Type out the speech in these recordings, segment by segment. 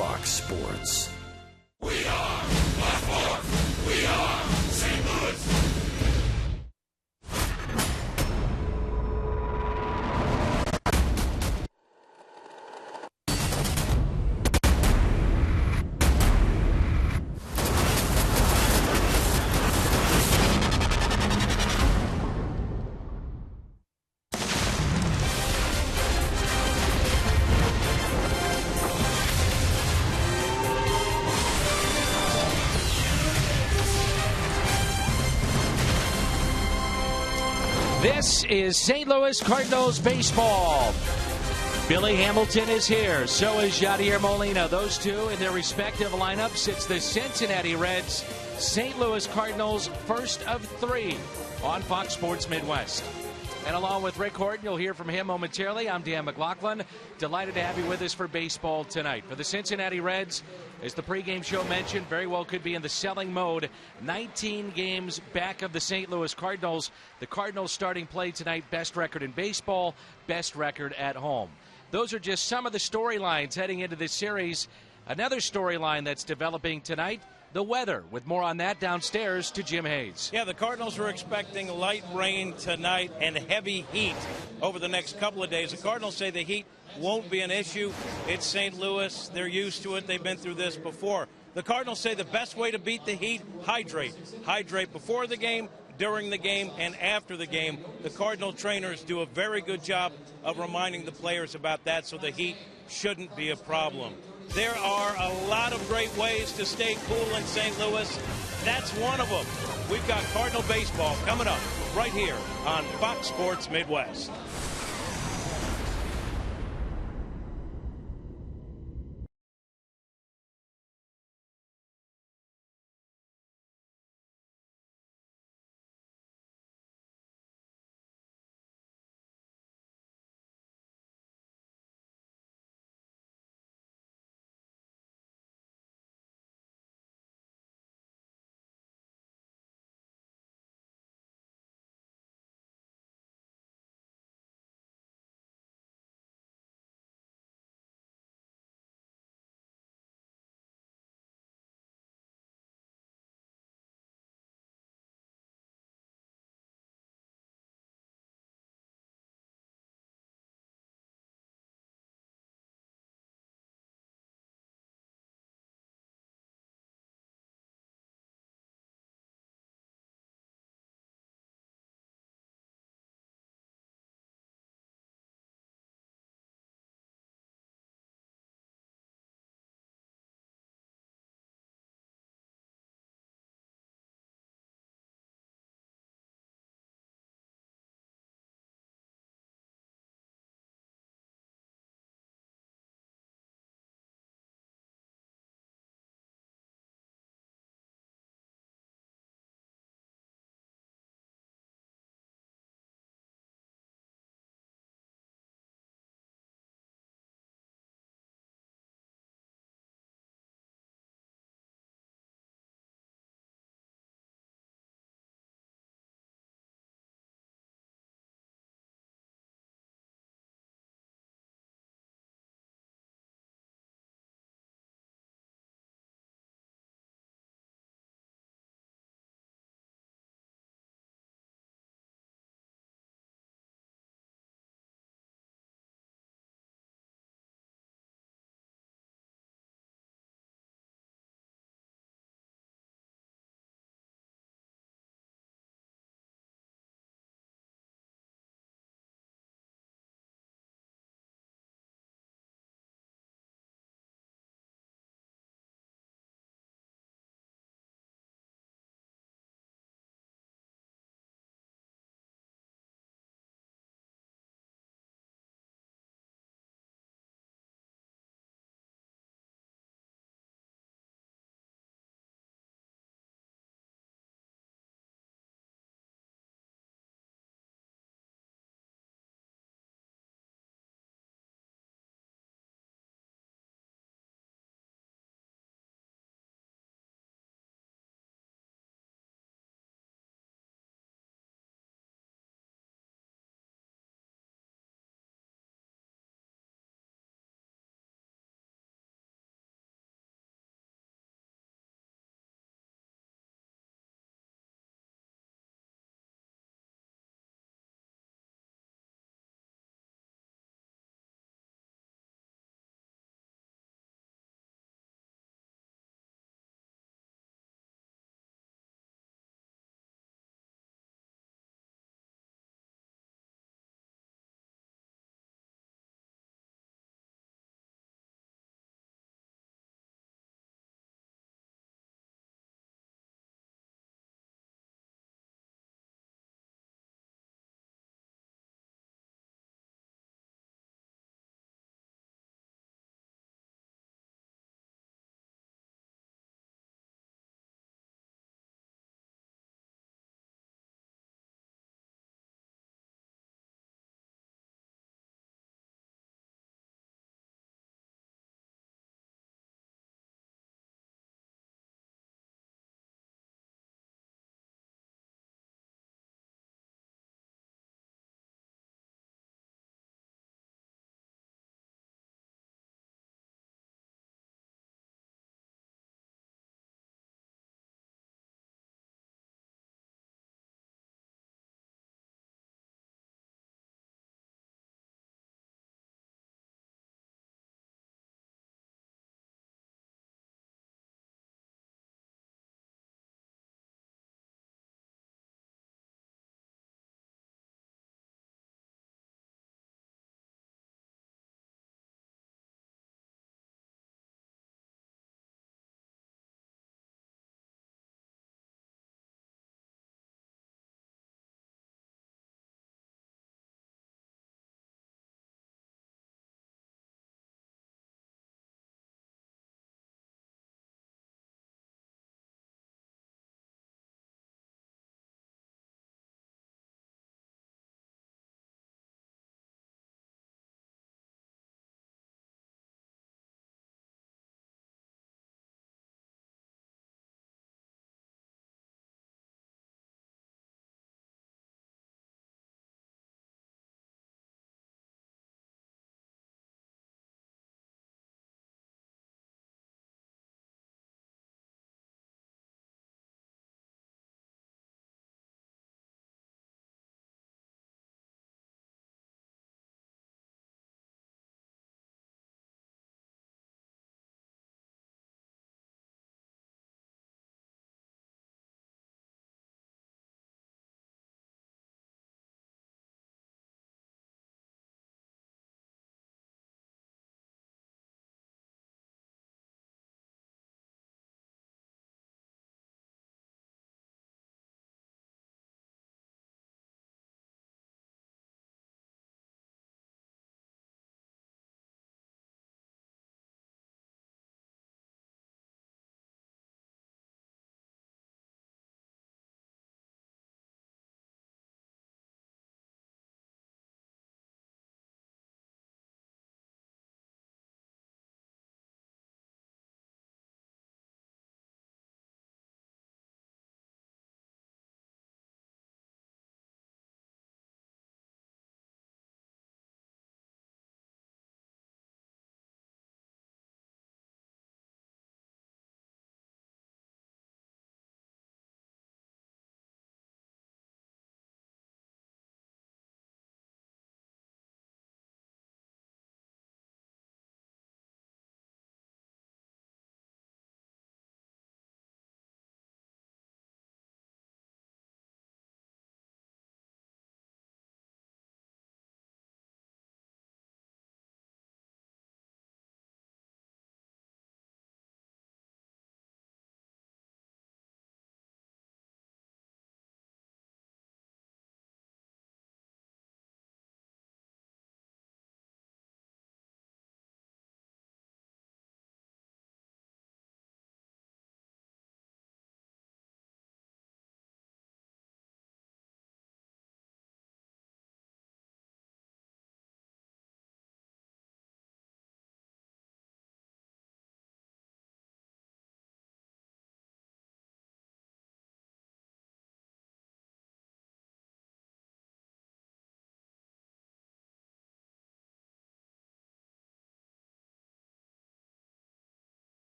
Fox Sports. We are Blackboard. We are St. Louis. This is St. Louis Cardinals baseball. Billy Hamilton is here. So is Yadier Molina. Those two in their respective lineups. It's the Cincinnati Reds, St. Louis Cardinals, first of three on Fox Sports Midwest. And along with Rick Horton, you'll hear from him momentarily. I'm Dan McLaughlin. Delighted to have you with us for baseball tonight. For the Cincinnati Reds, as the pregame show mentioned, very well could be in the selling mode. 19 games back of the St. Louis Cardinals. The Cardinals starting play tonight, best record in baseball, best record at home. Those are just some of the storylines heading into this series. Another storyline that's developing tonight, the weather, with more on that downstairs to Jim Hayes. Yeah, the Cardinals are expecting light rain tonight and heavy heat over the next couple of days. The Cardinals say the heat won't be an issue. It's St. Louis. They're used to it. They've been through this before. The Cardinals say the best way to beat the heat, hydrate. Hydrate before the game, during the game, and after the game. The Cardinal trainers do a very good job of reminding the players about that, so the heat shouldn't be a problem. There are a lot of great ways to stay cool in St. Louis. That's one of them. We've got Cardinal baseball coming up right here on Fox Sports Midwest.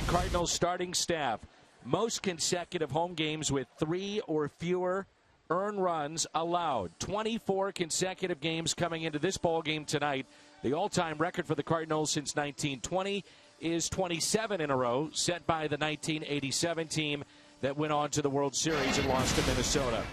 Cardinals starting staff. Most consecutive home games with 3 or fewer earned runs allowed. 24 consecutive games coming into this ball game tonight. The all-time record for the Cardinals since 1920 is 27 in a row, set by the 1987 team that went on to the World Series and lost to Minnesota.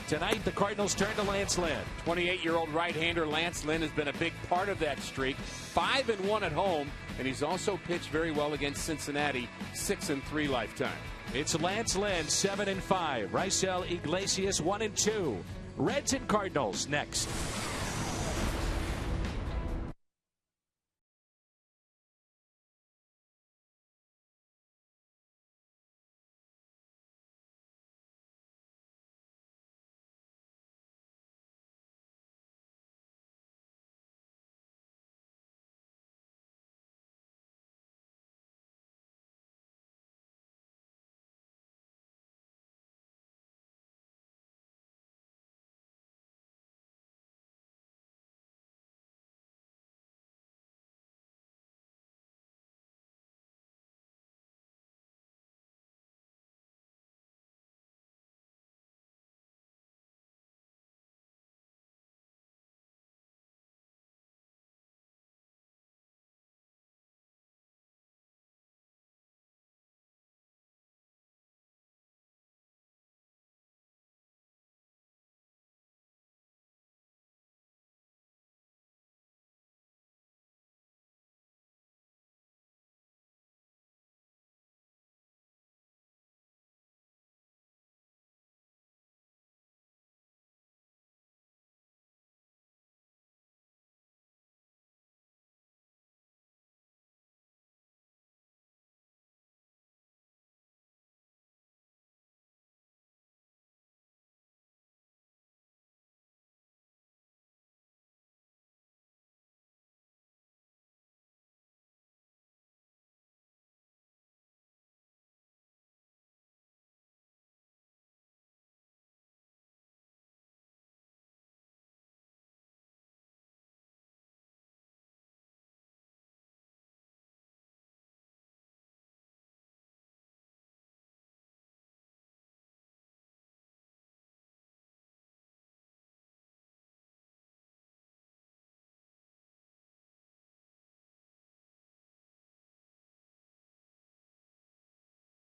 Tonight, the Cardinals turn to Lance Lynn. 28-year-old right-hander Lance Lynn has been a big part of that streak. 5-1 at home, and he's also pitched very well against Cincinnati. 6-3 lifetime. It's Lance Lynn, 7-5. Raisel Iglesias, 1-2. Reds and Cardinals next.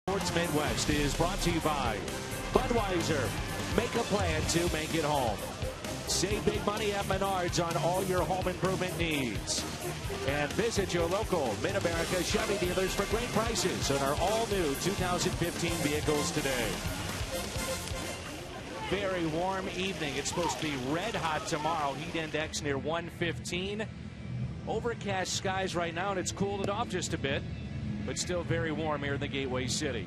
Sports Midwest is brought to you by Budweiser. Make a plan to make it home. Save big money at Menards on all your home improvement needs. And visit your local Mid-America Chevy dealers for great prices on our all-new 2015 vehicles today. Very warm evening. It's supposed to be red hot tomorrow. Heat index near 115. Overcast skies right now, and it's cooled it off just a bit, but still very warm here in the Gateway City.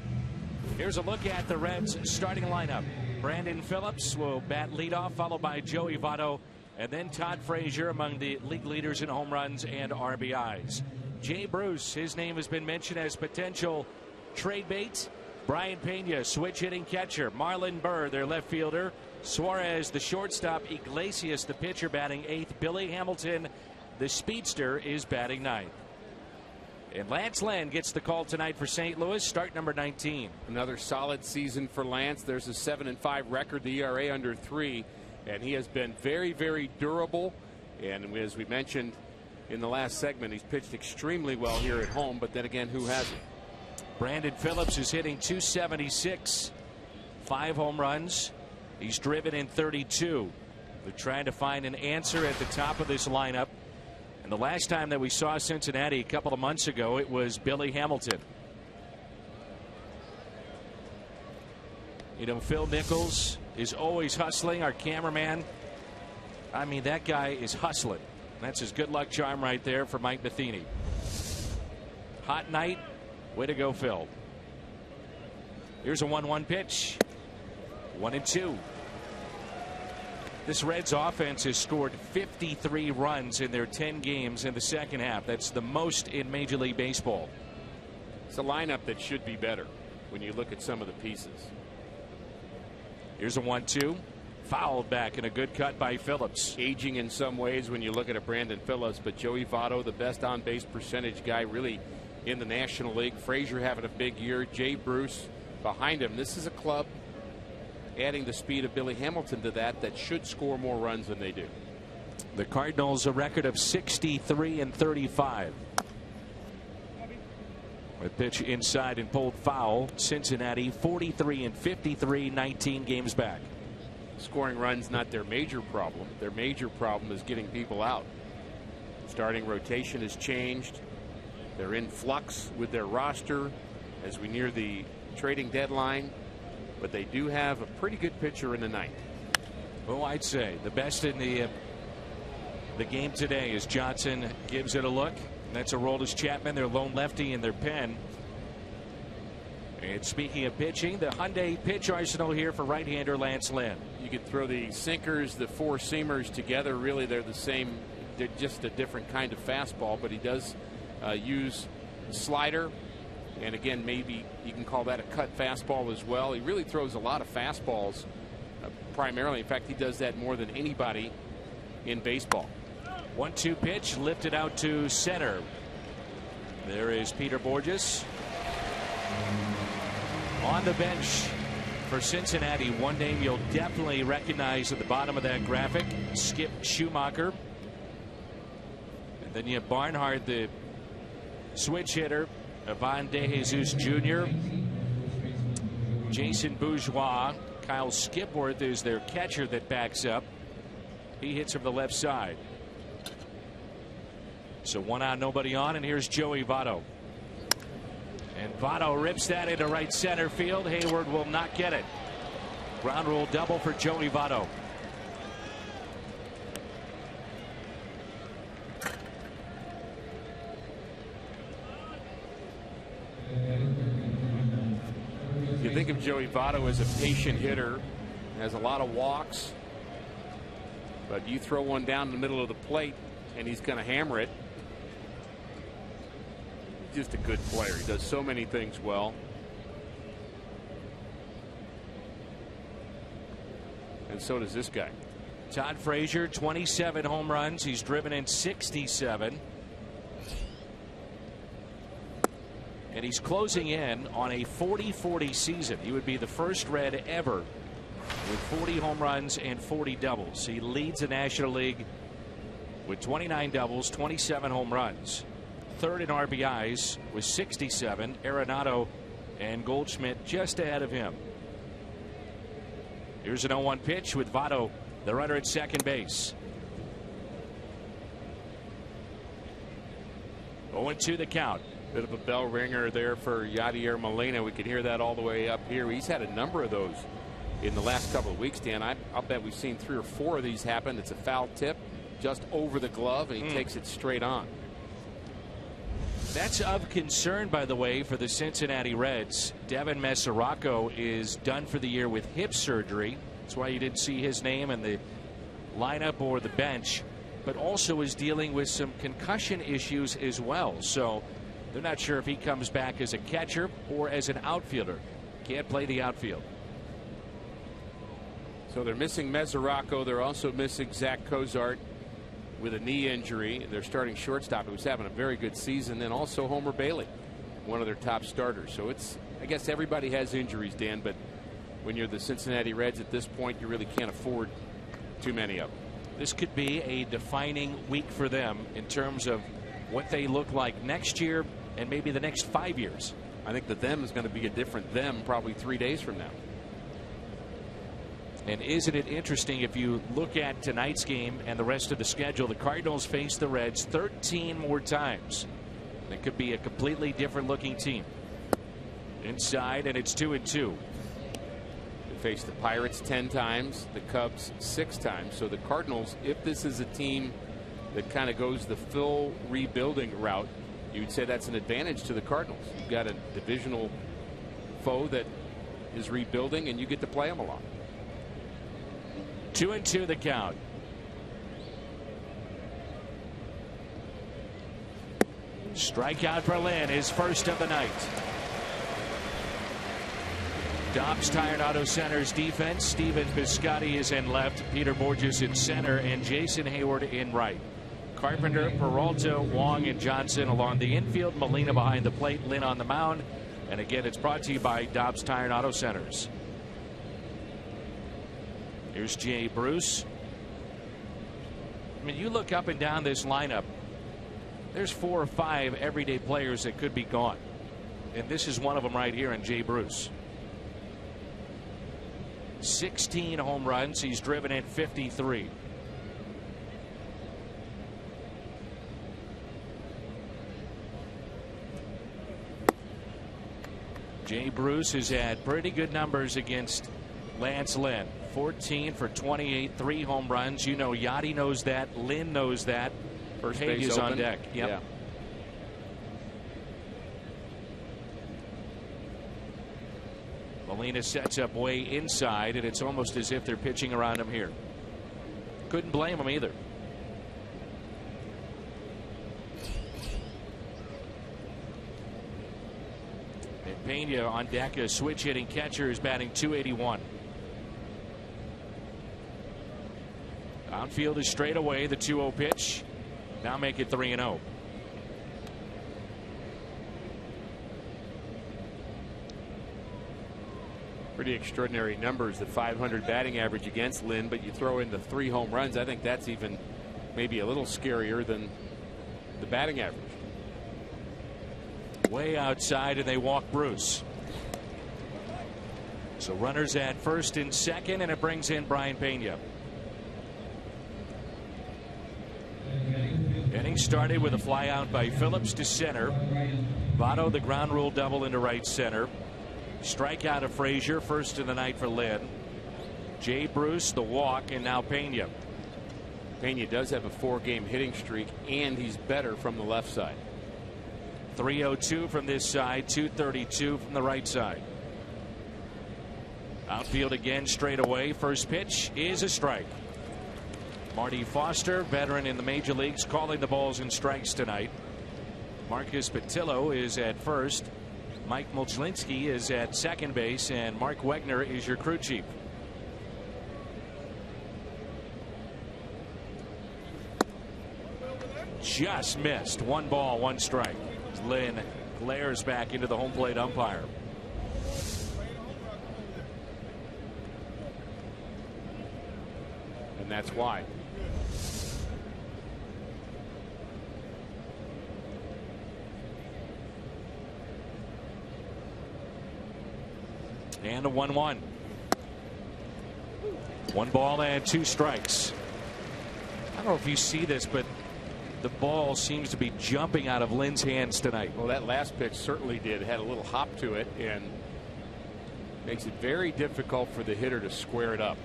Here's a look at the Reds' starting lineup. Brandon Phillips will bat leadoff, followed by Joey Votto, and then Todd Frazier among the league leaders in home runs and RBIs. Jay Bruce, his name has been mentioned as potential trade bait. Brian Pena, switch hitting catcher. Marlon Burr, their left fielder. Suarez, the shortstop. Iglesias, the pitcher, batting 8th. Billy Hamilton, the speedster, is batting 9th. And Lance Lynn gets the call tonight for St. Louis, start number 19. Another solid season for Lance. There's a 7-5 record, the ERA under 3, and he has been very, very durable. And as we mentioned in the last segment, he's pitched extremely well here at home, but then again, who hasn't? Brandon Phillips is hitting .276, 5 home runs. He's driven in 32. They're trying to find an answer at the top of this lineup. And the last time that we saw Cincinnati a couple of months ago, it was Billy Hamilton. You know, Phil Nichols is always hustling, our cameraman. I mean, that guy is hustling. That's his good luck charm right there for Mike Matheny. Hot night. Way to go, Phil. Here's a 1-1 pitch. 1-2. This Reds offense has scored 53 runs in their 10 games in the second half. That's the most in Major League Baseball. It's a lineup that should be better when you look at some of the pieces. Here's a 1-2. Fouled back, and a good cut by Phillips. Aging in some ways when you look at a Brandon Phillips, but Joey Votto, the best on-base percentage guy, really in the National League. Frazier having a big year. Jay Bruce behind him. This is a club adding the speed of Billy Hamilton to that should score more runs than they do. The Cardinals a record of 63-35. A pitch inside and pulled foul. Cincinnati 43-53, 19 games back. Scoring runs not their major problem. Their major problem is getting people out. Starting rotation has changed. They're in flux with their roster as we near the trading deadline, but they do have a pretty good pitcher in the ninth. Oh, I'd say the best in the game today is Johnson. Gives it a look. That's Aroldis Chapman, their lone lefty in their pen. And speaking of pitching, the Hyundai pitch arsenal here for right-hander Lance Lynn. You could throw the sinkers, the four-seamers together. Really, they're the same. They're just a different kind of fastball, but he does use slider. And again, maybe you can call that a cut fastball as well. He really throws a lot of fastballs primarily. In fact, he does that more than anybody in baseball. 1-2 pitch lifted out to center. There is Peter Borges on the bench for Cincinnati. One name you'll definitely recognize at the bottom of that graphic, Skip Schumacher. And then you have Barnhart, the switch hitter, Ivan De Jesus Jr., Jason Bourgeois. Kyle Skipworth is their catcher that backs up. He hits from the left side. So one out, nobody on, and here's Joey Votto. And Votto rips that into right center field. Hayward will not get it. Ground rule double for Joey Votto. You think of Joey Votto as a patient hitter, has a lot of walks, but you throw one down in the middle of the plate and he's going to hammer it. Just a good player. He does so many things well. And so does this guy. Todd Frazier, 27 home runs. He's driven in 67. And he's closing in on a 40-40 season. He would be the first Red ever with 40 home runs and 40 doubles. He leads the National League with 29 doubles, 27 home runs. Third in RBIs with 67. Arenado and Goldschmidt just ahead of him. Here's an 0-1 pitch with Votto, the runner at second base. 0-2 the count. Bit of a bell ringer there for Yadier Molina. We can hear that all the way up here. He's had a number of those in the last couple of weeks, Dan. I'll bet we've seen 3 or 4 of these happen. It's a foul tip just over the glove, and he takes it straight on. That's of concern, by the way, for the Cincinnati Reds. Devin Mesoraco is done for the year with hip surgery. That's why you didn't see his name in the lineup or the bench, but also is dealing with some concussion issues as well. So they're not sure if he comes back as a catcher or as an outfielder. Can't play the outfield. So they're missing Mesoraco. They're also missing Zach Cozart with a knee injury. They're starting shortstop, who's having a very good season, and also Homer Bailey, one of their top starters. So it's, I guess everybody has injuries, Dan, but when you're the Cincinnati Reds at this point, you really can't afford too many of them. This could be a defining week for them in terms of what they look like next year and maybe the next 5 years. I think the them is going to be a different them probably 3 days from now. And isn't it interesting, if you look at tonight's game and the rest of the schedule, the Cardinals face the Reds 13 more times. It could be a completely different looking team. Inside, and it's 2-2. They face the Pirates 10 times, the Cubs 6 times. So the Cardinals, if this is a team that kind of goes the full rebuilding route, you would say that's an advantage to the Cardinals. You've got a divisional foe that is rebuilding, and you get to play them a lot. 2-2 the count. Strikeout for Lynn, his first of the night. Dobbs, Tired Auto Center's defense. Steven Piscotty is in left, Peter Borges in center, and Jason Hayward in right. Carpenter, Peralta, Wong, and Johnson along the infield. Molina behind the plate. Lynn on the mound. And again, it's brought to you by Dobbs Tire and Auto Centers. Here's Jay Bruce. I mean, you look up and down this lineup, there's 4 or 5 everyday players that could be gone. And this is one of them right here in Jay Bruce. 16 home runs. He's driven in 53. Jay Bruce has had pretty good numbers against Lance Lynn. 14 for 28, 3 home runs. You know, Yachty knows that. Lynn knows that. First Page base is open. on deck. Yep. Yeah. Molina sets up way inside, and it's almost as if they're pitching around him here. Couldn't blame him either. And Pena on deck, a switch hitting catcher, is batting .281. Outfield is straight away, the 2-0 pitch. Now make it 3-0. Pretty extraordinary numbers, the .500 batting average against Lynn, but you throw in the 3 home runs. I think that's even maybe a little scarier than the batting average. Way outside, and they walk Bruce. So runners at first and second, and it brings in Brian Pena. Inning started with a fly out by Phillips to center. Votto the ground rule double into right center. Strikeout of Frazier, first of the night for Lynn. Jay Bruce the walk, and now Pena. Pena does have a 4-game hitting streak, and he's better from the left side. 302 from this side, 232 from the right side. Outfield again straight away. First pitch is a strike. Marty Foster, veteran in the major leagues, calling the balls and strikes tonight. Marcus Patillo is at first. Mike Mulchlinsky is at second base, and Mark Wegner is your crew chief. Just missed. 1 ball, 1 strike. Lynn glares back into the home plate umpire. And that's why. And a 1-1. 1 ball and 2 strikes. I don't know if you see this, but the ball seems to be jumping out of Lynn's hands tonight. Well, that last pitch certainly did. It had a little hop to it, and makes it very difficult for the hitter to square it up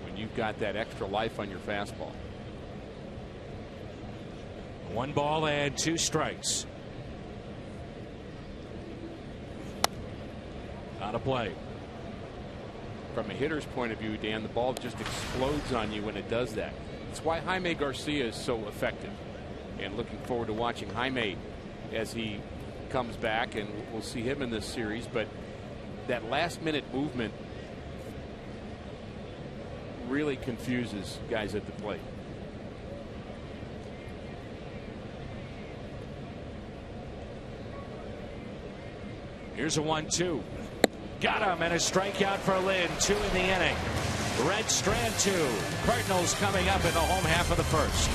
when you've got that extra life on your fastball. 1 ball and 2 strikes. Out of play. From a hitter's point of view, Dan, the ball just explodes on you when it does that. That's why Jaime Garcia is so effective. And looking forward to watching Jaime as he comes back, and we'll see him in this series. But that last-minute movement really confuses guys at the plate. Here's a 1-2. Got him, and a strikeout for Lynn. 2 in the inning. Red Strand 2. Cardinals coming up in the home half of the first.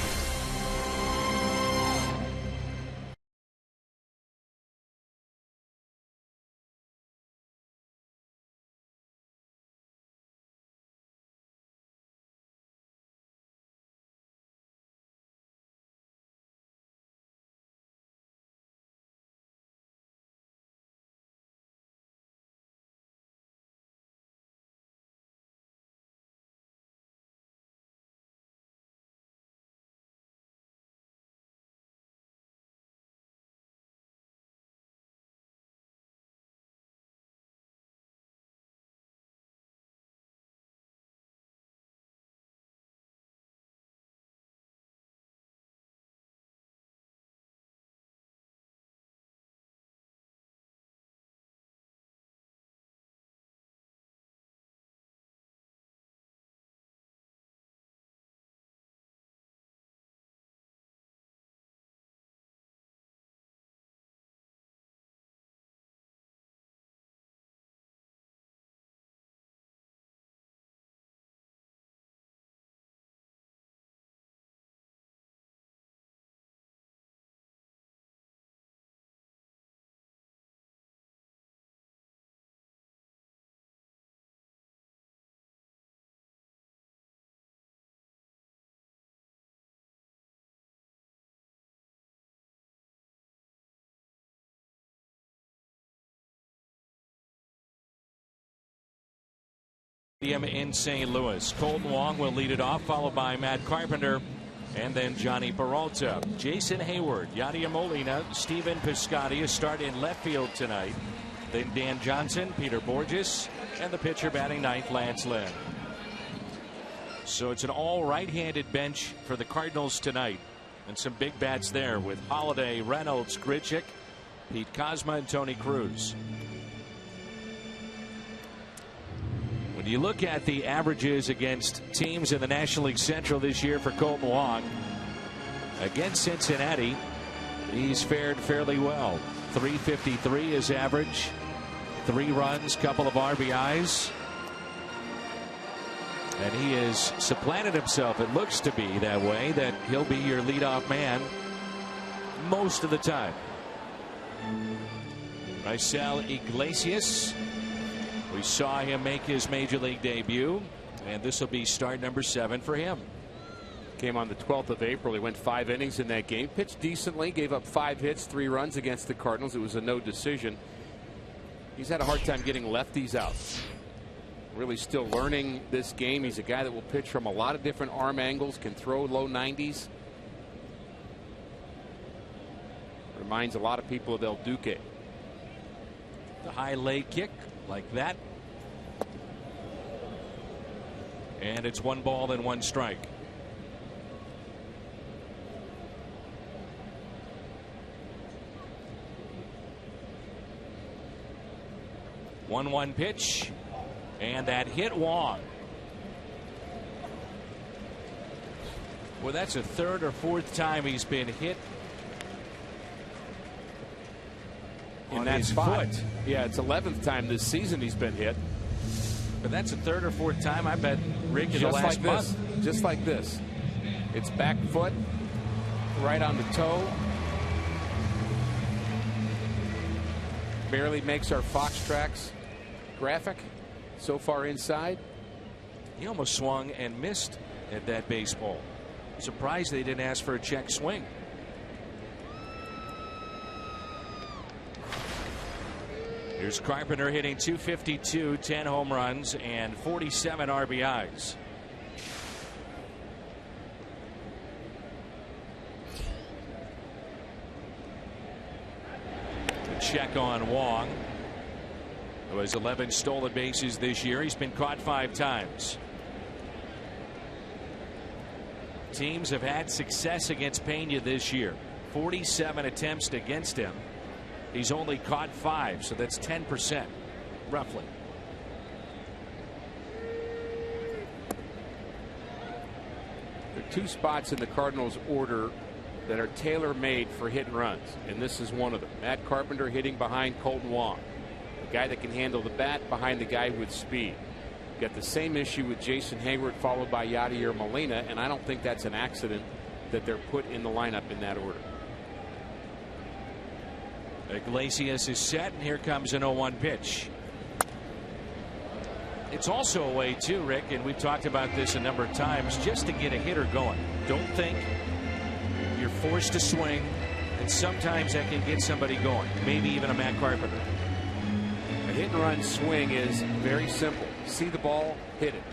In St. Louis. Colton Wong will lead it off, followed by Matt Carpenter and then Johnny Peralta. Jason Hayward, Yadier Molina, Steven Piscotty start in left field tonight. Then Dan Johnson, Peter Borges, and the pitcher batting ninth, Lance Lynn. So it's an all right-handed bench for the Cardinals tonight, and some big bats there with Holiday, Reynolds, Grichuk, Pete Kozma, and Tony Cruz. When you look at the averages against teams in the National League Central this year for Colton Wong, against Cincinnati, he's fared fairly well. .353 is average, 3 runs, couple of RBIs, and he has supplanted himself. It looks to be that way, that he'll be your leadoff man most of the time. Raisel Iglesias, we saw him make his major league debut, and this will be start number 7 for him. Came on the 12th of April. He went 5 innings in that game, pitched decently, gave up 5 hits, 3 runs against the Cardinals. It was a no decision. He's had a hard time getting lefties out. Really still learning this game. He's a guy that will pitch from a lot of different arm angles, can throw low 90s. Reminds a lot of people of Del Duque. The high leg kick like that. And it's 1 ball and 1 strike. One pitch, and that hit Wong. Well, that's a 3rd or 4th time he's been hit in that foot. Yeah, it's 11th time this season he's been hit. But that's a 3rd or 4th time, I bet, Rick, in the last month. Just like this. It's back foot, right on the toe. Barely makes our Fox Tracks graphic. So far inside. He almost swung and missed at that baseball. Surprised they didn't ask for a check swing. Here's Carpenter hitting .252, 10 home runs, and 47 RBIs. The check on Wong, who has 11 stolen bases this year. He's been caught 5 times. Teams have had success against Pena this year. 47 attempts against him. He's only caught 5, so that's 10%, roughly. There are 2 spots in the Cardinals order that are tailor-made for hit and runs, and this is one of them. Matt Carpenter hitting behind Colton Wong, the guy that can handle the bat behind the guy with speed. Got the same issue with Jason Hayward, followed by Yadier Molina, and I don't think that's an accident that they're put in the lineup in that order. Iglesias is set, and here comes an 0-1 pitch. It's also a way too, Rick, and we've talked about this a number of times, just to get a hitter going. Don't think you're forced to swing, and sometimes that can get somebody going, maybe even a Matt Carpenter. A hit and run swing is very simple. See the ball, hit it.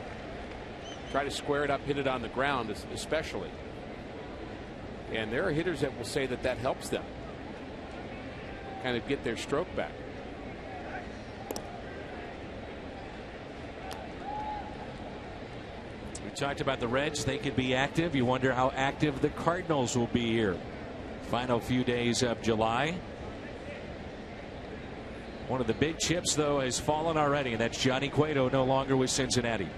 Try to square it up, hit it on the ground especially. And there are hitters that will say that that helps them kind of get their stroke back. We talked about the Reds. They could be active. You wonder how active the Cardinals will be here. Final few days of July. One of the big chips, though, has fallen already, and that's Johnny Cueto, no longer with Cincinnati.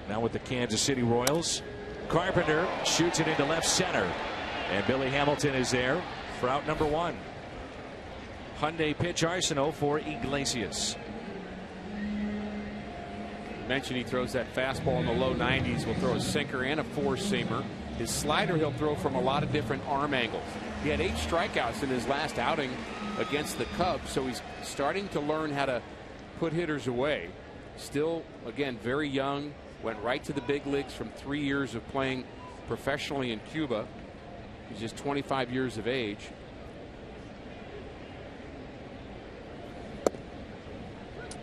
Now with the Kansas City Royals. Carpenter shoots it into left center, and Billy Hamilton is there for out number 1. Hyundai pitch arsenal for Iglesias. Mentioned he throws that fastball in the low 90s. Will throw a sinker and a 4-seamer. His slider he'll throw from a lot of different arm angles. He had 8 strikeouts in his last outing against the Cubs, so he's starting to learn how to put hitters away. Still, again, very young. Went right to the big leagues from 3 years of playing professionally in Cuba. He's just 25 years of age.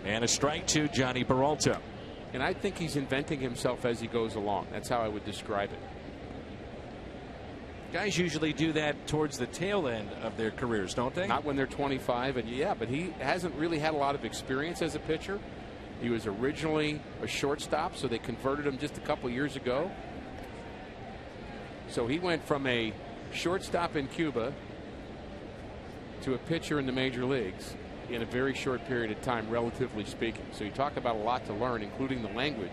And a strike to Johnny Peralta. And I think he's inventing himself as he goes along. That's how I would describe it. Guys usually do that towards the tail end of their careers, don't they? Not when they're 25, and yeah, but he hasn't really had a lot of experience as a pitcher. He was originally a shortstop, so they converted him just a couple years ago. So he went from a shortstop in Cuba to a pitcher in the major leagues in a very short period of time, relatively speaking. So you talk about a lot to learn, including the language.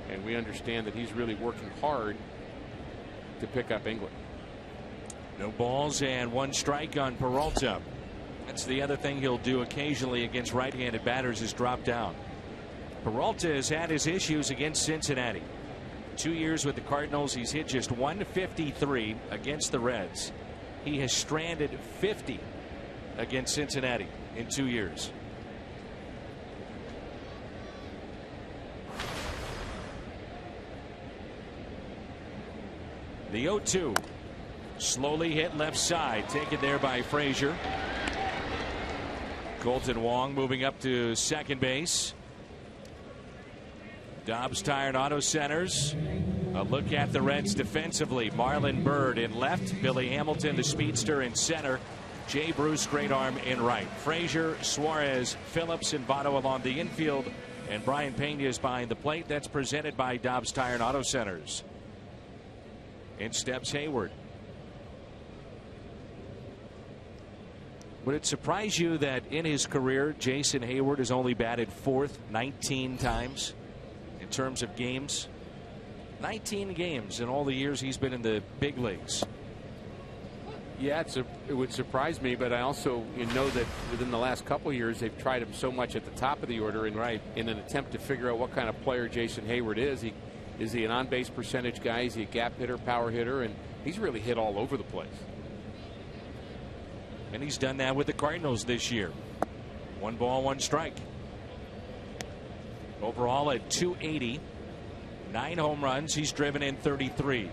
And we understand that he's really working hard to pick up England. No balls and 1 strike on Peralta. That's the other thing he'll do occasionally against right-handed batters is drop down. Peralta has had his issues against Cincinnati. 2 years with the Cardinals, he's hit just .153 against the Reds. He has stranded 50 against Cincinnati in 2 years. The 0-2 slowly hit left side, taken there by Frazier. Colton Wong moving up to second base. Dobbs Tire and Auto Centers. A look at the Reds defensively. Marlon Byrd in left. Billy Hamilton, the speedster, in center. Jay Bruce, great arm, in right. Frazier, Suarez, Phillips, and Votto along the infield. And Brian Pena is behind the plate. That's presented by Dobbs Tire and Auto Centers. In steps Hayward. Would it surprise you that in his career, Jason Hayward has only batted fourth 19 times in terms of games? 19 games in all the years he's been in the big leagues. Yeah, it would surprise me, but I also know that within the last couple of years they've tried him so much at the top of the order in an attempt to figure out what kind of player Jason Hayward is. Is he an on-base percentage guy? Is he a gap hitter, power hitter? And he's really hit all over the place. And he's done that with the Cardinals this year. 1 ball, 1 strike. Overall at .280. 9 home runs. He's driven in 33.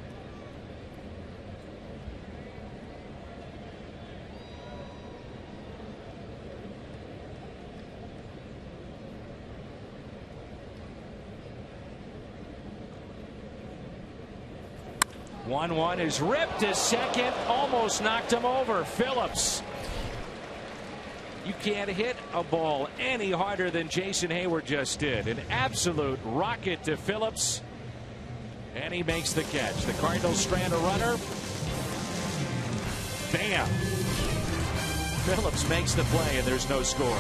One is ripped to second, almost knocked him over. Phillips. You can't hit a ball any harder than Jason Hayward just did. An absolute rocket to Phillips, and he makes the catch. The Cardinals strand a runner. Bam! Phillips makes the play, and there's no score.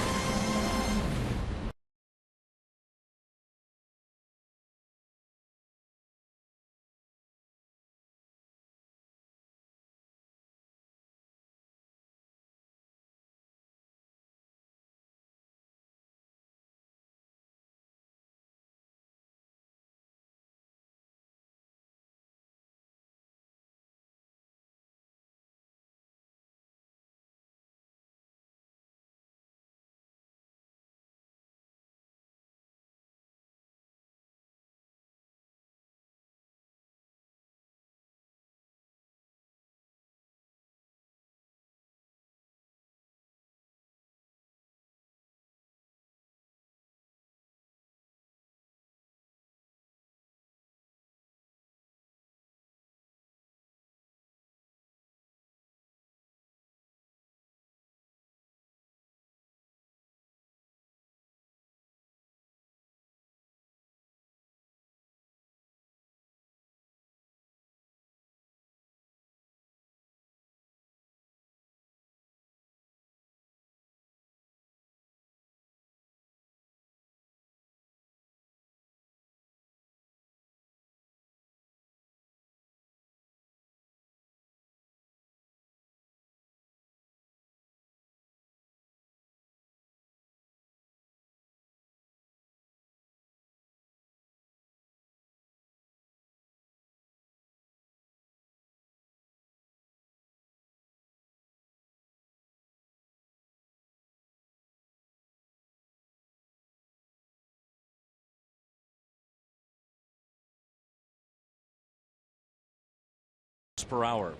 Per hour.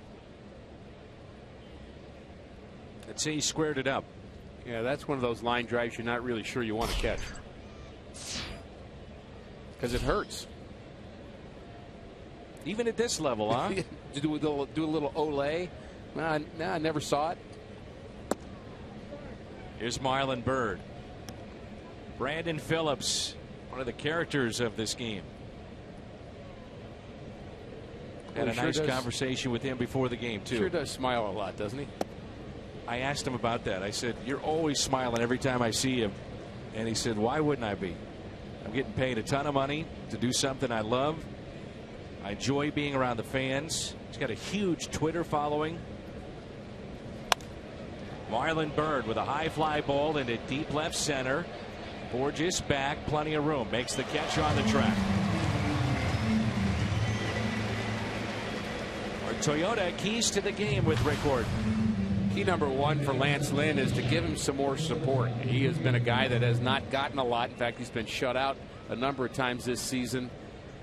Let's say he squared it up. Yeah, that's one of those line drives you're not really sure you want to catch. because it hurts. Even at this level, huh? do a little Olay. Nah, I never saw it. Here's Marlon Byrd. Brandon Phillips, one of the characters of this game. Had a nice conversation with him before the game, too. Sure does smile a lot, doesn't he? I asked him about that. I said, you're always smiling every time I see him. And he said, why wouldn't I be? I'm getting paid a ton of money to do something I love. I enjoy being around the fans. He's got a huge Twitter following. Marlon Byrd with a high fly ball into deep left center. Borges back, plenty of room. Makes the catch on the track. Our Toyota keys to the game with Rick Horton. Key number one for Lance Lynn is to give him some more support. He has been a guy that has not gotten a lot. In fact, he's been shut out a number of times this season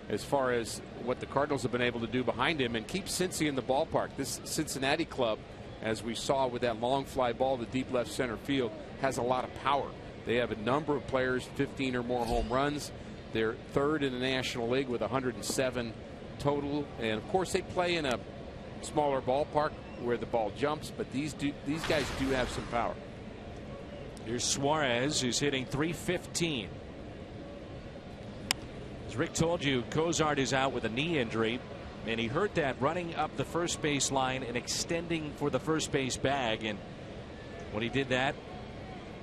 as far as what the Cardinals have been able to do behind him and keep Cincy in the ballpark. This Cincinnati club, as we saw with that long fly ball to deep left center field, has a lot of power. They have a number of players, 15 or more home runs. They're third in the National League with 107 total. And, of course, they play in a smaller ballpark where the ball jumps, but these guys do have some power. Here's Suarez, who's hitting .315. As Rick told you, Cozart is out with a knee injury, and he hurt that running up the first base line and extending for the first base bag. And when he did that,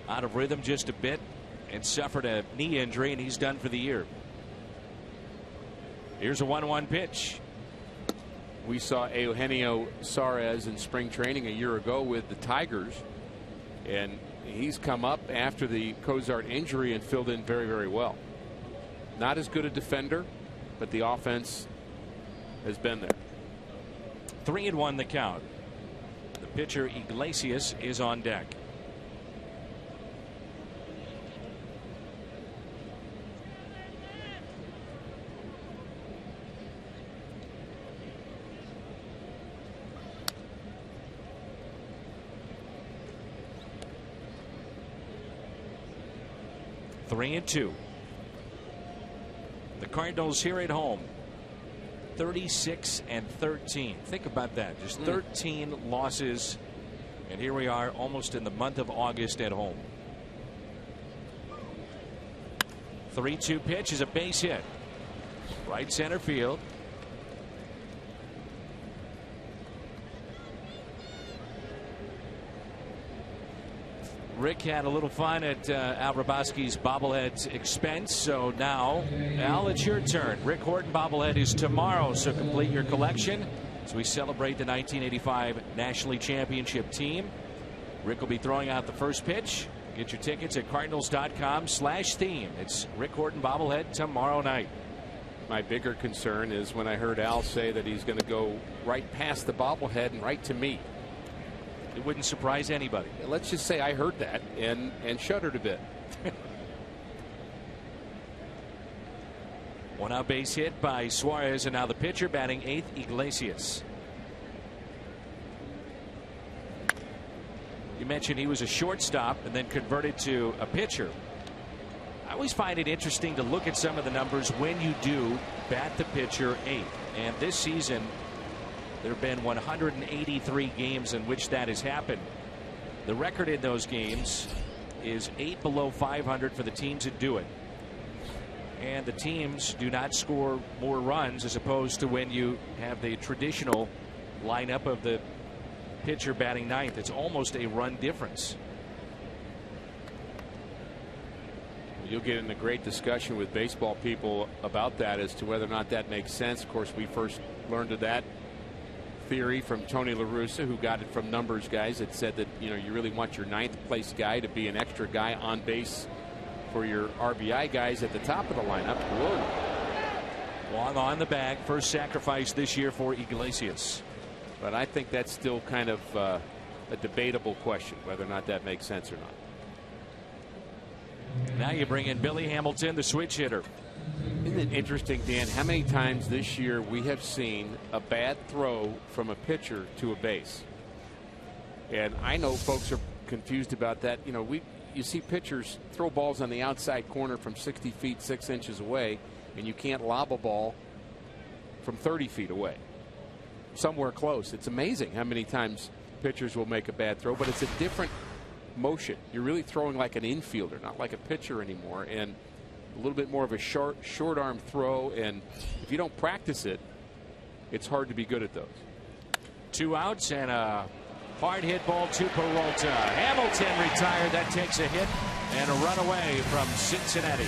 out of rhythm just a bit and suffered a knee injury, and he's done for the year. Here's a 1-1 pitch. We saw Eugenio Suarez in spring training a year ago with the Tigers, and he's come up after the Cozart injury and filled in very, very well. Not as good a defender, but the offense has been there. 3-1 the count. The pitcher Iglesias is on deck. Three and two. The Cardinals here at home, 36-13. Think about that. Just 13 losses, and here we are almost in the month of August at home. 3-2 pitch is a base hit. Right center field. Rick had a little fun at Al Hrabosky's bobblehead's expense. So now, Al, it's your turn. Rick Horton bobblehead is tomorrow, so complete your collection as we celebrate the 1985 National League Championship team. Rick will be throwing out the first pitch. Get your tickets at cardinals.com/theme. It's Rick Horton bobblehead tomorrow night. My bigger concern is when I heard Al say that he's going to go right past the bobblehead and right to me. It wouldn't surprise anybody. Let's just say I heard that and shuddered a bit. One out base hit by Suarez, and now the pitcher batting eighth, Iglesias. You mentioned he was a shortstop and then converted to a pitcher. I always find it interesting to look at some of the numbers when you do bat the pitcher eighth. And this season, there have been 183 games in which that has happened. The record in those games is 8 below 500 for the teams that do it. And the teams do not score more runs as opposed to when you have the traditional lineup of the pitcher batting ninth. It's almost a run difference. You'll get in a great discussion with baseball people about that as to whether or not that makes sense. Of course, we first learned of that theory from Tony La Russa, who got it from numbers guys that said that, you know, you really want your ninth place guy to be an extra guy on base for your RBI guys at the top of the lineup. Whoa. Long on the bag, first sacrifice this year for Iglesias. But I think that's still kind of a debatable question, whether or not that makes sense or not. Now you bring in Billy Hamilton, the switch hitter. Isn't it interesting, Dan, how many times this year we have seen a bad throw from a pitcher to a base? And I know folks are confused about that. You know, you see pitchers throw balls on the outside corner from 60 feet 6 inches away, and you can't lob a ball from 30 feet away, somewhere close. It's amazing how many times pitchers will make a bad throw, but it's a different motion. You're really throwing like an infielder, not like a pitcher anymore, and a little bit more of a short arm throw, and if you don't practice it, it's hard to be good at those. 2 outs and a hard hit ball to Peralta. Hamilton retired. That takes a hit and a run away from Cincinnati.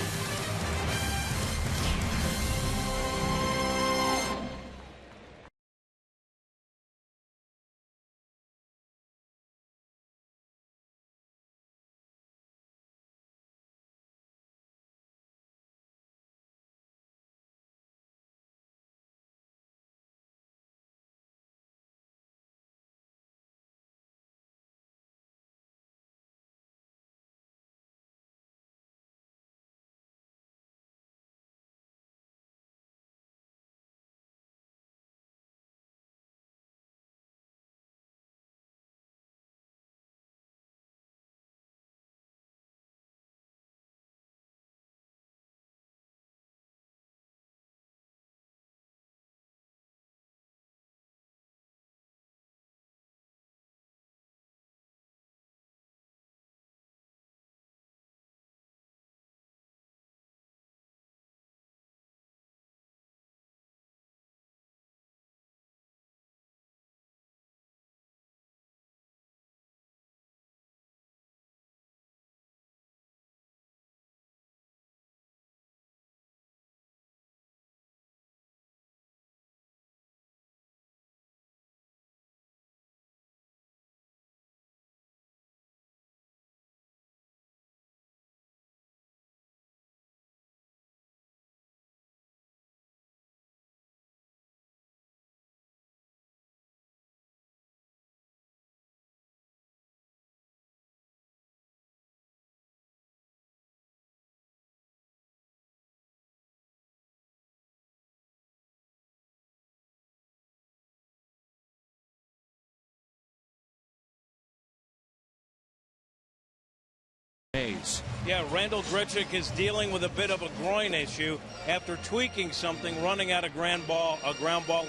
Yeah, Randall Grichuk is dealing with a bit of a groin issue after tweaking something, running out a ground ball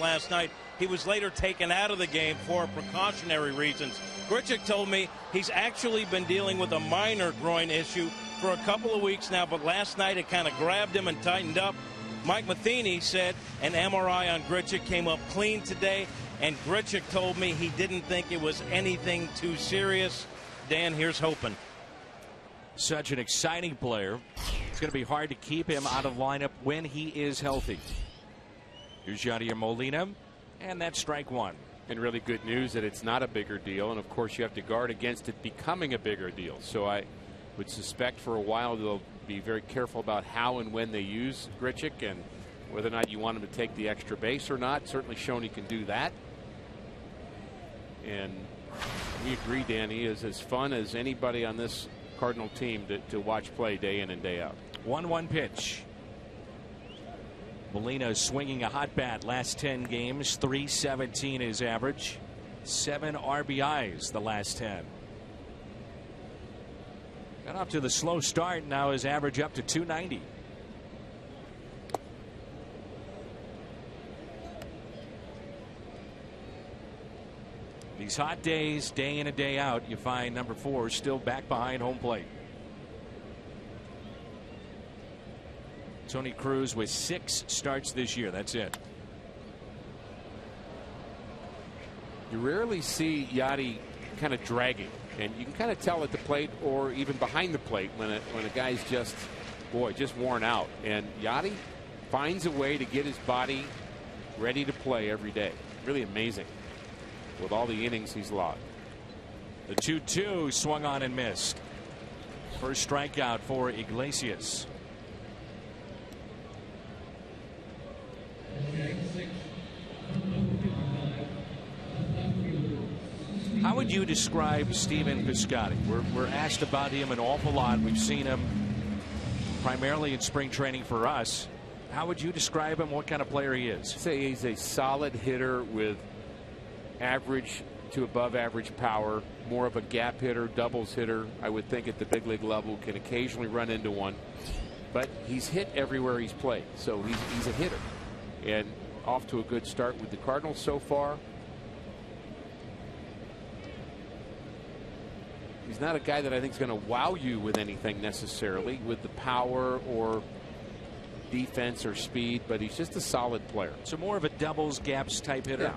last night. He was later taken out of the game for precautionary reasons. Grichuk told me he's actually been dealing with a minor groin issue for a couple of weeks now, but last night it kind of grabbed him and tightened up. Mike Matheny said an MRI on Grichuk came up clean today, and Grichuk told me he didn't think it was anything too serious. Dan, here's hoping. Such an exciting player. It's going to be hard to keep him out of lineup when he is healthy. Here's Yadier Molina, and that's strike one. And really good news that it's not a bigger deal, and of course you have to guard against it becoming a bigger deal. So I would suspect for a while they'll be very careful about how and when they use Grichuk and whether or not you want him to take the extra base or not. Certainly shown he can do that. And we agree, Dan, he is as fun as anybody on this Cardinal team to watch play day in and day out. 1-1 pitch. Molina swinging a hot bat last 10 games. 317 his average. 7 RBIs the last 10. Got off to the slow start. Now his average up to 290. These hot days, day in and day out, you find number 4 still back behind home plate. Tony Cruz with 6 starts this year. That's it. You rarely see Yadi kind of dragging, and you can kind of tell at the plate or even behind the plate when a guy's just worn out. And Yadi finds a way to get his body ready to play every day. Really amazing with all the innings he's logged. The 2-2 swung on and missed. First strikeout for Iglesias. How would you describe Stephen Piscotty? We're asked about him an awful lot. We've seen him primarily in spring training for us. How would you describe him? What kind of player he is? I'd say he's a solid hitter with average to above average power, more of a gap hitter, doubles hitter. I would think at the big league level, can occasionally run into one. but he's hit everywhere he's played, so he's a hitter, and off to a good start with the Cardinals so far. He's not a guy that I think is going to wow you with anything necessarily, with the power or defense or speed, but he's just a solid player. So more of a doubles gaps type hitter. Yeah.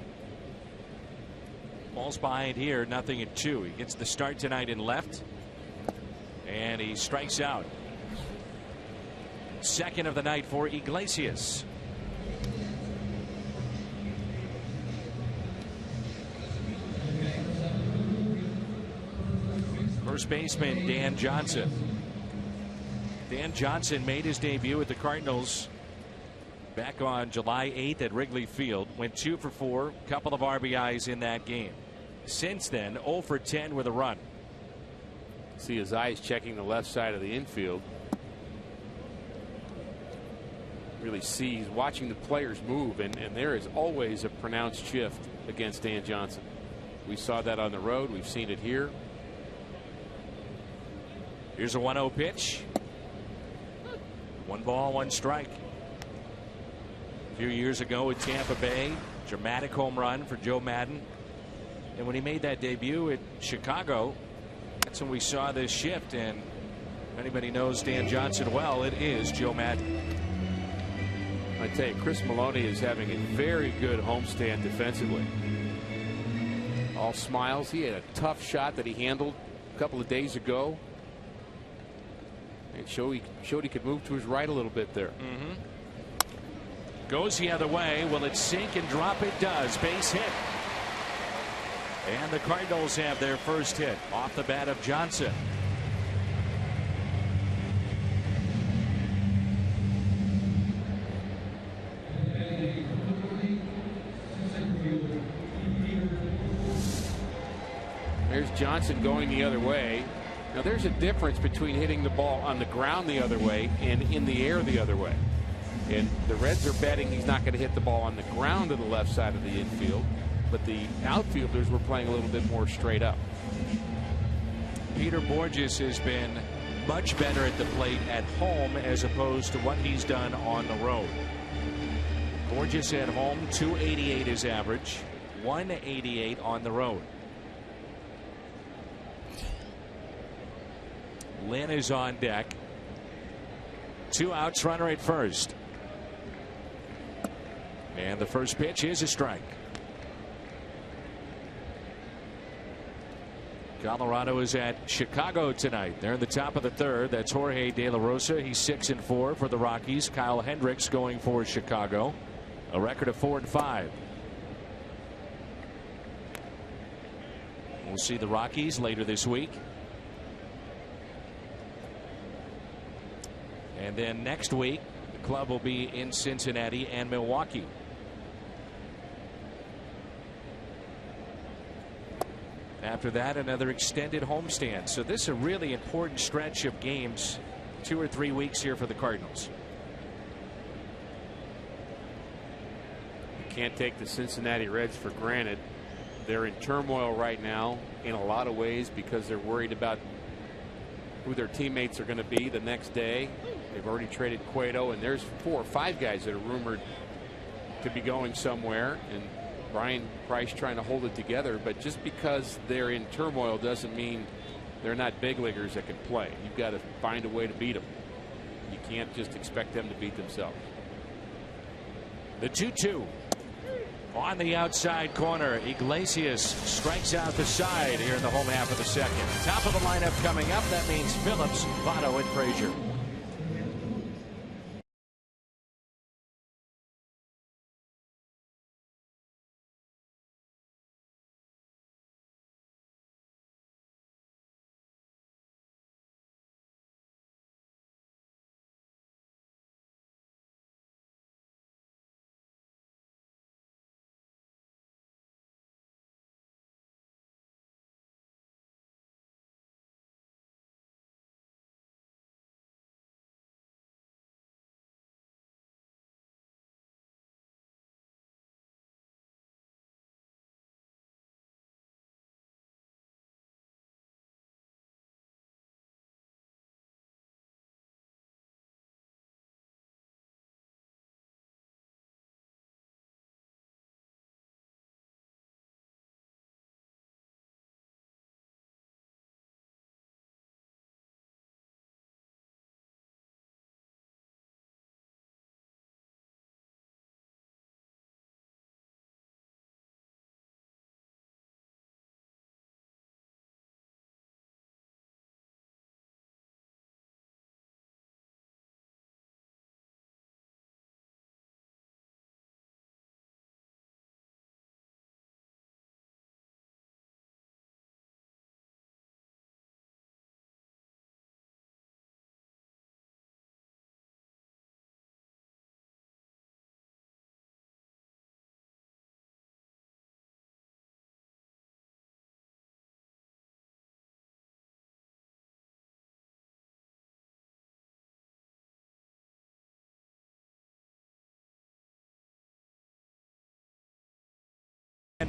Ball's behind here, 0-2. He gets the start tonight in left, and he strikes out. Second of the night for Iglesias. First baseman Dan Johnson. Dan Johnson made his debut at the Cardinals back on July 8th at Wrigley Field. Went 2 for 4, couple of RBIs in that game. Since then, 0 for 10 with a run. See his eyes checking the left side of the infield. Really see he's watching the players move, and there is always a pronounced shift against Dan Johnson. We saw that on the road. We've seen it here. Here's a 1-0 pitch. 1 ball, 1 strike. A few years ago at Tampa Bay, dramatic home run for Joe Maddon. And when he made that debut at Chicago, that's when we saw this shift. And if anybody knows Dan Johnson well, it is Joe Maddon. I tell you, Chris Maloney is having a very good homestand defensively. All smiles. He had a tough shot that he handled a couple of days ago. And showed he could move to his right a little bit there. Goes the other way. Will it sink and drop? It does. Base hit. And the Cardinals have their first hit off the bat of Johnson. There's Johnson going the other way. Now there's a difference between hitting the ball on the ground the other way and in the air the other way. And the Reds are betting he's not going to hit the ball on the ground to the left side of the infield, but the outfielders were playing a little bit more straight up. Peter Borges has been much better at the plate at home as opposed to what he's done on the road. Borges at home, 288 is average, 188 on the road. Lynn is on deck. 2 outs, runner at first. And the first pitch is a strike. Colorado is at Chicago tonight. They're in the top of the third. That's Jorge De La Rosa. He's 6-4 for the Rockies. Kyle Hendricks going for Chicago. A record of 4-5. We'll see the Rockies later this week. And then next week, the club will be in Cincinnati and Milwaukee. After that, another extended homestand. So this is a really important stretch of games, 2 or 3 weeks here for the Cardinals. You can't take the Cincinnati Reds for granted. They're in turmoil right now in a lot of ways because they're worried about who their teammates are going to be the next day. They've already traded Cueto, and there's 4 or 5 guys that are rumored to be going somewhere, and Brian Price trying to hold it together. But just because they're in turmoil doesn't mean they're not big leaguers that can play. You've got to find a way to beat them. You can't just expect them to beat themselves. The 2-2 on the outside corner. Iglesias strikes out the side here in the home half of the second. Top of the lineup coming up. That means Phillips, Votto, and Frazier.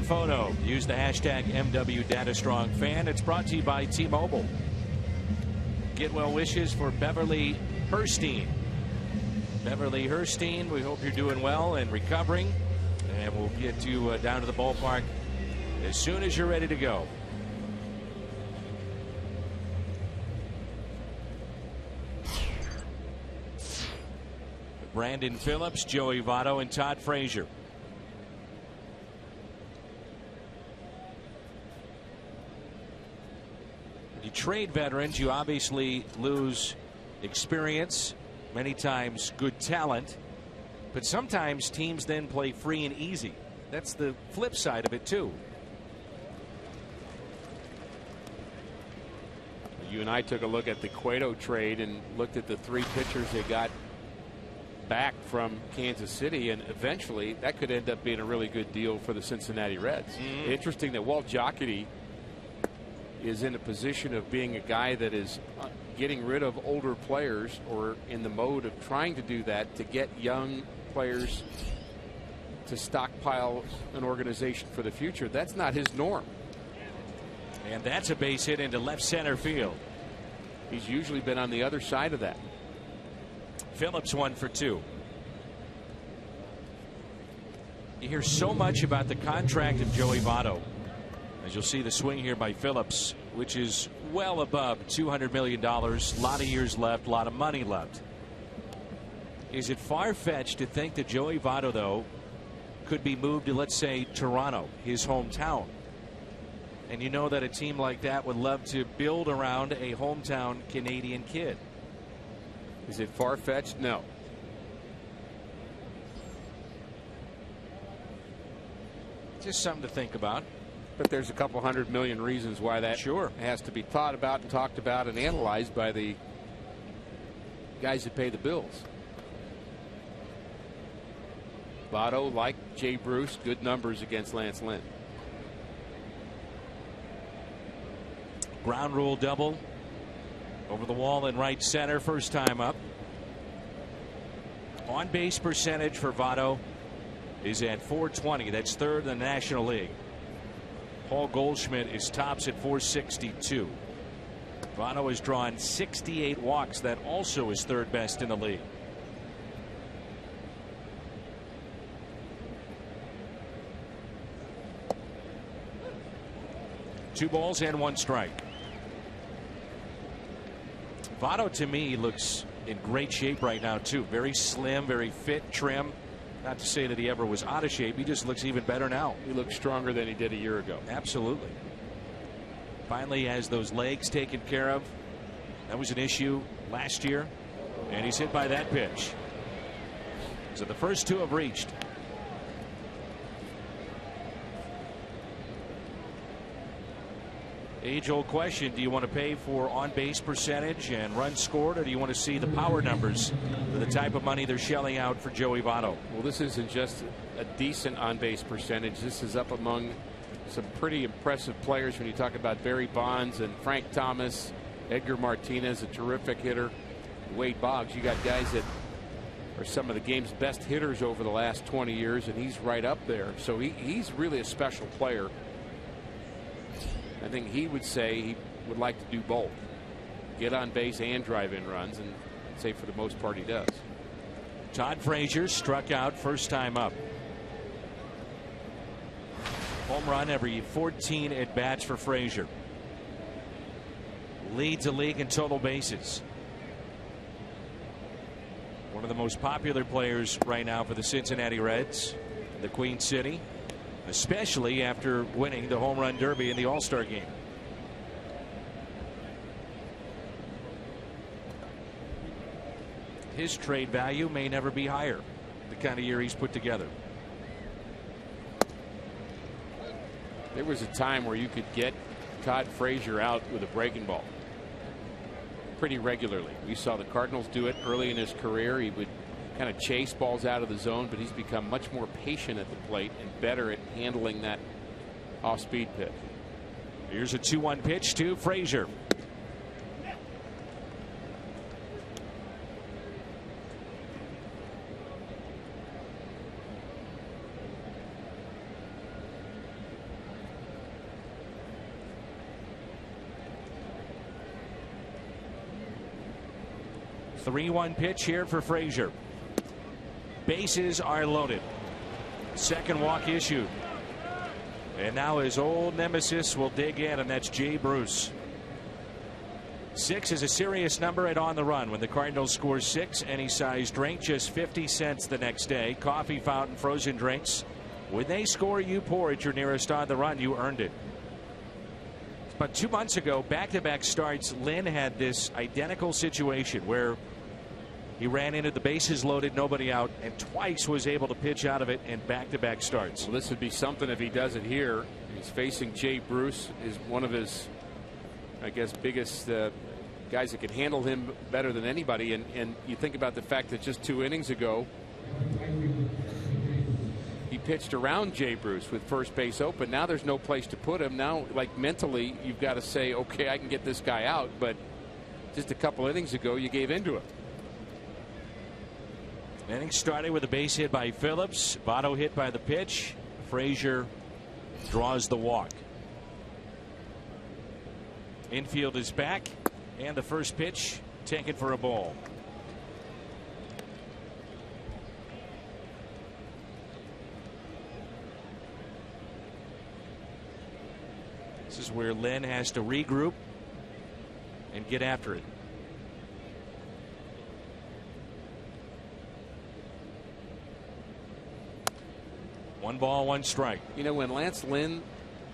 photo. Use the hashtag MWDataStrongFan. It's brought to you by T-Mobile. Get well wishes for Beverly Herstein. Beverly Herstein, we hope you're doing well and recovering. And we'll get you down to the ballpark as soon as you're ready to go. Brandon Phillips, Joey Votto, and Todd Frazier. When you trade veterans, you obviously lose experience, many times good talent, but sometimes teams then play free and easy. That's the flip side of it too. You and I took a look at the Cueto trade and looked at the 3 pitchers they got back from Kansas City, and eventually that could end up being a really good deal for the Cincinnati Reds. Interesting that Walt Jocketty is in a position of being a guy that is getting rid of older players, or in the mode of trying to do that to get young players to stockpile an organization for the future. That's not his norm. And that's a base hit into left center field. He's usually been on the other side of that. Phillips 1 for 2. You hear so much about the contract of Joey Votto. As you'll see the swing here by Phillips, which is well above $200 million. A lot of years left, a lot of money left. Is it far-fetched to think that Joey Votto, though, could be moved to, let's say, Toronto, his hometown? And you know that a team like that would love to build around a hometown Canadian kid. Is it far-fetched? No. Just something to think about. But there's a couple 100 million reasons why that has to be thought about and talked about and analyzed by the guys that pay the bills. Votto, like Jay Bruce, good numbers against Lance Lynn. Ground rule double over the wall in right center, first time up. On base percentage for Votto is at .420. That's third in the National League. Paul Goldschmidt is tops at .462. Votto has drawn 68 walks. That also is third best in the league. Two balls and 1 strike. Votto, to me, looks in great shape right now, too. Very slim, very fit, trim. Not to say that he ever was out of shape. He just looks even better now. He looks stronger than he did a year ago. Absolutely. Finally has those legs taken care of. That was an issue last year. And he's hit by that pitch. So the first 2 have reached. Age-old question, do you want to pay for on-base percentage and runs scored, or do you want to see the power numbers for the type of money they're shelling out for Joey Votto? Well, this isn't just a decent on-base percentage. This is up among some pretty impressive players when you talk about Barry Bonds and Frank Thomas, Edgar Martinez, a terrific hitter, Wade Boggs. You got guys that are some of the game's best hitters over the last 20 years, and he's right up there. So he's really a special player. I think he would say he would like to do both, get on base and drive in runs, and I'd say for the most part he does. Todd Frazier struck out first time up. Home run every 14 at bats for Frazier. Leads the league in total bases. One of the most popular players right now for the Cincinnati Reds, the Queen City, especially after winning the home run derby in the All-Star game. His trade value may never be higher, the kind of year he's put together. There was a time where you could get Todd Frazier out with a breaking ball pretty regularly. We saw the Cardinals do it early in his career. He would kind of chase balls out of the zone, but he's become much more patient at the plate and better at handling that off-speed pitch. Here's a 2-1 pitch to Frazier. 3-1 pitch here for Frazier. Bases are loaded. Second walk issued. And now his old nemesis will dig in, and that's Jay Bruce. 6 is a serious number at On the Run. When the Cardinals score 6, any size drink, just 50 cents the next day. Coffee fountain, frozen drinks. When they score, you pour at your nearest On the Run. You earned it. But 2 months ago, back-to-back starts, Lynn had this identical situation where he ran into the bases loaded, nobody out, and twice was able to pitch out of it in back-to-back starts. Well, this would be something if he does it here. He's facing Jay Bruce, is one of his, I guess, biggest guys that can handle him better than anybody. And you think about the fact that just 2 innings ago, he pitched around Jay Bruce with first base open. Now there's no place to put him. Now, like, mentally, you've got to say, okay, I can get this guy out. But just a couple innings ago, you gave into him. Inning started with a base hit by Phillips. Votto hit by the pitch. Frazier draws the walk. Infield is back, and the first pitch taken for a ball. This is where Lynn has to regroup and get after it. One ball, one strike. You know, when Lance Lynn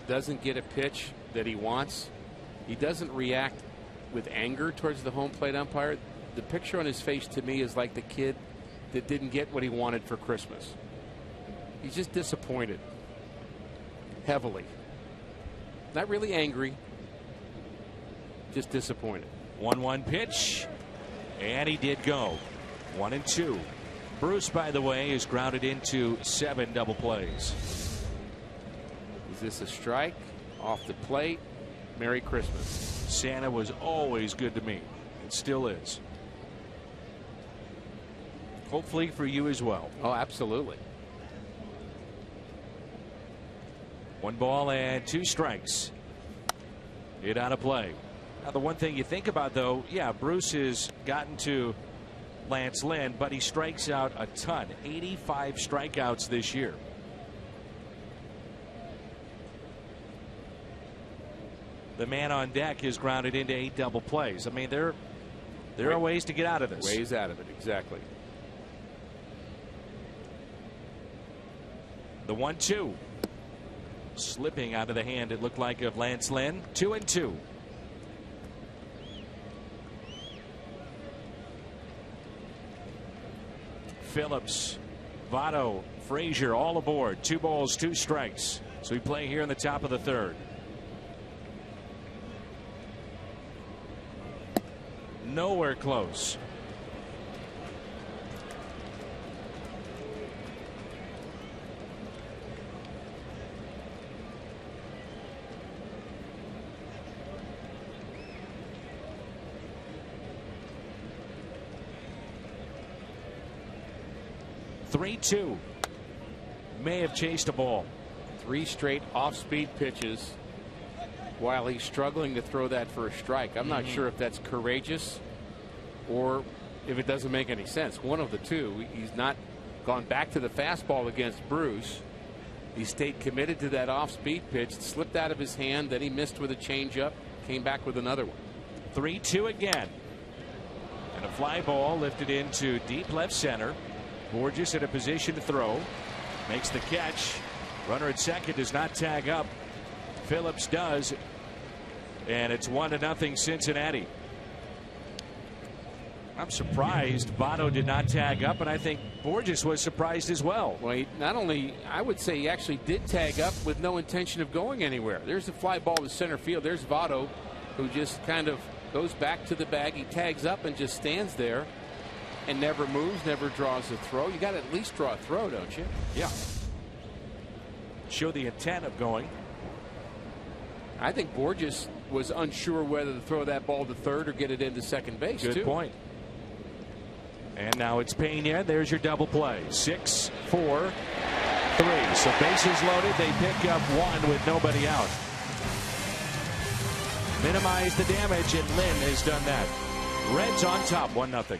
doesn't get a pitch that he wants, he doesn't react with anger towards the home plate umpire. The picture on his face to me is like the kid that didn't get what he wanted for Christmas. He's just disappointed. Heavily. Not really angry. Just disappointed. 1-1 pitch. And he did go. 1-2. Bruce, by the way, is grounded into 7 double plays. Is this a strike? Off the plate? Merry Christmas. Santa was always good to me. It still is. Hopefully for you as well. Oh, absolutely. 1 ball and 2 strikes. Hit out of play. Now, the one thing you think about, though, yeah, Bruce has gotten to Lance Lynn, but he strikes out a ton. 85 strikeouts this year. The man on deck is grounded into 8 double plays. I mean, there are ways to get out of this. Ways out of it, exactly. The 1-2. Slipping out of the hand, it looked like, of Lance Lynn. 2-2. Phillips, Votto, Frazier all aboard. 2 balls, 2 strikes. So we play here in the top of the 3rd. Nowhere close. (3-2). May have chased a ball. 3 straight off-speed pitches while he's struggling to throw that for a strike. I'm not sure if that's courageous or if it doesn't make any sense. One of the two. He's not gone back to the fastball against Bruce. He stayed committed to that off-speed pitch. It slipped out of his hand. Then he missed with a changeup. Came back with another one. 3-2 again. And a fly ball lifted into deep left center. Borges in a position to throw. Makes the catch. Runner at second does not tag up. Phillips does. And it's 1-0 Cincinnati. I'm surprised Votto did not tag up, and I think Borges was surprised as well. Well, he not only, I would say he actually did tag up with no intention of going anywhere. There's a fly ball to center field. There's Votto, who just kind of goes back to the bag. He tags up and just stands there and never moves, never draws a throw. You got to at least draw a throw, don't you? Yeah. Show the intent of going. I think Borges was unsure whether to throw that ball to third or get it into second base. Good point. And now it's Pena. There's your double play. 6, 4, 3. So bases loaded. They pick up 1 with nobody out. Minimize the damage, and Lynn has done that. Reds on top, 1-0.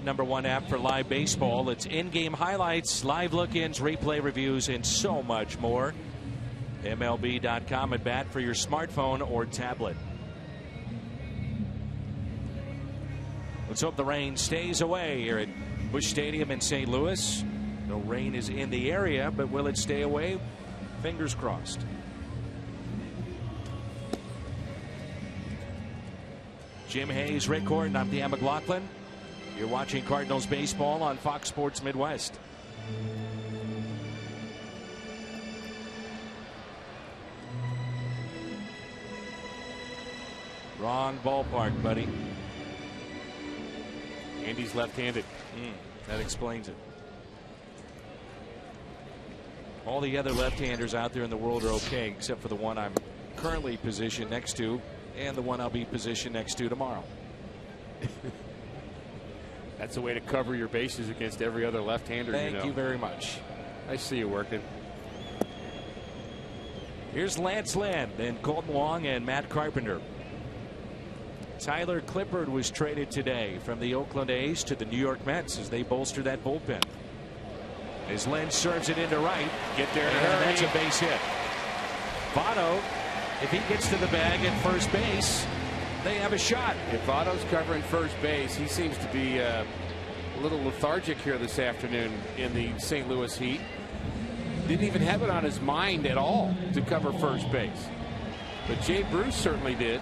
#1 app for live baseball. It's in-game highlights, live look-ins, replay reviews, and so much more. MLB.com at bat for your smartphone or tablet. Let's hope the rain stays away here at Busch Stadium in St. Louis. No rain is in the area, but will it stay away? Fingers crossed. Jim Hayes, Rick Horton, I'm Dan McLaughlin. You're watching Cardinals baseball on Fox Sports Midwest. Wrong ballpark, buddy. Andy's left-handed. That explains it. All the other left-handers out there in the world are okay, except for the one I'm currently positioned next to and the one I'll be positioned next to tomorrow. That's a way to cover your bases against every other left-hander. Thank you very much. I see you working. Here's Lance Lynn, then Colton Wong and Matt Carpenter. Tyler Clippard was traded today from the Oakland A's to the New York Mets as they bolster that bullpen. As Lynn serves it into right. Get there in a and hurry. that's a base hit. Votto, if he gets to the bag at first base, they have a shot. If Votto's covering first base, he seems to be a little lethargic here this afternoon in the St. Louis Heat. Didn't even have it on his mind at all to cover first base. But Jay Bruce certainly did.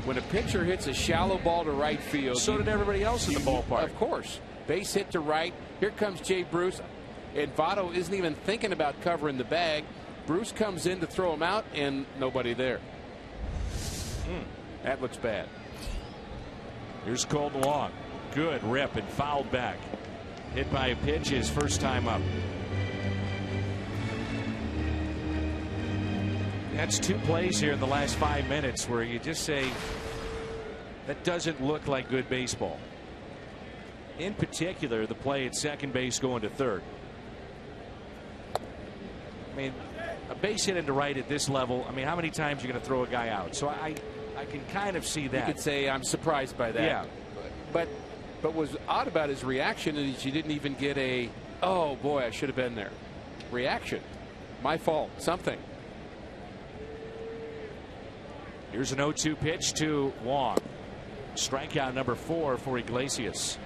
When a pitcher hits a shallow ball to right field. So did everybody else in the ballpark. Of course. Base hit to right. Here comes Jay Bruce. And Votto isn't even thinking about covering the bag. Bruce comes in to throw him out, and nobody there. That looks bad. Here's Colton Wong. Good rip and fouled back. Hit by a pitch his first time up. That's two plays here in the last 5 minutes where you just say that doesn't look like good baseball. In particular, the play at second base going to third. I mean, a base hit into right at this level. I mean, how many times are you going to throw a guy out? So I can kind of see that. You could say I'm surprised by that. Yeah. But what's odd about his reaction is you didn't even get a, oh boy, I should have been there reaction. My fault. Something. Here's an 0-2 pitch to Wong. Strikeout number 4 for Iglesias.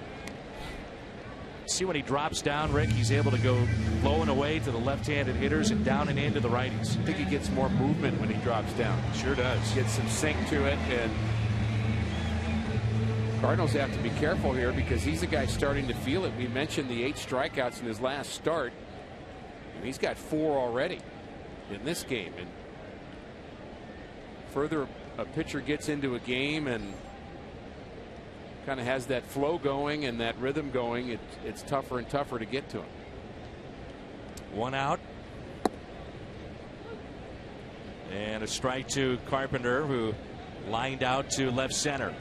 See when he drops down, Rick, he's able to go low and away to the left-handed hitters and down and into the righties. I think he gets more movement when he drops down. Sure does. Gets some sink to it, and Cardinals have to be careful here because he's the guy starting to feel it. We mentioned the 8 strikeouts in his last start, and he's got 4 already in this game. And further a pitcher gets into a game and kind of has that flow going and that rhythm going, it's tougher and tougher to get to him. 1 out. And a strike to Carpenter, who lined out to left center.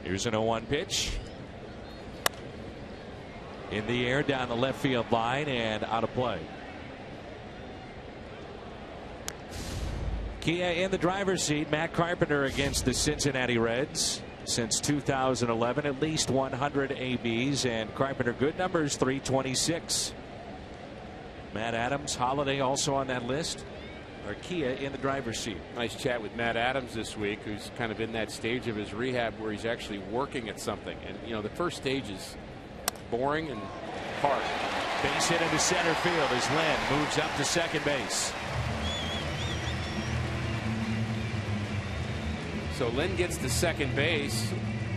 Here's an 0-1 pitch. In the air down the left field line and out of play. Kia in the driver's seat. Matt Carpenter against the Cincinnati Reds since 2011. At least 100 ABs, and Carpenter good numbers, 326. Matt Adams, Holiday also on that list. Or Kia in the driver's seat. Nice chat with Matt Adams this week, who's kind of in that stage of his rehab where he's actually working at something. And you know, the first stage is boring and hard. Base hit into center field as Lynn moves up to second base. So Lynn gets to second base,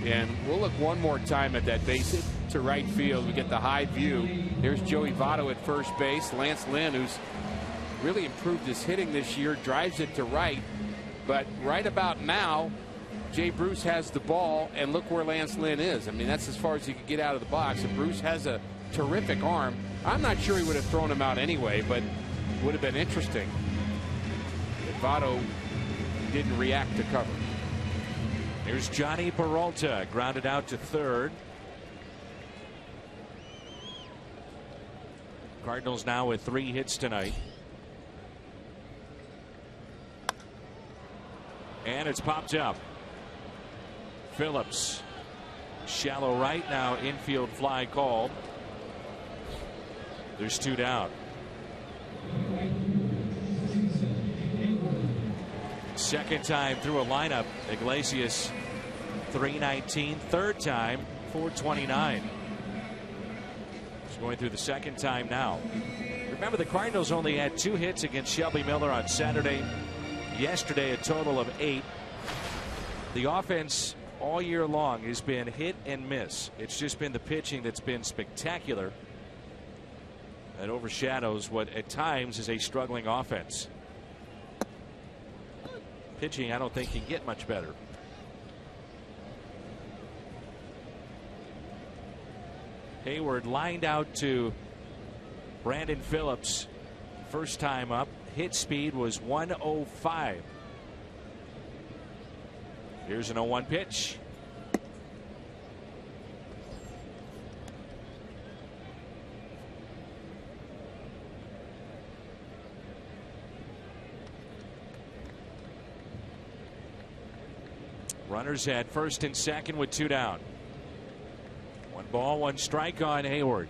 and we'll look one more time at that base hit to right field. We get the high view. Here's Joey Votto at first base. Lance Lynn, who's really improved his hitting this year, drives it to right. But right about now, Jay Bruce has the ball, and look where Lance Lynn is. I mean, that's as far as he could get out of the box. And Bruce has a terrific arm. I'm not sure he would have thrown him out anyway, but it would have been interesting if Votto didn't react to cover. Here's Johnny Peralta, grounded out to third. Cardinals now with 3 hits tonight. And it's popped up. Phillips, shallow right, now infield fly called. There's 2 down. Second time through a lineup. Iglesias 319. Third time 429. He's going through the second time now. Remember, the Cardinals only had 2 hits against Shelby Miller on Saturday. Yesterday, a total of 8. The offense all year long has been hit and miss. It's just been the pitching that's been spectacular. That overshadows what at times is a struggling offense. Pitching, I don't think, can get much better. Hayward lined out to Brandon Phillips. First time up. Hit speed was 105. Here's an 0-1 pitch. Runners at first and second with 2 down. 1 ball, 1 strike on Hayward.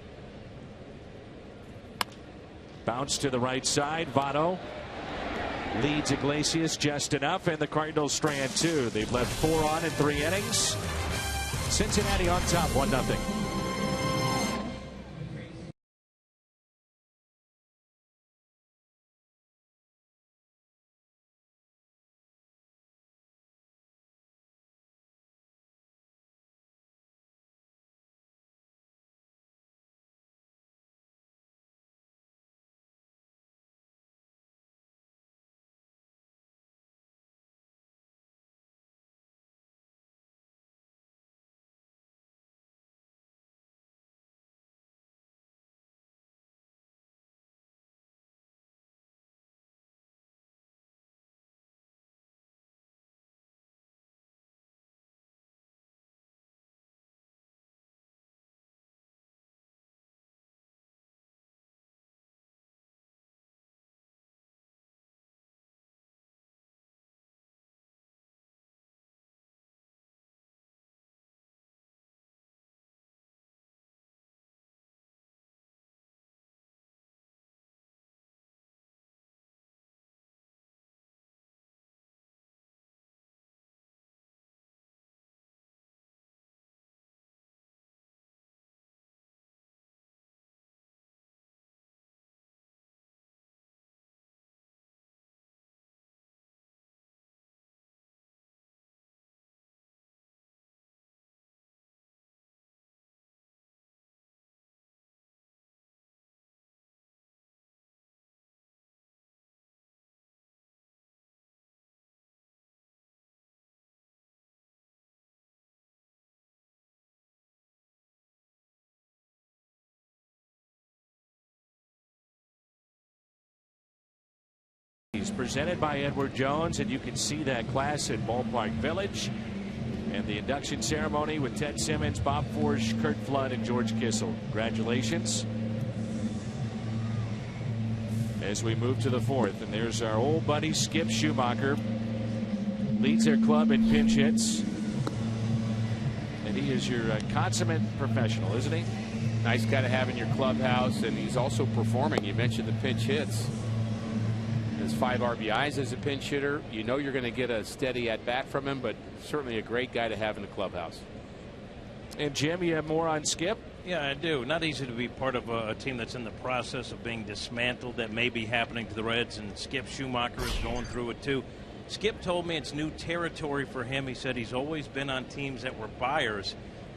Bounce to the right side. Votto leads Iglesias just enough, and the Cardinals strand 2. They've left 4 on in 3 innings. Cincinnati on top, 1-0. He's presented by Edward Jones, and you can see that class at Ballpark Village. And the induction ceremony with Ted Simmons, Bob Forge, Kurt Flood, and George Kissel. Congratulations. As we move to the fourth, and there's our old buddy Skip Schumacher. Leads their club in pinch hits. And he is your consummate professional, isn't he? Nice guy to have in your clubhouse, and he's also performing. You mentioned the pinch hits. His 5 RBIs as a pinch hitter. You know you're going to get a steady at bat from him, but certainly a great guy to have in the clubhouse. And Jim, you have more on Skip? Yeah, I do. Not easy to be part of a team that's in the process of being dismantled. That may be happening to the Reds, and Skip Schumacher is going through it too. Skip told me it's new territory for him. He said he's always been on teams that were buyers.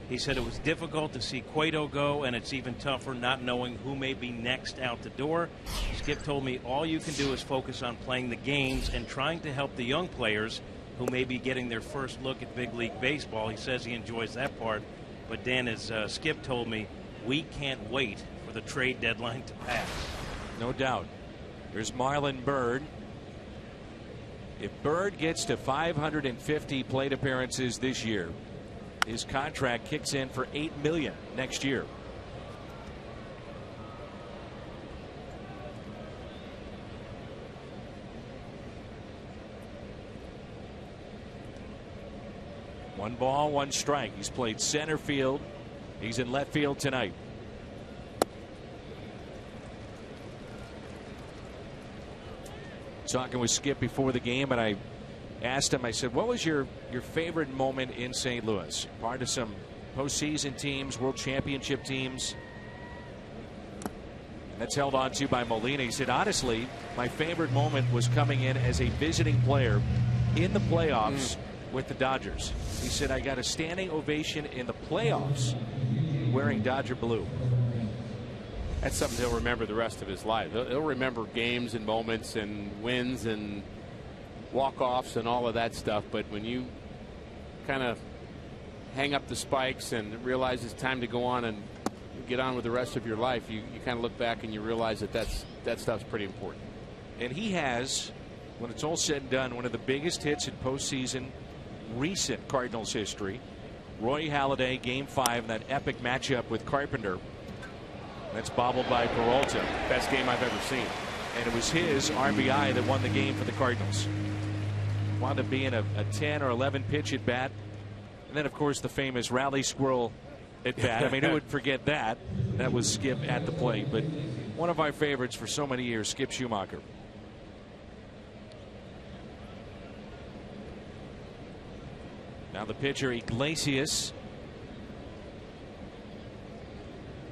He said it was difficult to see Cueto go, and it's even tougher not knowing who may be next out the door. Skip told me all you can do is focus on playing the games and trying to help the young players who may be getting their first look at big league baseball. He says he enjoys that part. But Dan, as Skip told me, we can't wait for the trade deadline to pass. No doubt. There's Marlon Byrd. If Byrd gets to 550 plate appearances this year, his contract kicks in for $8 million next year. One ball, one strike. He's played center field. He's in left field tonight. Talking with Skip before the game, and I asked him, I said, what was your favorite moment in St. Louis? Part of some postseason teams, world championship teams. That's held on to by Molina. He said, honestly, my favorite moment was coming in as a visiting player in the playoffs with the Dodgers. He said, I got a standing ovation in the playoffs wearing Dodger blue. That's something he'll remember the rest of his life. He'll remember games and moments and wins and walk-offs and all of that stuff. But when you kind of hang up the spikes and realize it's time to go on and get on with the rest of your life, you kind of look back and you realize that stuff's pretty important. And he has, when it's all said and done, one of the biggest hits in postseason recent Cardinals history. Roy Halladay, Game 5, that epic matchup with Carpenter. That's bobbled by Peralta. Best game I've ever seen. And it was his RBI that won the game for the Cardinals. Wound up being a 10 or 11 pitch at bat. And then, of course, the famous rally squirrel at bat. I mean, who would forget that? That was Skip at the plate. But one of our favorites for so many years, Skip Schumacher. Now the pitcher, Iglesias.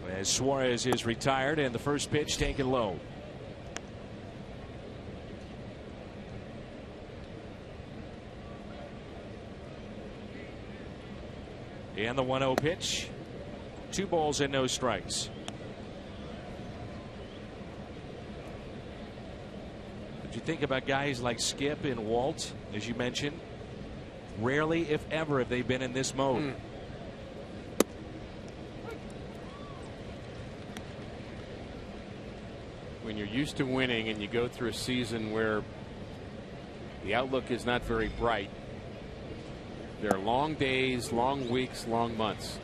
As Suarez is retired, and the first pitch taken low. And the 1-0 pitch. 2 balls and no strikes. But you think about guys like Skip and Walt, as you mentioned. Rarely, if ever, have they been in this mode. When you're used to winning and you go through a season where the outlook is not very bright, there are long days, long weeks, long months.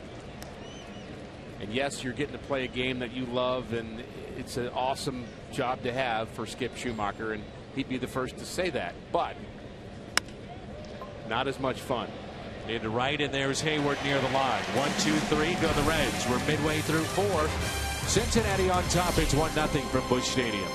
And yes, you're getting to play a game that you love, and it's an awesome job to have for Skip Schumacher, and he'd be the first to say that. But not as much fun. Into right, and there's Hayward near the line. 1, 2, 3, go the Reds. We're midway through 4. Cincinnati on top. It's 1-0 from Busch Stadium.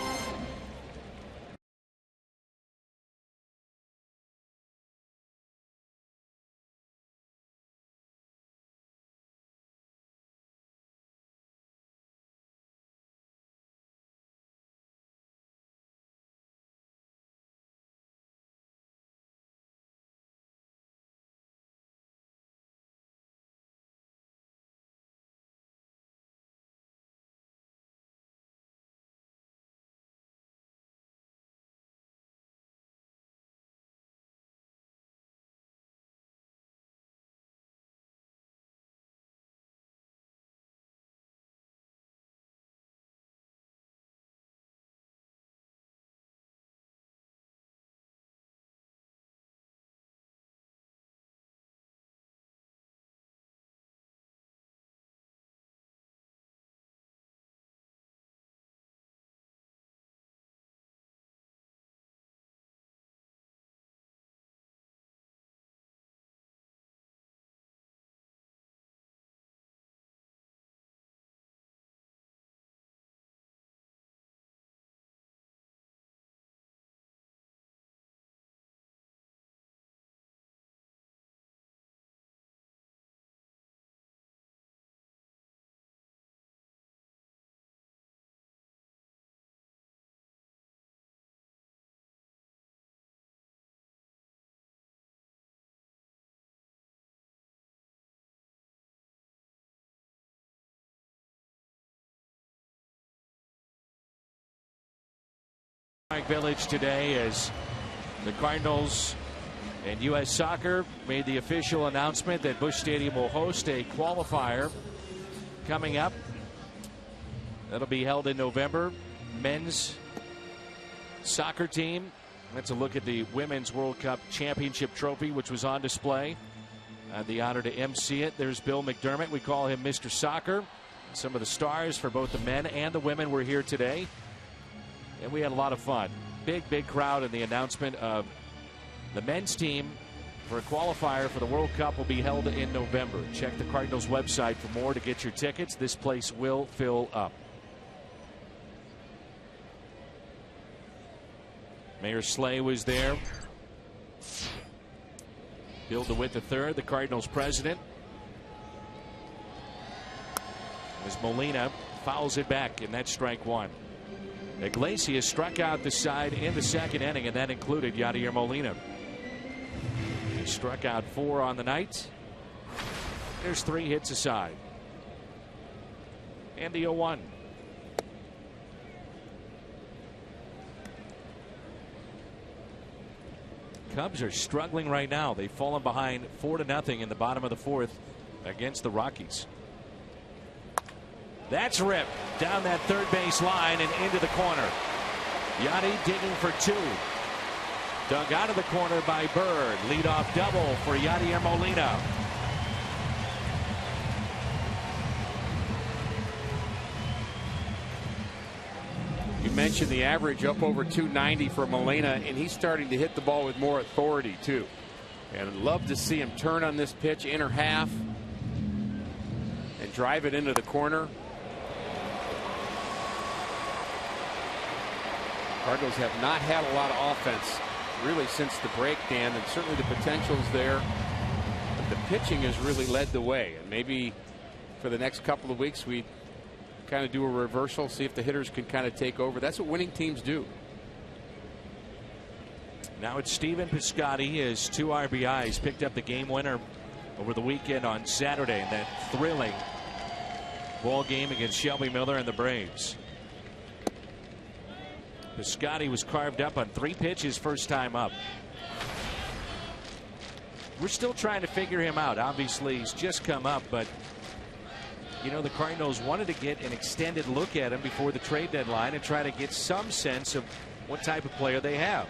Village today as the Cardinals and U.S. Soccer made the official announcement that Busch Stadium will host a qualifier coming up. That'll be held in November. Men's soccer team. Let's look at the Women's World Cup Championship Trophy, which was on display. I had the honor to MC it. There's Bill McDermott. We call him Mr. Soccer. Some of the stars for both the men and the women were here today. And we had a lot of fun. Big crowd, and the announcement of the men's team for a qualifier for the World Cup will be held in November. Check the Cardinals website for more to get your tickets. This place will fill up. Mayor Slay was there. Bill DeWitt III, the Cardinals president. As Molina fouls it back, and that's strike one. Iglesias struck out the side in the second inning, and that included Yadier Molina. He struck out 4 on the night. There's 3 hits aside. And the 0-1. Cubs are struggling right now. They've fallen behind 4-0 in the bottom of the 4th against the Rockies. That's ripped down that third base line and into the corner. Yadi digging for 2. Dug out of the corner by Bird. Leadoff double for Yadier Molina. You mentioned the average up over 290 for Molina, and he's starting to hit the ball with more authority too. And I'd love to see him turn on this pitch, inner half, and drive it into the corner. Cardinals have not had a lot of offense really since the break, Dan, and certainly the potential's there. But the pitching has really led the way, and maybe for the next couple of weeks we kind of do a reversal, see if the hitters can kind of take over. That's what winning teams do. Now it's Stephen Piscotty. His 2 RBIs, picked up the game winner over the weekend on Saturday in that thrilling ball game against Shelby Miller and the Braves. Piscotty was carved up on 3 pitches first time up. We're still trying to figure him out. Obviously he's just come up, but you know, the Cardinals wanted to get an extended look at him before the trade deadline and try to get some sense of what type of player they have.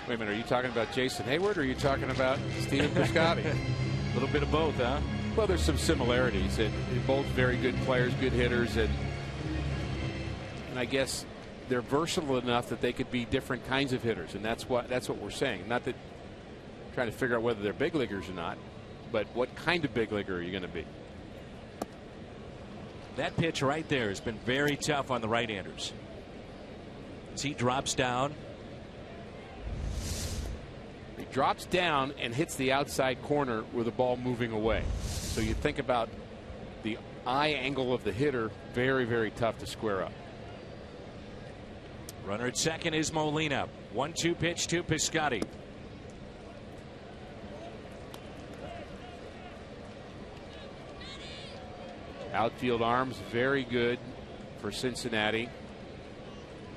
Wait a minute, are you talking about Jason Hayward or are you talking about Stephen Piscotty? A little bit of both, huh? Well, there's some similarities. They're both very good players, good hitters, and I guess they're versatile enough that they could be different kinds of hitters, and that's what we're saying. Not that trying to figure out whether they're big leaguers or not, but what kind of big leaguer are you going to be? That pitch right there has been very tough on the right-handers. As he drops down. He drops down and hits the outside corner with the ball moving away. So you think about the eye angle of the hitter, very tough to square up. Runner at second is Molina. 1-2 pitch to Piscotty. Outfield arms very good for Cincinnati.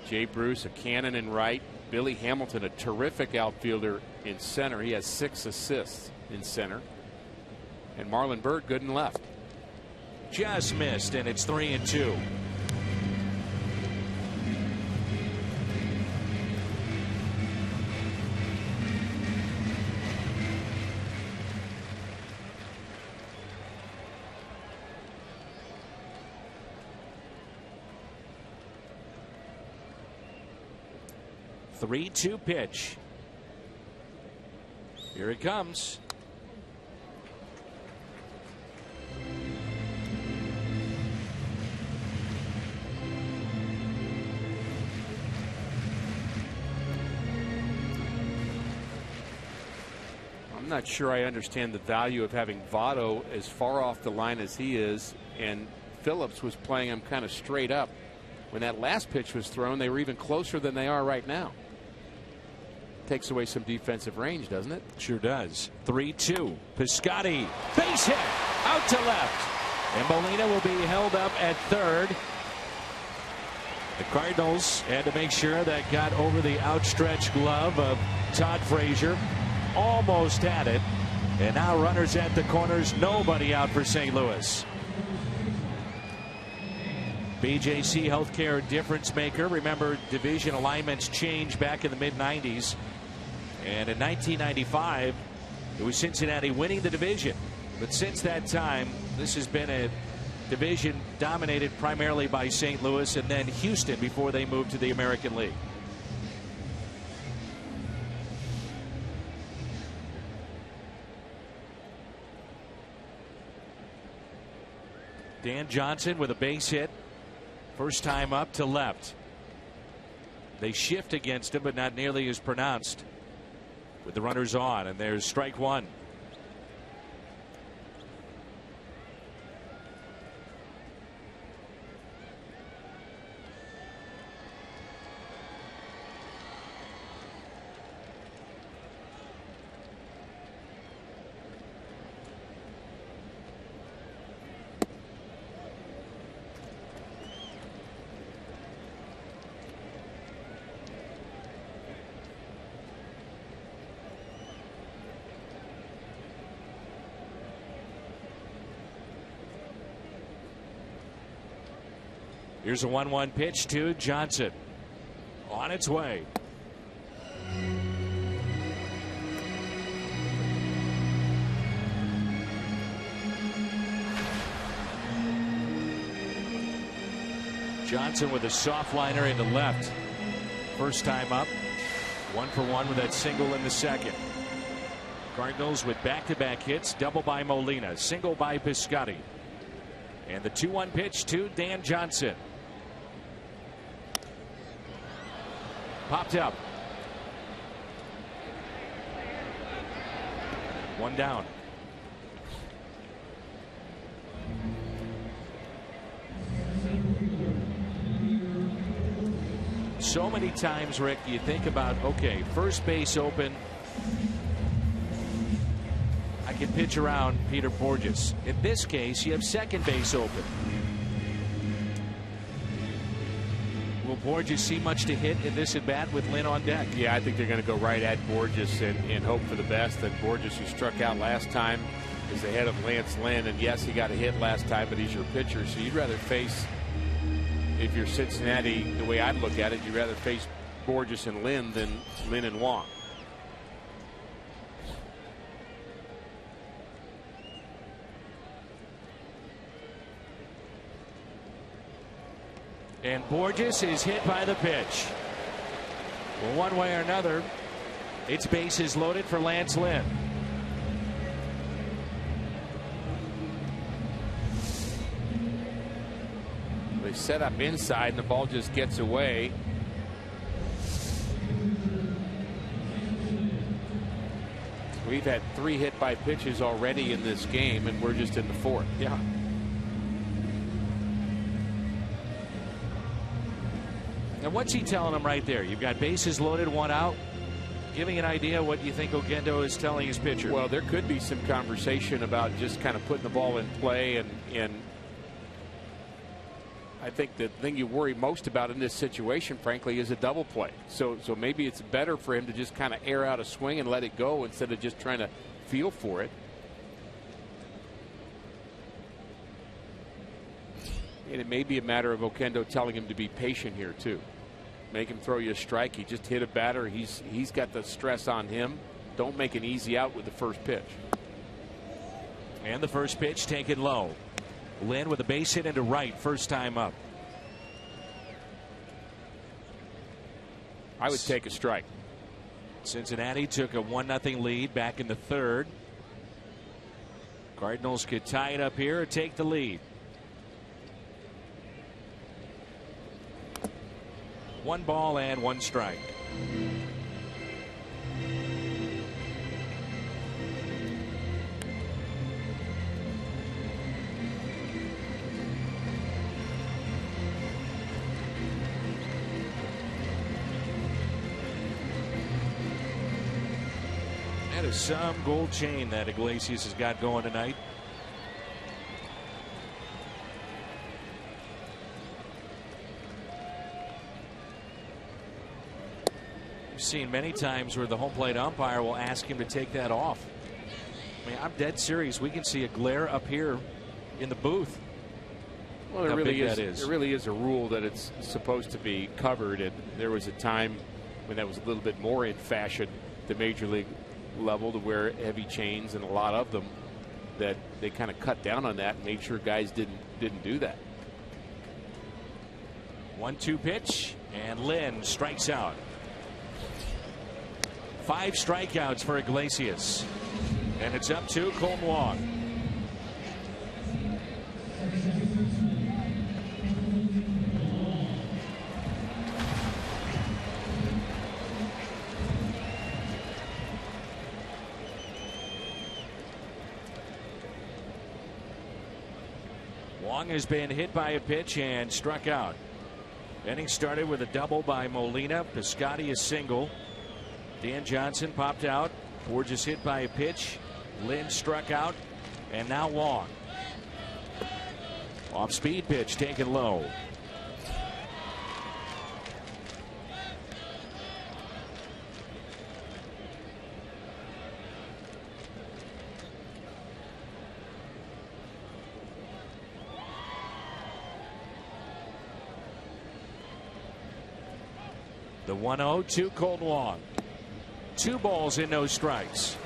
Jay Bruce, a cannon in right. Billy Hamilton, a terrific outfielder in center. He has 6 assists in center. And Marlon Byrd good in left. Just missed, and it's 3-2. Three-two pitch. Here it comes. I'm not sure I understand the value of having Votto as far off the line as he is, and Phillips was playing him kind of straight up. When that last pitch was thrown, they were even closer than they are right now. Takes away some defensive range, doesn't it? Sure does. 3-2. Piscotty, base hit, out to left. And Molina will be held up at third. The Cardinals had to make sure that got over the outstretched glove of Todd Frazier. Almost had it. And now runners at the corners. Nobody out for St. Louis. BJC Healthcare difference maker. Remember, division alignments changed back in the mid-90s. And in 1995, it was Cincinnati winning the division. But since that time, this has been a division dominated primarily by St. Louis and then Houston before they moved to the American League. Dan Johnson with a base hit. First time up to left. They shift against him, but not nearly as pronounced with the runners on. And there's strike one. Here's a 1-1 pitch to Johnson. On its way. Johnson with a soft liner into left. First time up. 1-for-1 with that single in the second. Cardinals with back-to-back hits. Double by Molina. Single by Piscotty. And the 2-1 pitch to Dan Johnson. Popped up. One down. So many times, Rick, you think about, okay, first base open. I can pitch around Peter Borges. In this case, you have second base open. Will Borges see much to hit in this at bat with Lynn on deck? Yeah, I think they're going to go right at Borges and hope for the best. That Borges, who struck out last time, is ahead of Lance Lynn. And yes, he got a hit last time, but he's your pitcher. So you'd rather face, if you're Cincinnati, the way I'd look at it, you'd rather face Borges and Lynn than Lynn and Wong. And Borges is hit by the pitch. Well, one way or another, its bases loaded for Lance Lynn. They set up inside and the ball just gets away. We've had 3 hit by pitches already in this game, and we're just in the 4th. Yeah. And what's he telling them right there? You've got bases loaded, 1 out. Give me an idea what you think Ogendo is telling his pitcher. Well, there could be some conversation about just kind of putting the ball in play, and I think the thing you worry most about in this situation, frankly, is a double play. So maybe it's better for him to just kind of air out a swing and let it go instead of just trying to feel for it. And it may be a matter of Oquendo telling him to be patient here too. Make him throw you a strike. He just hit a batter. He's got the stress on him. Don't make an easy out with the first pitch. And the first pitch taken low. Lynn with a base hit into right, first time up. I would take a strike. Cincinnati took a 1-0 lead back in the 3rd. Cardinals could tie it up here or take the lead. 1 ball and 1 strike. That is some gold chain that Iglesias has got going tonight. We've seen many times where the home plate umpire will ask him to take that off. I mean, I'm dead serious. We can see a glare up here in the booth. Well, there really is a rule that it's supposed to be covered, and there was a time when that was a little bit more in fashion, the major league level, to wear heavy chains, and a lot of them, that they kind of cut down on that and made sure guys didn't do that. 1-2 pitch, and Lynn strikes out. 5 strikeouts for Iglesias, and it's up to Colton Wong. Wong has been hit by a pitch and struck out. Inning started with a double by Molina. Piscotty a single. Dan Johnson popped out. Borges hit by a pitch. Lynn struck out. And now Wong. Off speed pitch taken low. The 1-0 to Colton Wong. 2 balls and no strikes.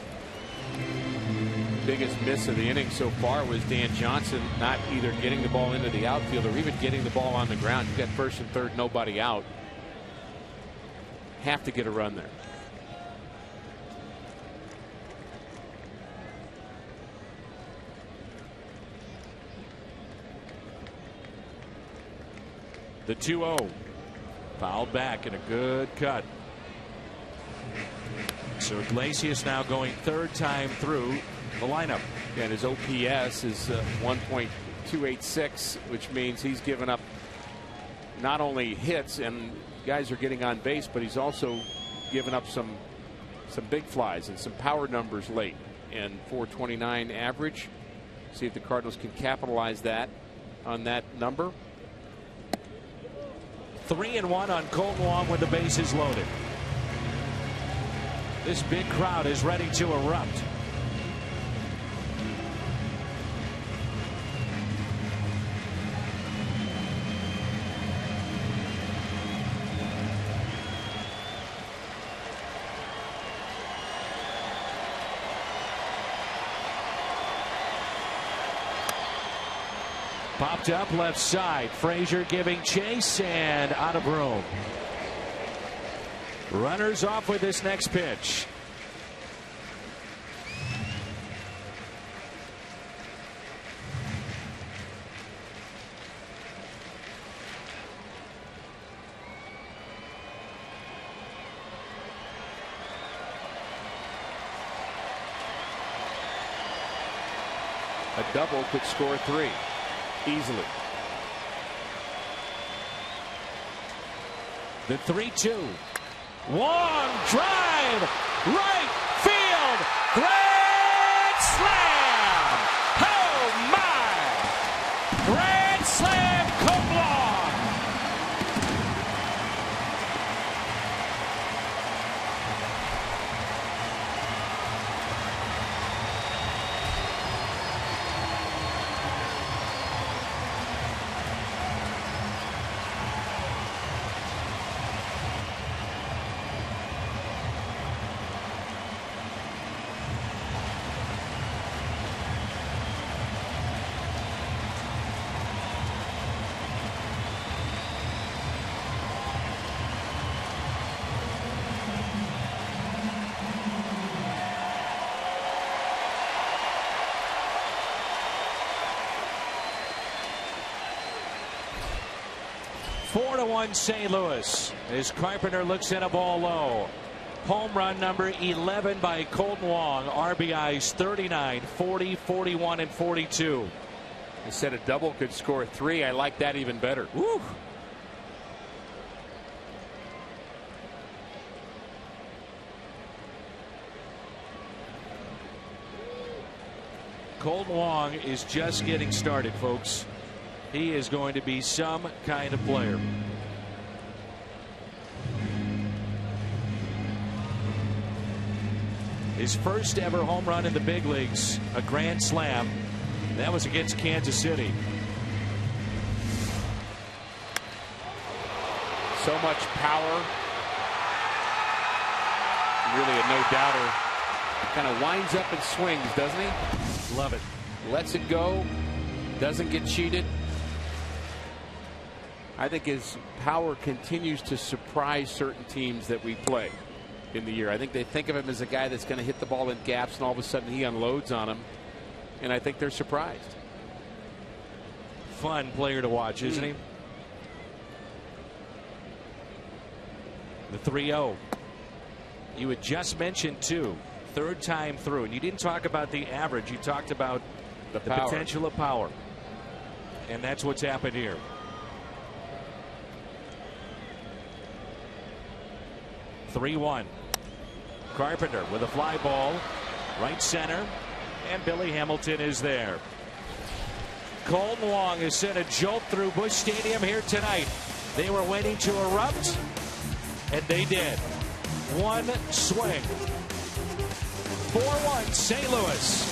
Biggest miss of the inning so far was Dan Johnson not either getting the ball into the outfield or even getting the ball on the ground. You got first and third, nobody out. Have to get a run there. The 2-0. Fouled back and a good cut. So Iglesias now going 3rd time through the lineup. And his OPS is 1.286, which means he's given up not only hits and guys are getting on base, but he's also given up some big flies and some power numbers late. And 429 average. See if the Cardinals can capitalize on that number. 3-1 on Colton Wong with the bases loaded. This big crowd is ready to erupt. Popped up left side. Frazier giving chase and out of room. Runners off with this next pitch. A double could score 3 easily. The 3-2. Wong drive right field. Grand slam. Oh my. Grand slam. Colton Wong. St. Louis as Carpenter looks in a ball low. Home run number 11 by Colton Wong. RBIs 39, 40, 41, and 42. I said a double could score 3. I like that even better. Woo. Colton Wong is just getting started, folks. He is going to be some kind of player. His first ever home run in the big leagues, a grand slam. That was against Kansas City. So much power. Really a no-doubter. Kind of winds up and swings, doesn't he? Love it. Lets it go. Doesn't get cheated. I think his power continues to surprise certain teams that we play in the year. I think they think of him as a guy that's going to hit the ball in gaps, and all of a sudden he unloads on them. And I think they're surprised. Fun player to watch, isn't he? The 3-0. You had just mentioned, too, third time through. And you didn't talk about the average. You talked about the potential of power. And that's what's happened here. (3-1). Carpenter with a fly ball. Right center. And Billy Hamilton is there. Colton Wong has sent a jolt through Busch Stadium here tonight. They were waiting to erupt, and they did. One swing. 4-1 St. Louis.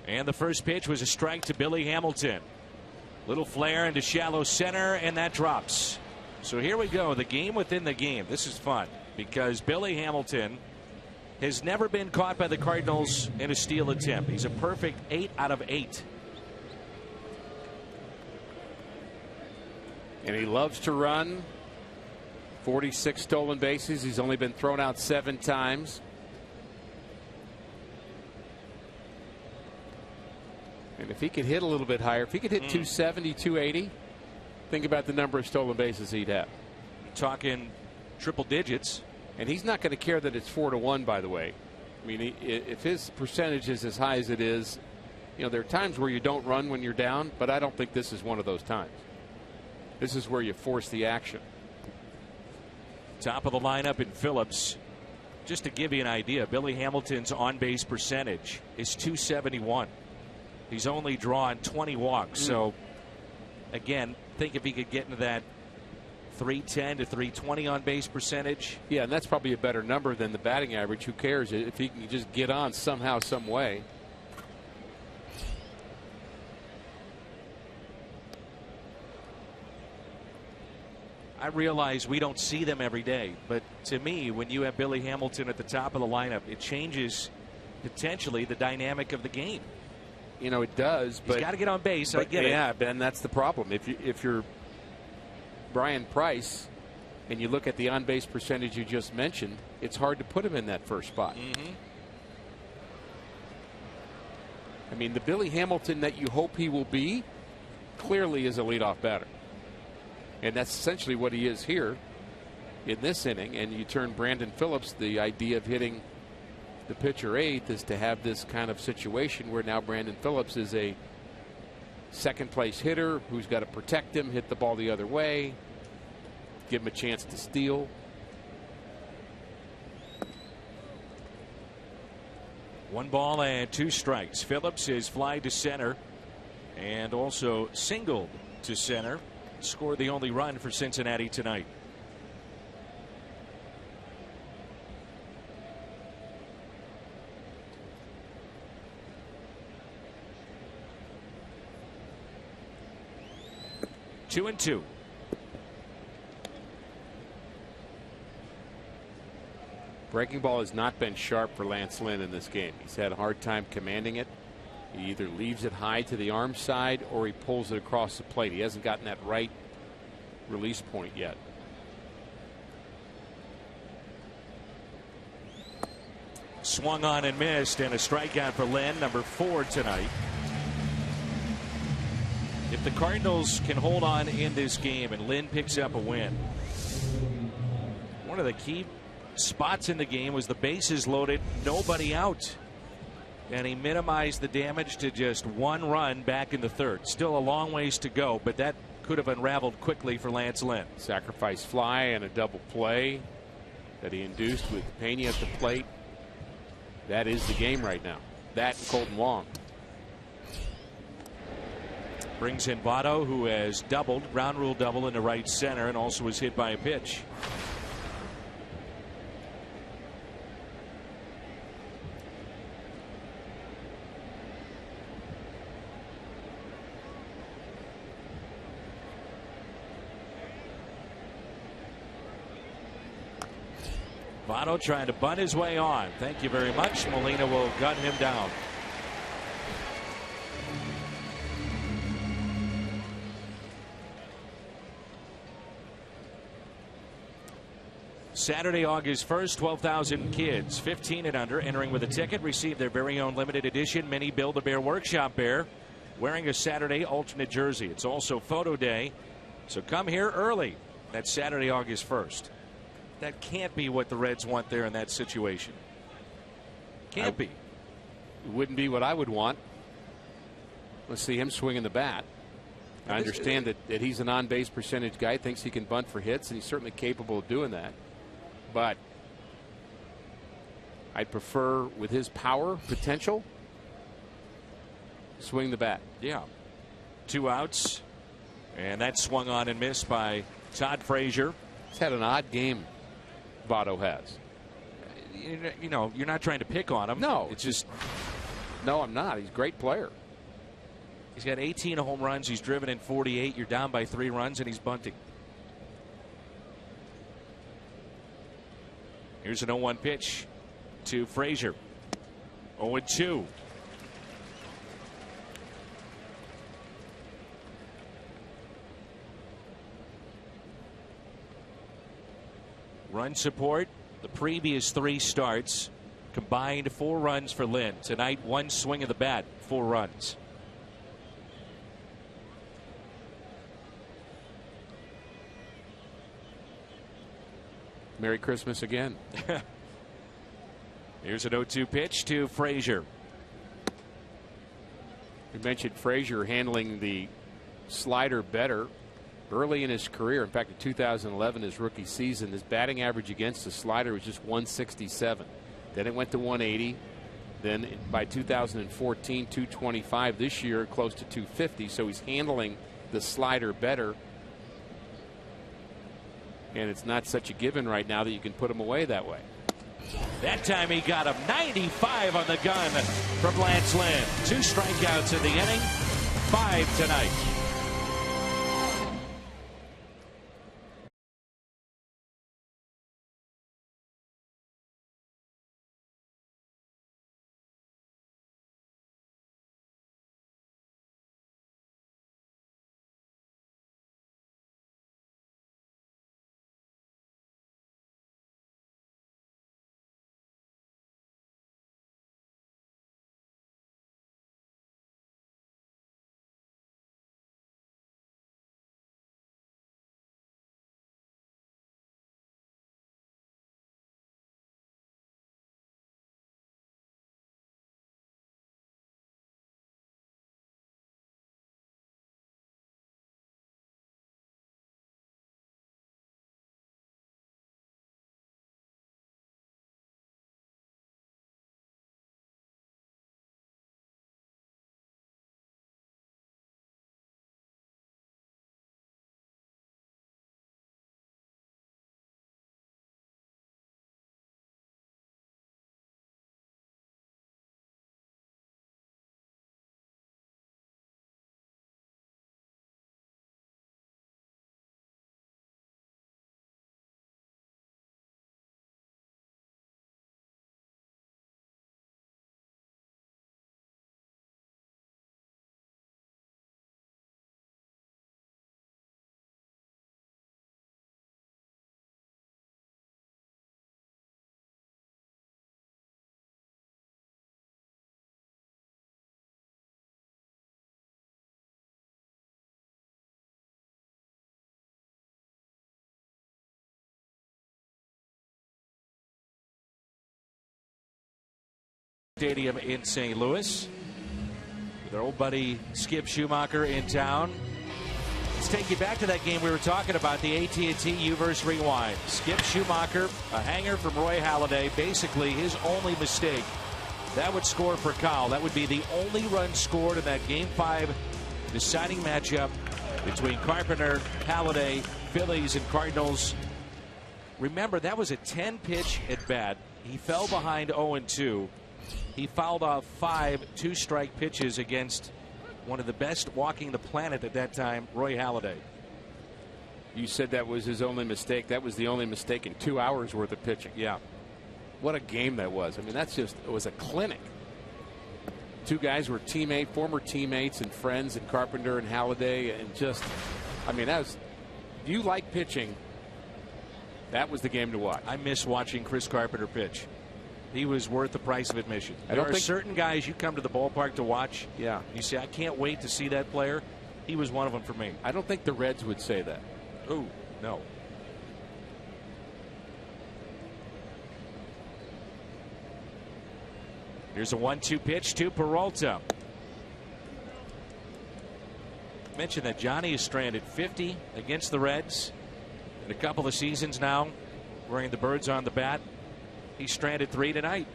And the first pitch was a strike to Billy Hamilton. Little flare into shallow center, and that drops. So here we go, the game within the game. This is fun because Billy Hamilton has never been caught by the Cardinals in a steal attempt. He's a perfect 8 out of 8. And he loves to run. 46 stolen bases. He's only been thrown out 7 times. And if he could hit a little bit higher, if he could hit 270, 280, think about the number of stolen bases he'd have. You're talking triple digits. And he's not going to care that it's 4-1, by the way. I mean, if his percentage is as high as it is, you know, there are times where you don't run when you're down, but I don't think this is one of those times. This is where you force the action. Top of the lineup in Phillips. Just to give you an idea, Billy Hamilton's on-base percentage is .271. He's only drawn 20 walks. So, again, think if he could get into that .310 to .320 on-base percentage. Yeah, and that's probably a better number than the batting average. Who cares if he can just get on somehow, some way. I realize we don't see them every day, but to me, when you have Billy Hamilton at the top of the lineup, it changes potentially the dynamic of the game. it does. But he's got to get on base. I get it. Yeah, Ben, that's the problem. If you're Brian Price and you look at the on-base percentage you just mentioned, it's hard to put him in that first spot. I mean, the Billy Hamilton that you hope he will be clearly is a leadoff batter. And that's essentially what he is here in this inning. And you turn Brandon Phillips, the idea of hitting the pitcher eighth is to have this kind of situation where now Brandon Phillips is a second place hitter who's got to protect him, hit the ball the other way, give him a chance to steal. One ball and two strikes. Phillips is fly to center and also singled to center. Scored the only run for Cincinnati tonight. Two and two. Breaking ball has not been sharp for Lance Lynn in this game. He's had a hard time commanding it. He either leaves it high to the arm side or he pulls it across the plate. He hasn't gotten that right release point yet. Swung on and missed, and a strikeout for Lynn, number 4 tonight. If the Cardinals can hold on in this game and Lynn picks up a win, one of the key spots in the game was the bases loaded, nobody out. And he minimized the damage to just one run back in the third. Still a long ways to go, but that could have unraveled quickly for Lance Lynn. Sacrifice fly and a double play that he induced with Pena at the plate. That is the game right now. That and Colton Wong. Brings in Votto, who has doubled, ground rule double into right center, and also was hit by a pitch. Votto trying to bunt his way on. Thank you very much. Molina will gun him down. Saturday, August 1st, 12,000 kids 15 and under entering with a ticket receive their very own limited edition mini Build-A-Bear Workshop Bear wearing a Saturday alternate jersey. It's also photo day, so come here early. That's Saturday, August 1st. That can't be what the Reds want there in that situation. Can't be. It wouldn't be what I would want. Let's see him swinging the bat. I understand that he's an on-base percentage guy, thinks he can bunt for hits, and he's certainly capable of doing that. But I'd prefer, with his power potential, swing the bat. Yeah. 2 outs, and that swung on and missed by Todd Frazier. He's had an odd game, Votto has. You know, you're not trying to pick on him. No. It's just. No, I'm not. He's a great player. He's got 18 home runs. He's driven in 48. You're down by 3 runs, and he's bunting. Here's an 0-1 pitch to Frazier. 0-2. Run support, the previous 3 starts, combined 4 runs for Lynn. Tonight, 1 swing of the bat, 4 runs. Merry Christmas again. Here's an 0-2 pitch to Frazier. We mentioned Frazier handling the slider better early in his career. In fact, in 2011, his rookie season, his batting average against the slider was just 167. Then it went to 180. Then by 2014, 225. This year, close to 250. So he's handling the slider better. And it's not such a given right now that you can put him away that way. That time he got him 95 on the gun from Lance Lynn. 2 strikeouts in the inning, 5 tonight. Stadium in St. Louis. With our old buddy Skip Schumacher in town. Let's take you back to that game we were talking about, the AT&T U-verse Rewind. Skip Schumacher, a hanger from Roy Halladay, basically his only mistake. That would score for Cal. That would be the only run scored in that Game 5 deciding matchup between Carpenter, Halladay, Phillies, and Cardinals. Remember, that was a 10-pitch at bat. He fell behind 0-2. He fouled off 5 two-strike pitches against one of the best walking the planet at that time, Roy Halladay. You said that was his only mistake. That was the only mistake in 2 hours worth of pitching. Yeah. What a game that was. I mean, it was a clinic. Two guys were former teammates and friends, and Carpenter and Halladay, and just, I mean, if you like pitching, that was the game to watch. I miss watching Chris Carpenter pitch. He was worth the price of admission. There are certain guys you come to the ballpark to watch. Yeah. You say, I can't wait to see that player. He was one of them for me. I don't think the Reds would say that. Oh, no. Here's a 1-2 pitch to Peralta. Mentioned that Johnny is stranded 50 against the Reds in a couple of seasons now, wearing the birds on the bat. He's stranded 3 tonight.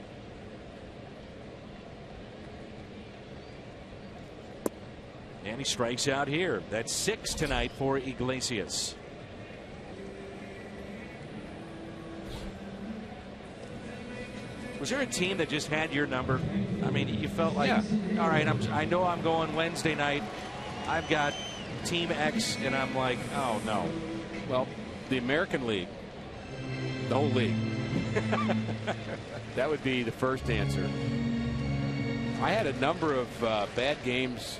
And he strikes out here. That's 6 tonight for Iglesias. Was there a team that just had your number? I mean, you felt like, all right, I know I'm going Wednesday night. I've got Team X, and I'm like, oh, no. Well, the American League, the whole league. That would be the first answer. I had a number of bad games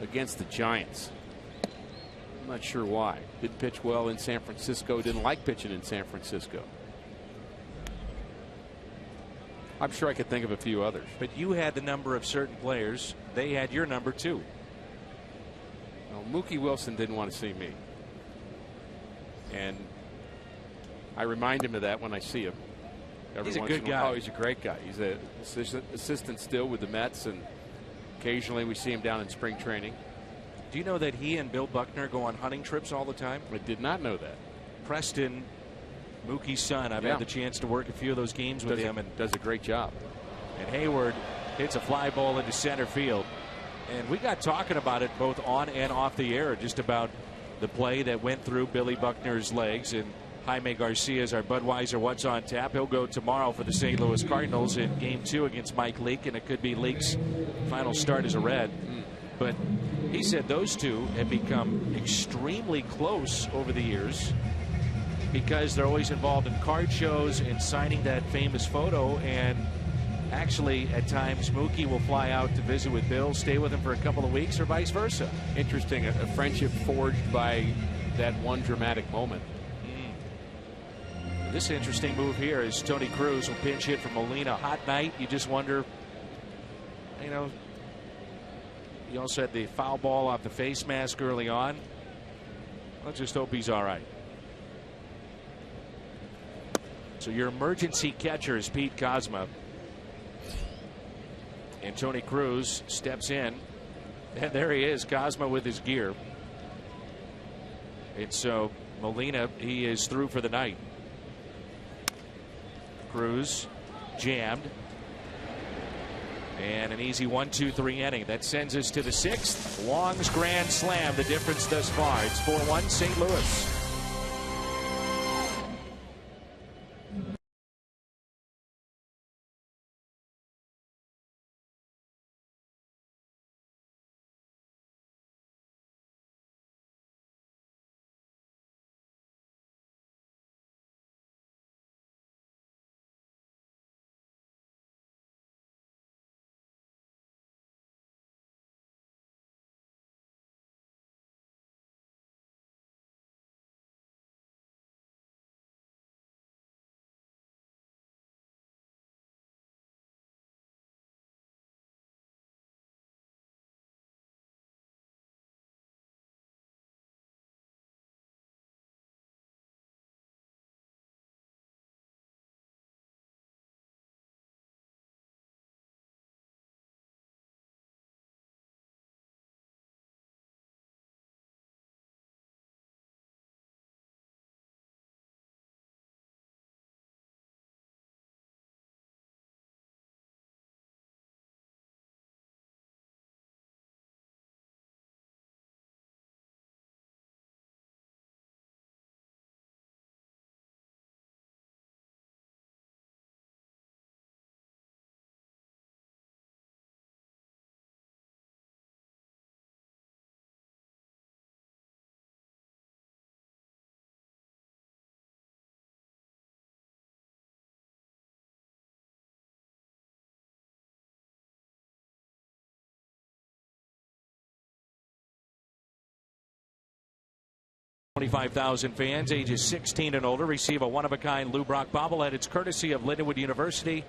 against the Giants. I'm not sure why. Didn't pitch well in San Francisco. Didn't like pitching in San Francisco. I'm sure I could think of a few others. But you had the number of certain players. They had your number too. Well, Mookie Wilson didn't want to see me. And I remind him of that when I see him. He's a good guy. Oh, he's a great guy. He's an assistant still with the Mets, and occasionally we see him down in spring training. Do you know that he and Bill Buckner go on hunting trips all the time? I did not know that. Preston, Mookie's son, I've had the chance to work a few of those games with him, and does a great job. And Hayward hits a fly ball into center field. And we got talking about it both on and off the air, just about the play that went through Billy Buckner's legs. And Jaime Garcia is our Budweiser What's on Tap. He'll go tomorrow for the St. Louis Cardinals in Game 2 against Mike Leake, and it could be Leake's final start as a Red. But he said those two have become extremely close over the years because they're always involved in card shows and signing that famous photo. And actually, at times, Mookie will fly out to visit with Bill, stay with him for a couple of weeks, or vice versa. Interesting, a friendship forged by that one dramatic moment. This interesting move here is Tony Cruz will pinch hit from Molina. Hot night. You just wonder, you know, he also had the foul ball off the face mask early on. Let's just hope he's all right. So your emergency catcher is Pete Kozma. And Tony Cruz steps in. And there he is, Kozma with his gear. And so Molina, he is through for the night. Cruz jammed. And an easy 1-2-3 inning. That sends us to the 6th. Long's grand slam, the difference thus far. It's 4-1 St. Louis. 25,000 fans ages 16 and older receive a one-of-a-kind Lou Brock bobblehead. It's courtesy of Lindenwood University.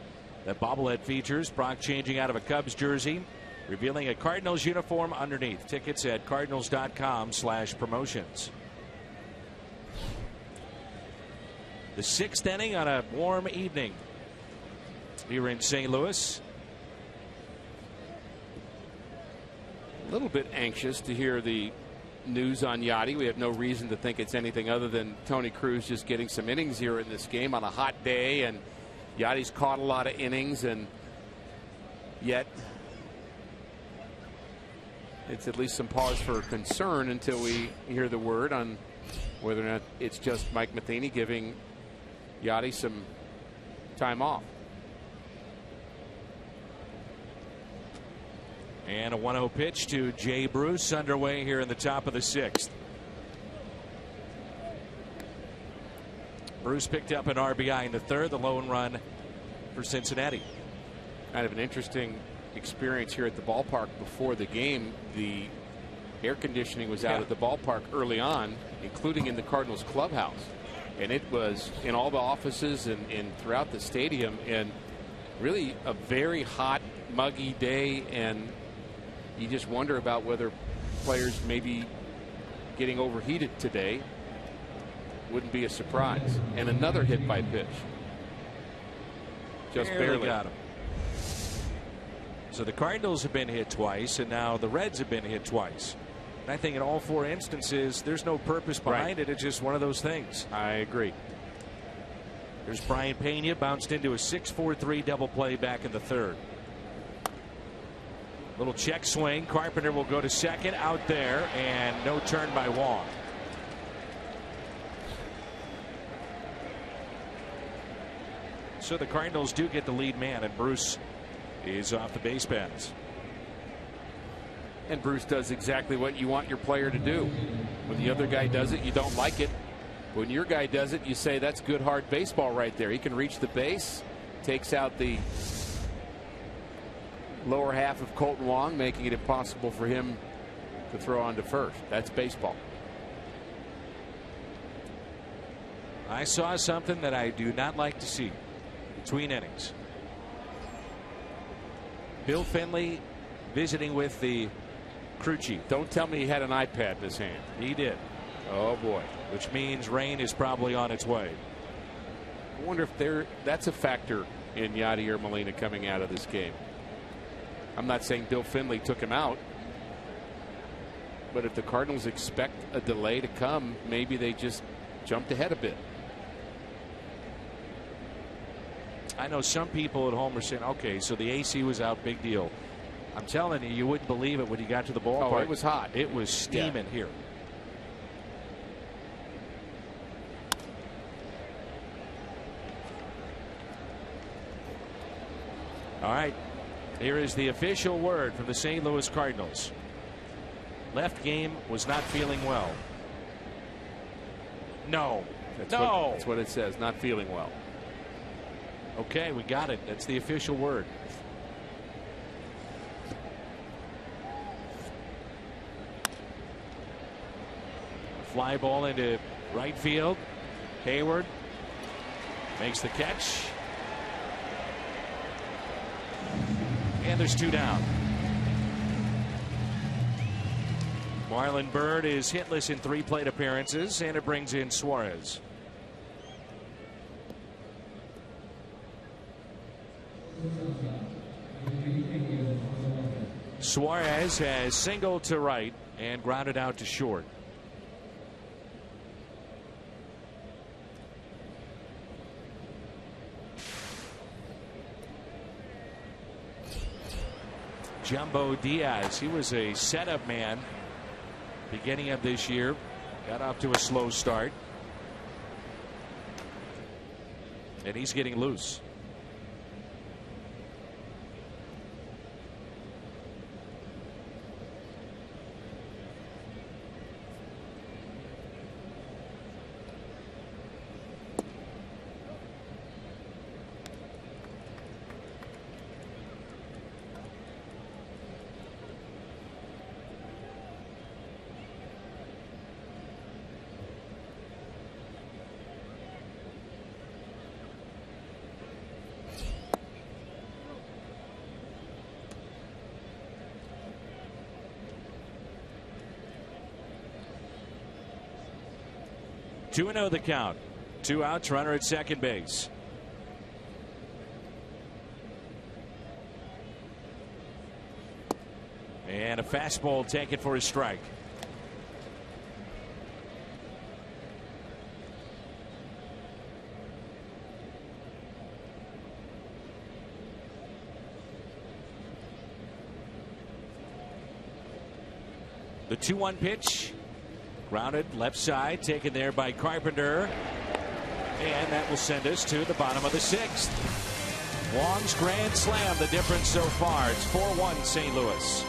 That bobblehead features Brock changing out of a Cubs jersey, revealing a Cardinals uniform underneath. Tickets at cardinals.com/promotions. The 6th inning on a warm evening here in St. Louis. A little bit anxious to hear the news on Yachty. We have no reason to think it's anything other than Tony Cruz just getting some innings here in this game on a hot day, and Yachty's caught a lot of innings, and yet it's at least some pause for concern until we hear the word on whether or not it's just Mike Matheny giving Yachty some time off. And a 1-0 pitch to Jay Bruce underway here in the top of the 6th. Bruce picked up an RBI in the 3rd, the lone run for Cincinnati. Kind of an interesting experience here at the ballpark before the game. The air conditioning was out at the ballpark early on, including in the Cardinals clubhouse. And it was in all the offices and throughout the stadium, and really a very hot, muggy day, and you just wonder about whether players may be getting overheated today. Wouldn't be a surprise. And another hit by pitch. Just barely got him. So the Cardinals have been hit twice, and now the Reds have been hit twice. And I think in all 4 instances, there's no purpose behind it. It's just one of those things. I agree. There's Brian Pena, bounced into a 6-4-3 double play back in the 3rd. Little check swing. Carpenter will go to second, out there, and no turn by Wong. So the Cardinals do get the lead man, and Bruce is off the base paths. And Bruce does exactly what you want your player to do. When the other guy does it, you don't like it. When your guy does it, you say that's good hard baseball right there. He can reach the base, takes out the lower half of Colton Wong, making it impossible for him to throw on to first. That's baseball. I saw something that I do not like to see between innings. Bill Finley visiting with the crew chief. Don't tell me he had an iPad in his hand. He did. Oh boy. Which means rain is probably on its way. I wonder if that's a factor in Yadier Molina coming out of this game. I'm not saying Bill Finley took him out, but if the Cardinals expect a delay to come, maybe they just jumped ahead a bit. I know some people at home are saying, okay, so the AC was out, big deal. I'm telling you, you wouldn't believe it when you got to the ballpark. Oh, it was hot. It was steaming here. All right. Here is the official word from the St. Louis Cardinals. Left game was not feeling well. No. That's what it says. Not feeling well. Okay, we got it. That's the official word. Fly ball into right field. Hayward makes the catch. And there's 2 down. Marlon Byrd is hitless in 3 plate appearances, and it brings in Suarez. Suarez has singled to right and grounded out to short. Jumbo Diaz, he was a setup man beginning of this year, got off to a slow start, and he's getting loose. 2-0 the count. 2 outs, runner at second base. And a fastball taken for a strike. The 2-1 pitch. Grounded left side, taken there by Carpenter. And that will send us to the bottom of the 6th. Wong's grand slam, the difference so far. It's 4-1 St. Louis.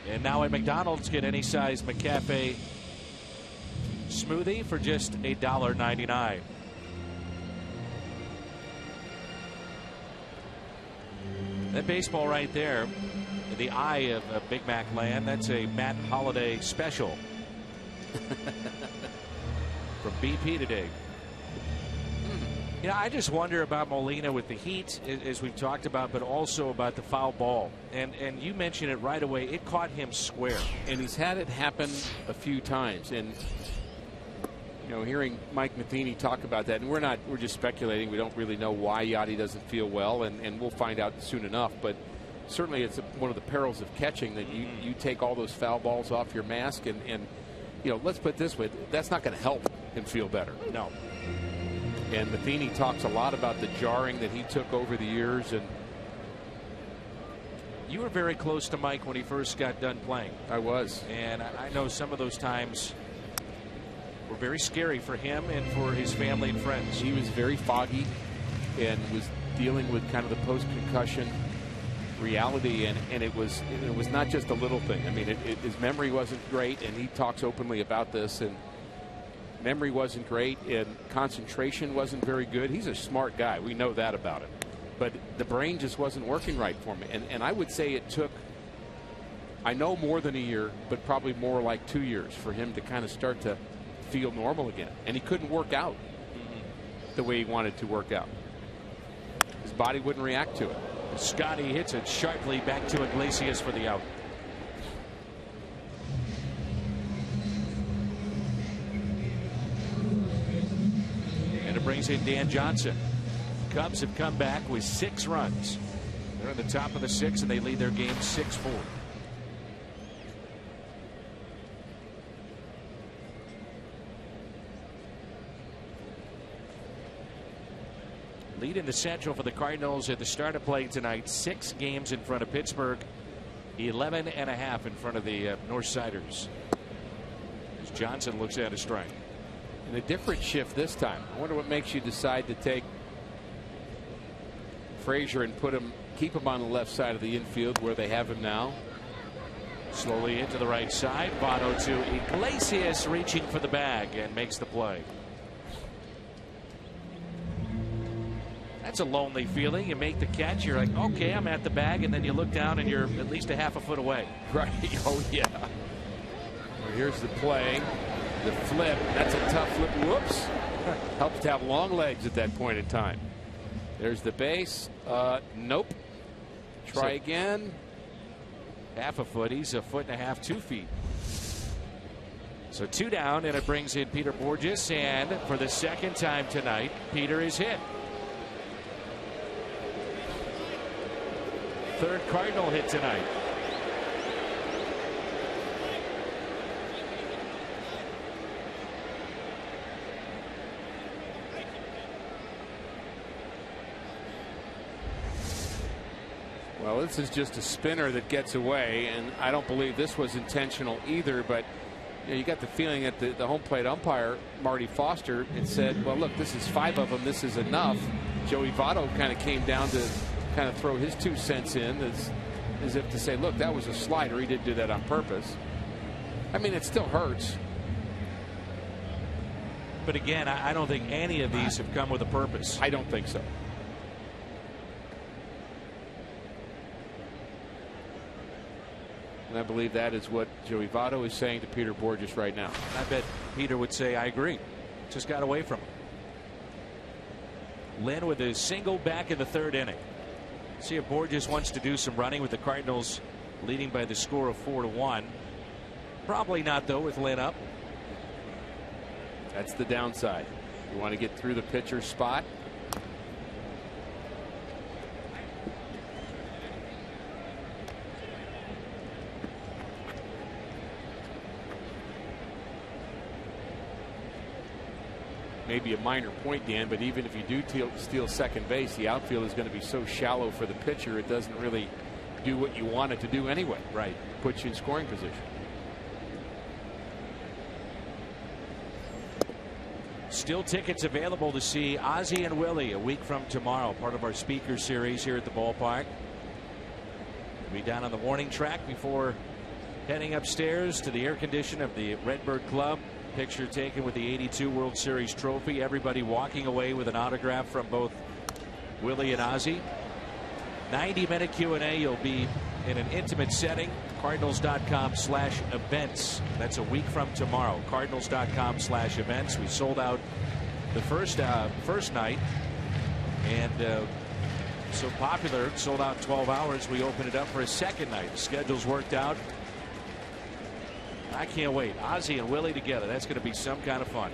And now at McDonald's, get any size McCafe smoothie for just $1.99. That baseball right there, in the eye of Big Mac land, that's a Matt Holliday special from BP today. You know, I just wonder about Molina with the heat, as we've talked about, but also about the foul ball. And you mentioned it right away. It caught him square. And he's had it happen a few times. And, you know, hearing Mike Matheny talk about that, and we're just speculating. We don't really know why Yachty doesn't feel well, and we'll find out soon enough. But certainly it's one of the perils of catching, that you take all those foul balls off your mask. And you know, let's put it this way, that's not going to help him feel better. No. And Matheny talks a lot about the jarring that he took over the years. And you were very close to Mike when he first got done playing. I was. And I know some of those times were very scary for him and for his family and friends. He was very foggy and was dealing with kind of the post-concussion reality, and it was not just a little thing. I mean, his memory wasn't great, and he talks openly about this. And memory wasn't great, and concentration wasn't very good. He's a smart guy. We know that about him. But the brain just wasn't working right for me. And I would say it took, I know, more than a year, but probably more like 2 years for him to kind of start to feel normal again. And he couldn't work out the way he wanted to work out. His body wouldn't react to it. Scotty hits it sharply back to Iglesias for the out. Brings in Dan Johnson. Cubs have come back with 6 runs. They're in the top of the 6th, and they lead their game 6-4. Lead in the Central for the Cardinals at the start of play tonight. 6 games in front of Pittsburgh. 11.5 in front of the Northsiders. As Johnson looks at a strike. And a different shift this time. I wonder what makes you decide to take Frazier and put him keep him on the left side of the infield where they have him now. Slowly into the right side. Votto to Iglesias, reaching for the bag and makes the play. That's a lonely feeling. You make the catch, you're like, okay, I'm at the bag, and then you look down and you're at least a half a foot away. Right. Oh, yeah. Well, here's the play. The flip. That's a tough flip. Whoops. Helps to have long legs at that point in time. There's the base. Nope. Try again. Half a foot. He's a foot and a half, 2 feet. So 2 down, and it brings in Peter Borges, and for the second time tonight, Peter is hit. Third Cardinal hit tonight. Well, this is just a spinner that gets away, and I don't believe this was intentional either, but you got the feeling that the home plate umpire, Marty Foster, had said, well, look, this is 5 of them. This is enough. Joey Votto kind of came down to kind of throw his 2 cents in as if to say, look, that was a slider. He didn't do that on purpose. I mean, it still hurts. But again, I don't think any of these have come with a purpose. I don't think so. And I believe that is what Joey Votto is saying to Peter Borges right now. I bet Peter would say, I agree. Just got away from him. Lynn with a single back in the 3rd inning. See if Borges wants to do some running with the Cardinals leading by the score of 4-1. Probably not, though, with Lynn up. That's the downside. You want to get through the pitcher's spot. Maybe a minor point, Dan, but even if you do steal second base, the outfield is going to be so shallow for the pitcher, it doesn't really do what you want it to do anyway. Right. Put you in scoring position. Still tickets available to see Ozzie and Willie a week from tomorrow, part of our speaker series here at the ballpark. We'll be down on the warning track before heading upstairs to the air condition of the Redbird Club. Picture taken with the '82 World Series trophy. Everybody walking away with an autograph from both Willie and Ozzie. 90-minute Q&A. You'll be in an intimate setting. Cardinals.com/events. That's a week from tomorrow. Cardinals.com/events. We sold out the first night, and so popular, sold out in 12 hours. We opened it up for a second night. The schedule's worked out. I can't wait. Ozzie and Willie together. That's going to be some kind of fun.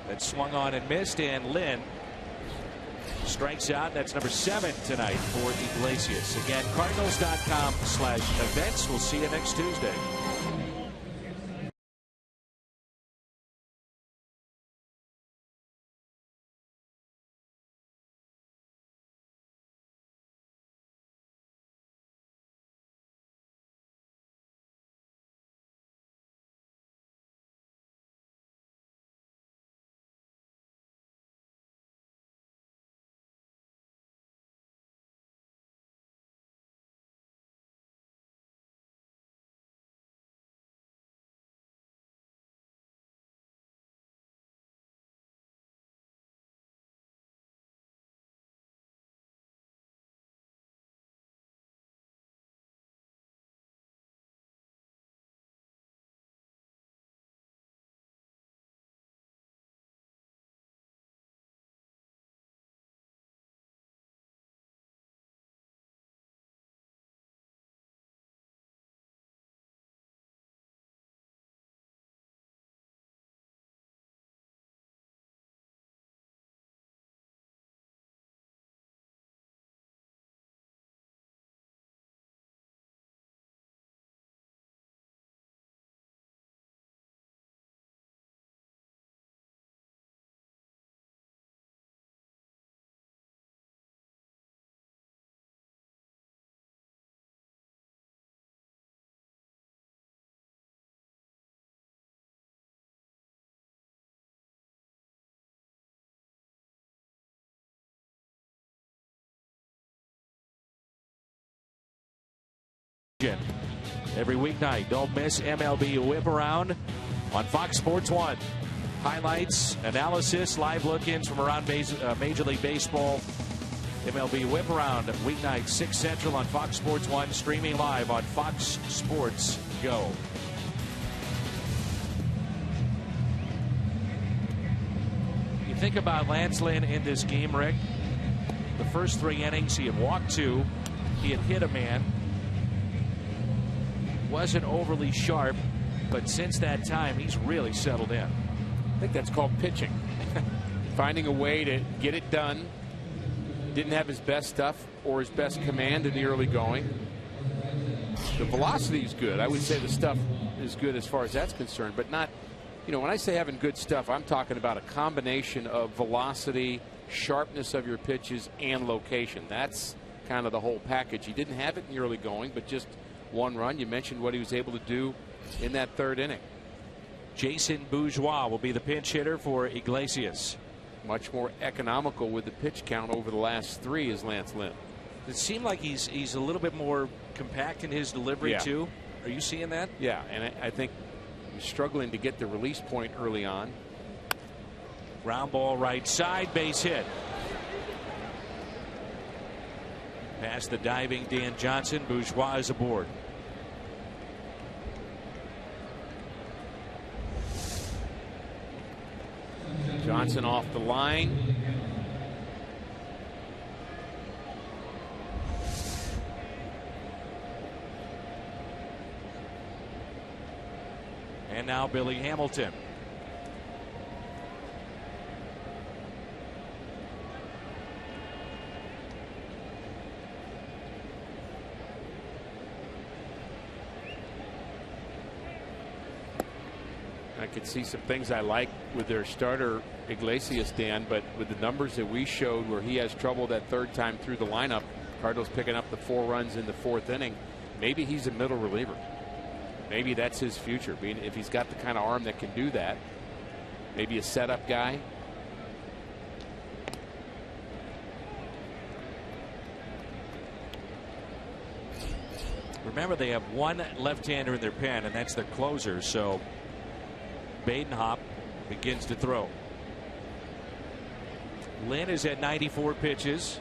That swung on and missed, and Lynn strikes out. That's number 7 tonight for Iglesias. Again, Cardinals.com/events. We'll see you next Tuesday. question. Every weeknight, don't miss MLB Whip Around on Fox Sports 1. Highlights, analysis, live look-ins from around Major League Baseball. MLB Whip Around, weeknight 6 Central on Fox Sports 1, streaming live on Fox Sports Go. You think about Lance Lynn in this game, Rick. The first 3 innings, he had walked 2. He had hit a man. Wasn't overly sharp, but since that time, he's really settled in. I think that's called pitching. Finding a way to get it done. Didn't have his best stuff or his best command in the early going. The velocity is good. I would say the stuff is good as far as that's concerned, but not, when I say having good stuff, I'm talking about a combination of velocity, sharpness of your pitches, and location. That's kind of the whole package. He didn't have it in the early going, but just 1 run. You mentioned what he was able to do in that 3rd inning. Jason Bourgeois will be the pinch hitter for Iglesias. Much more economical with the pitch count over the last 3 is Lance Lynn. It seemed like he's a little bit more compact in his delivery too. Are you seeing that? Yeah, and I think he's struggling to get the release point early on. Ground ball right side, base hit. Past the diving Dan Johnson, Bourgeois is aboard. Johnson off the line. And now Billy Hamilton. I could see some things I like with their starter Iglesias, Dan, but with the numbers that we showed where he has trouble that 3rd time through the lineup, Cardinals picking up the 4 runs in the 4th inning, maybe he's a middle reliever. Maybe that's his future. If he's got the kind of arm that can do that, maybe a setup guy. Remember, they have 1 left-hander in their pen, and that's their closer, so Badenhop begins to throw. Lynn is at 94 pitches.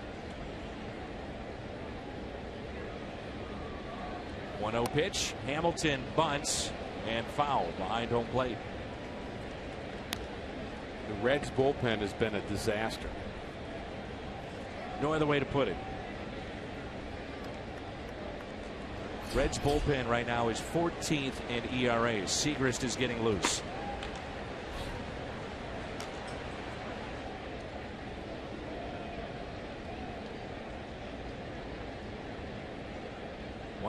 1-0 pitch. Hamilton bunts and foul behind home plate. The Reds bullpen has been a disaster. No other way to put it. Reds bullpen right now is 14th in ERA. Segrist is getting loose.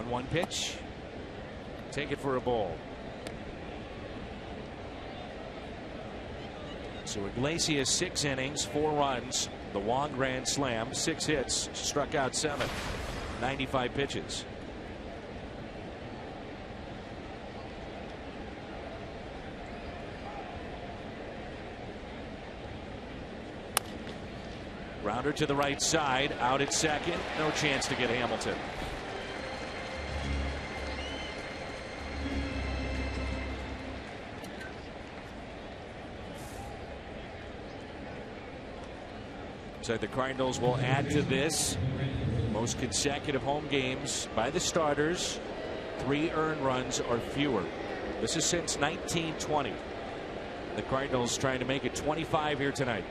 One pitch. Take it for a ball. So Iglesias 6 innings, 4 runs, the Wong grand slam, 6 hits, struck out 7, 95 pitches. Grounder to the right side, out at second, no chance to get Hamilton. So the Cardinals will add to this. Most consecutive home games by the starters. 3 earned runs or fewer. This is since 1920. The Cardinals trying to make it 25 here tonight.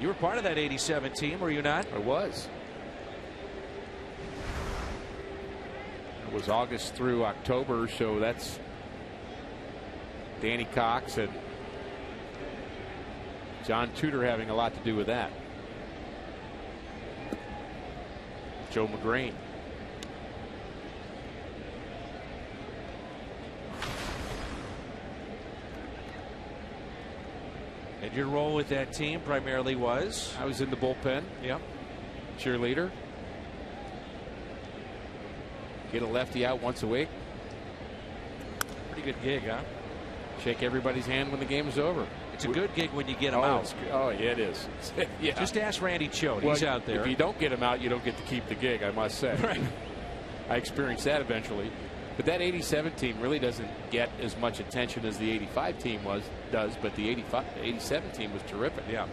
You were part of that 87 team, were you not? I was. It was August through October, so that's Danny Cox and John Tudor having a lot to do with that. Joe McGrain. And your role with that team primarily was? I was in the bullpen. Yep. Cheerleader. Get a lefty out once a week. Pretty good gig, huh? Shake everybody's hand when the game is over. It's a good gig when you get him out. Oh, yeah, it is. Yeah. Just ask Randy Choate. He's out there. If you don't get him out, you don't get to keep the gig, I must say. Right. I experienced that eventually. But that 87 team really doesn't get as much attention as the 85 team does, but the 87 team was terrific. Yeah.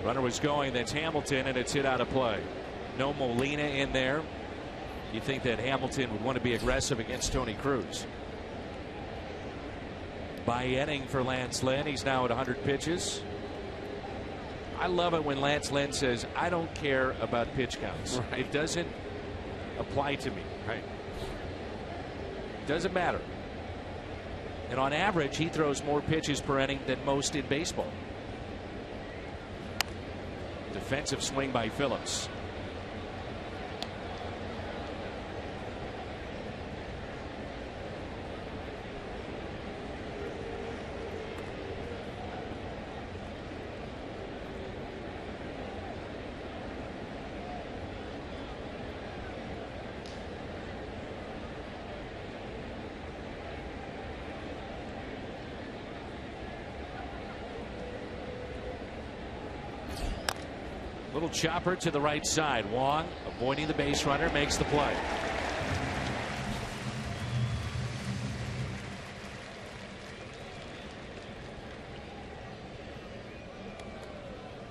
Runner was going. That's Hamilton, and it's hit out of play. No Molina in there. You think that Hamilton would want to be aggressive against Tony Cruz. By inning for Lance Lynn. He's now at 100 pitches. I love it when Lance Lynn says, I don't care about pitch counts. Right. It doesn't apply to me. Right. It doesn't matter. And on average, he throws more pitches per inning than most in baseball. Defensive swing by Phillips. Little chopper to the right side. Wong avoiding the base runner, makes the play.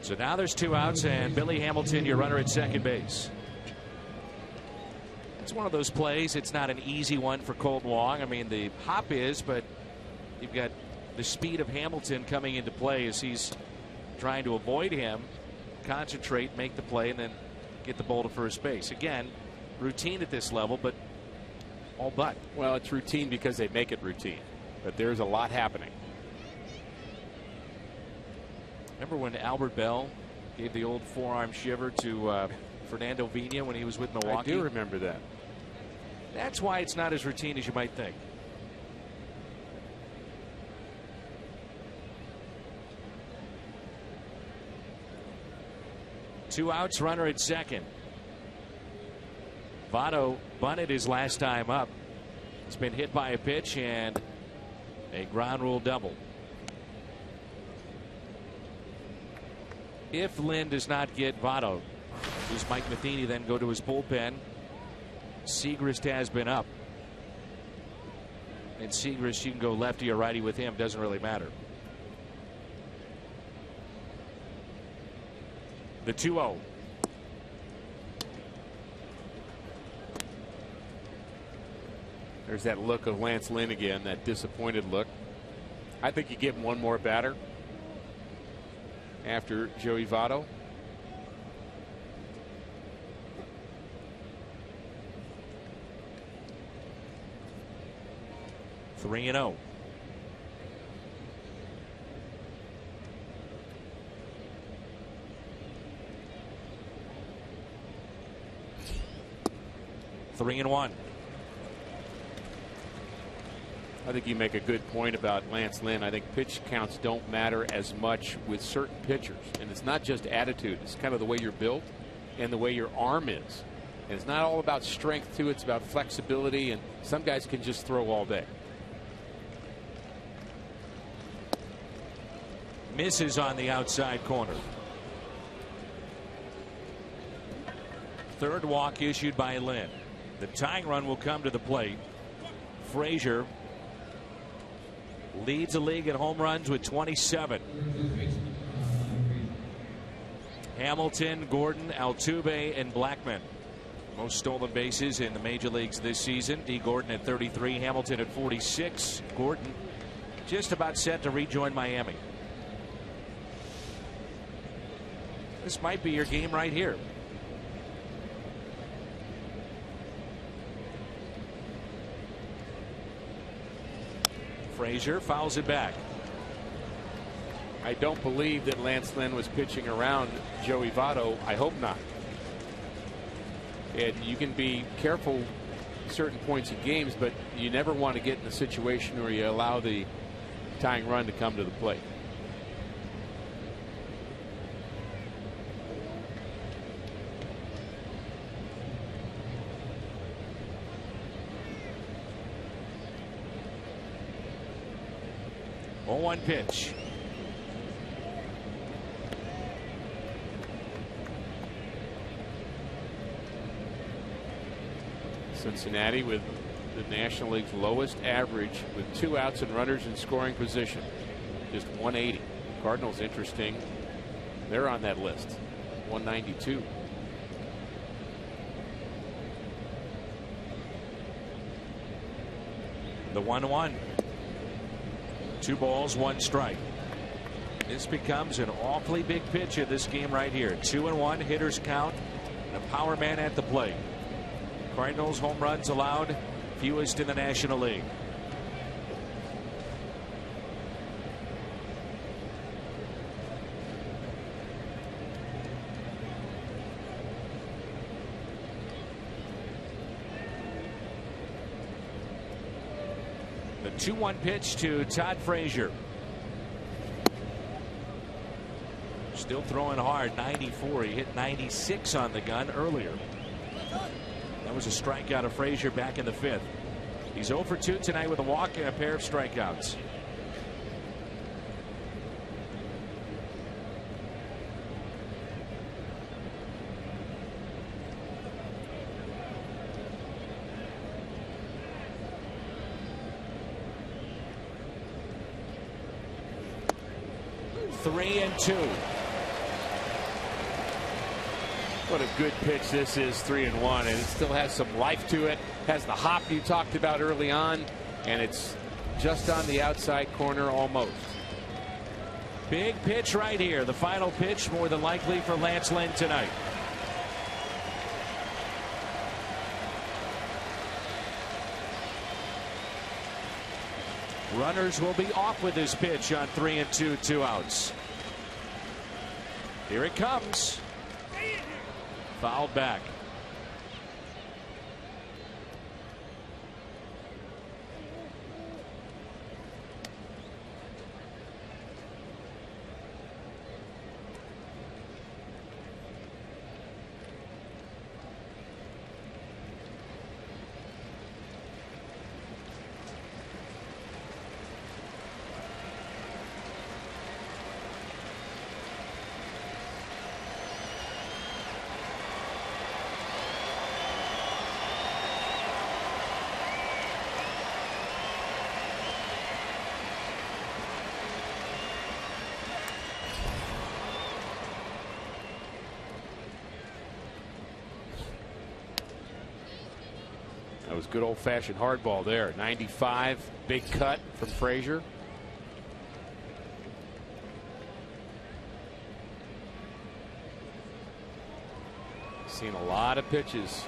So now there's 2 outs, and Billy Hamilton, your runner at second base. It's one of those plays. It's not an easy one for Colt Wong. I mean, the hop is, but you've got the speed of Hamilton coming into play as he's trying to avoid him, concentrate, make the play, and then get the ball to first base. Again, routine at this level, but all but. Well, it's routine because they make it routine, but there's a lot happening. Remember when Albert Bell gave the old forearm shiver to Fernando Vina when he was with Milwaukee? I do remember that. That's why it's not as routine as you might think. Two outs, runner at second. Votto bunted his last time up. It's been hit by a pitch and a ground rule double. If Lynn does not get Votto, does Mike Matheny then go to his bullpen? Segrist has been up. And Segrist, you can go lefty or righty with him. Doesn't really matter. The 2-0. There's that look of Lance Lynn again, that disappointed look. I think you give him one more batter after Joey Votto. Three and 0. Three and 1. I think you make a good point about Lance Lynn. I think pitch counts don't matter as much with certain pitchers. And it's not just attitude. It's kind of the way you're built and the way your arm is. And it's not all about strength, too. It's about flexibility. And some guys can just throw all day. Misses on the outside corner. Third walk issued by Lynn. The tying run will come to the plate. Frazier leads the league in home runs with 27. Hamilton, Gordon, Altuve, and Blackmon. Most stolen bases in the major leagues this season. D. Gordon at 33, Hamilton at 46. Gordon just about set to rejoin Miami. This might be your game right here. Frazier fouls it back. I don't believe that Lance Lynn was pitching around Joey Votto. I hope not. And you can be careful certain points in games, but you never want to get in a situation where you allow the tying run to come to the plate. 0-1 pitch. Cincinnati with the National League's lowest average with 2 outs and runners in scoring position. Just 180. Cardinals, interesting. They're on that list. 192. The 1-1. 2 balls, 1 strike. This becomes an awfully big pitch in this game right here. 2-1 hitters count and a power man at the plate. Cardinals home runs allowed fewest in the National League. The 2-1 pitch to Todd Frazier. Still throwing hard. 94. He hit 96 on the gun earlier. That was a strikeout of Frazier back in the 5th. He's 0 for 2 tonight with a walk and a pair of strikeouts. Three and 2. What a good pitch this is, 3-1, and it still has some life to it. Has the hop you talked about early on, and it's just on the outside corner almost. Big pitch right here. The final pitch, more than likely for Lance Lynn tonight. Runners will be off with this pitch on 3 and 2, 2 outs. Here it comes. Fouled back. That was good old-fashioned hardball there. 95, big cut from Frazier. Seen a lot of pitches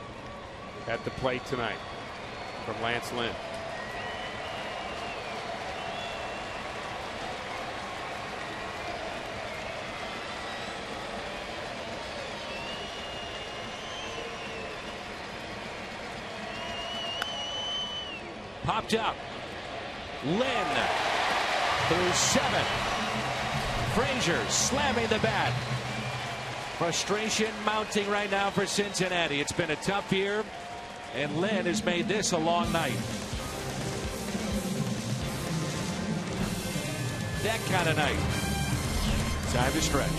at the plate tonight from Lance Lynn. Popped up. Lynn through 7. Frazier slamming the bat. Frustration mounting right now for Cincinnati. It's been a tough year, and Lynn has made this a long night. That kind of night. Time to stretch.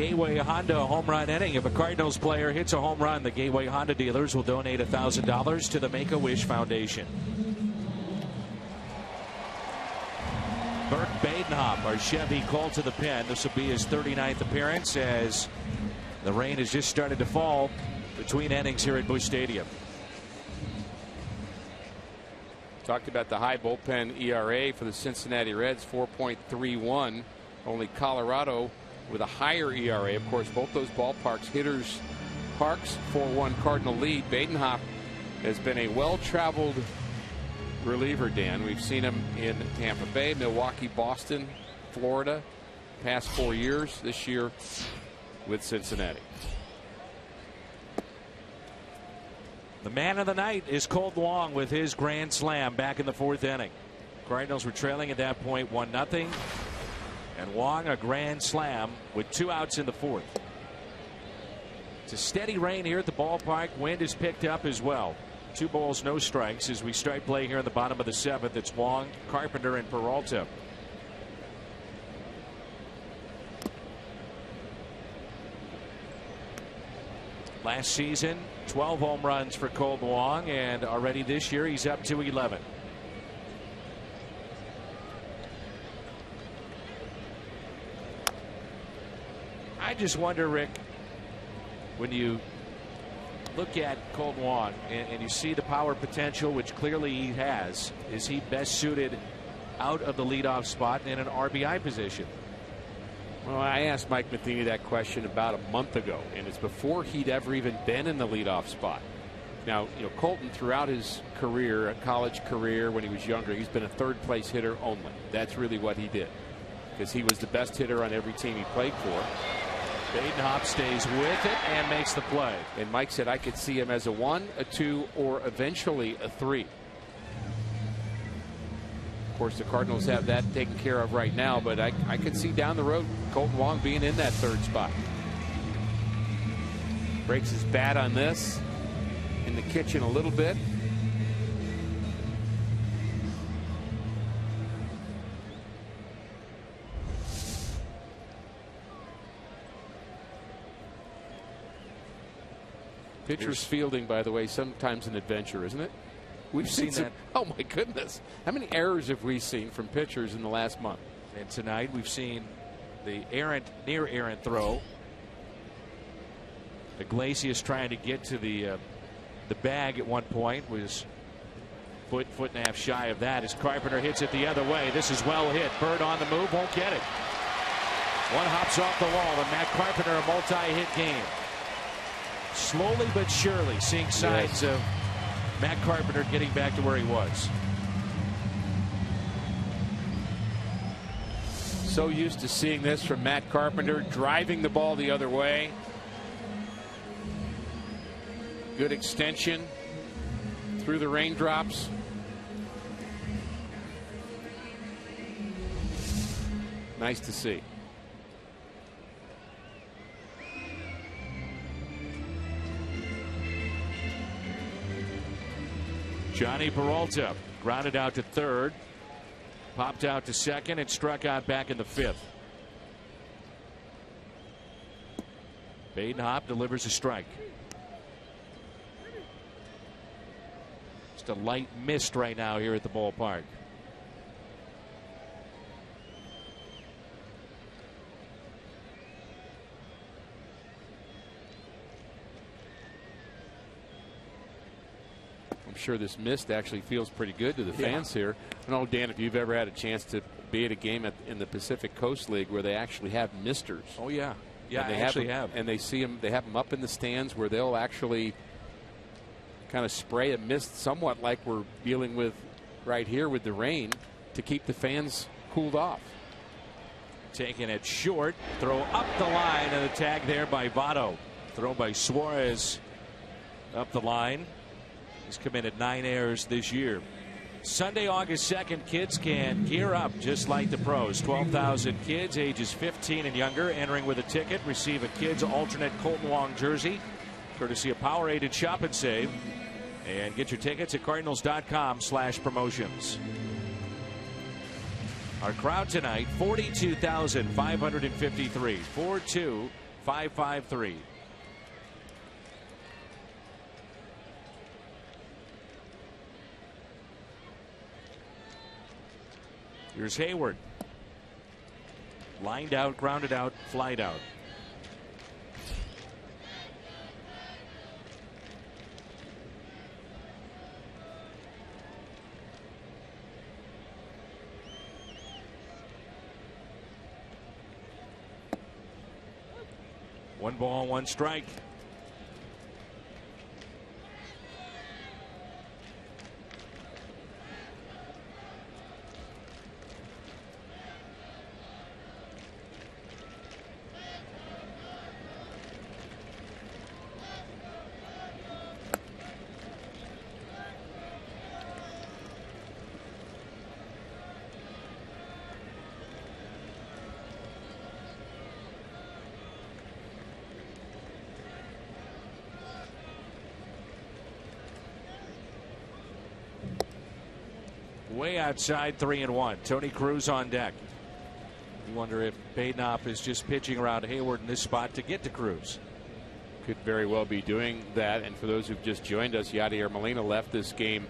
Gateway Honda home run inning. If a Cardinals player hits a home run, the Gateway Honda dealers will donate $1,000 to the Make-A-Wish Foundation. Burke Badenhop, our Chevy, called to the pen. This will be his 39th appearance as the rain has just started to fall between innings here at Busch Stadium. Talked about the high bullpen ERA for the Cincinnati Reds, 4.31. Only Colorado with a higher ERA. Of course, both those ballparks, hitters' parks, 4-1 Cardinal lead. Badenhop has been a well-traveled reliever, Dan. We've seen him in Tampa Bay, Milwaukee, Boston, Florida, past 4 years. This year with Cincinnati. The man of the night is Colt Wong with his grand slam back in the 4th inning. Cardinals were trailing at that point 1-0. And Wong a grand slam with 2 outs in the 4th. It's a steady rain here at the ballpark. Wind is picked up as well. 2 balls, no strikes as we start play here in the bottom of the 7th. It's Wong, Carpenter, and Peralta. Last season, 12 home runs for Colt Wong, and already this year he's up to 11. I just wonder, Rick, when you look at Colt Wong and you see the power potential, which clearly he has, is he best suited out of the leadoff spot in an RBI position? Well, I asked Mike Matheny that question about a month ago, and it's before he'd ever even been in the leadoff spot. Now, you know, Colton, throughout his career, a college career, when he was younger, he's been a third-place hitter only. That's really what he did, because he was the best hitter on every team he played for. Badenhop stays with it and makes the play. And Mike said I could see him as a 1, a 2, or eventually a 3. Of course, the Cardinals have that taken care of right now, but I could see down the road Colton Wong being in that 3rd spot. Breaks his bat on this in the kitchen a little bit. Pitcher's fielding, by the way, sometimes an adventure, isn't it? We've seen that. Oh, my goodness. How many errors have we seen from pitchers in the last month? And tonight we've seen the near errant throw. Iglesias trying to get to the bag at one point was foot and a half shy of that as Carpenter hits it the other way. This is well hit. Bird on the move, won't get it. One hops off the wall, and Matt Carpenter a multi-hit game. Slowly but surely seeing signs of Matt Carpenter getting back to where he was. So used to seeing this from Matt Carpenter, driving the ball the other way. Good extension through the raindrops. Nice to see. Johnny Peralta grounded out to 3rd, popped out to 2nd, and struck out back in the 5th. Badenhop delivers a strike. Just a light mist right now here at the ballpark. I'm sure this mist actually feels pretty good to the fans here. I don't know, Dan, if you've ever had a chance to be at a game in the Pacific Coast League where they actually have misters. Oh, yeah. Yeah, they actually have. And they see them, they have them up in the stands where they'll actually kind of spray a mist somewhat like we're dealing with right here with the rain to keep the fans cooled off. Taking it short, throw up the line, and a tag there by Votto. Throw by Suarez up the line. He's committed 9 errors this year. Sunday, August 2nd, kids can gear up just like the pros. 12,000 kids ages 15 and younger entering with a ticket. Receive a kids alternate Colton Wong jersey, courtesy of Power-Aided Shop and Save. And get your tickets at cardinals.com/promotions. Our crowd tonight, 42,553. 4-2 5-5-3. Here's Hayward. Lined out, grounded out, flied out. One ball, one strike. Way outside, 3-1. Tony Cruz on deck. You wonder if Badenoff is just pitching around Hayward in this spot to get to Cruz. Could very well be doing that. And for those who've just joined us, Yadier Molina left this game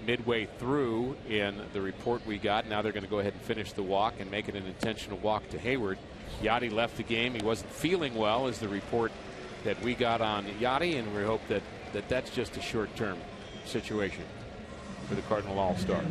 midway through in the report we got. Now they're going to go ahead and finish the walk and make it an intentional walk to Hayward. Yadi left the game. He wasn't feeling well, is the report that we got on Yadi, and we hope that that's just a short-term situation for the Cardinal All-Star.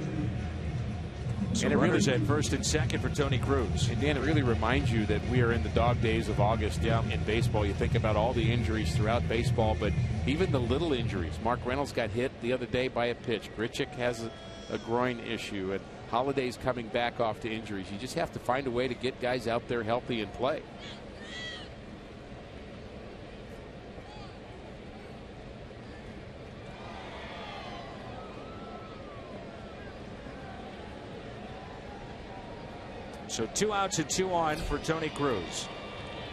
So and it runners at first and second for Tony Cruz. And Dan, it really reminds you that we are in the dog days of August in baseball. You think about all the injuries throughout baseball, but even the little injuries. Mark Reynolds got hit the other day by a pitch. Grichuk has a groin issue, and Holiday's coming back off to injuries. You just have to find a way to get guys out there healthy and play. So 2 outs and 2 on for Tony Cruz.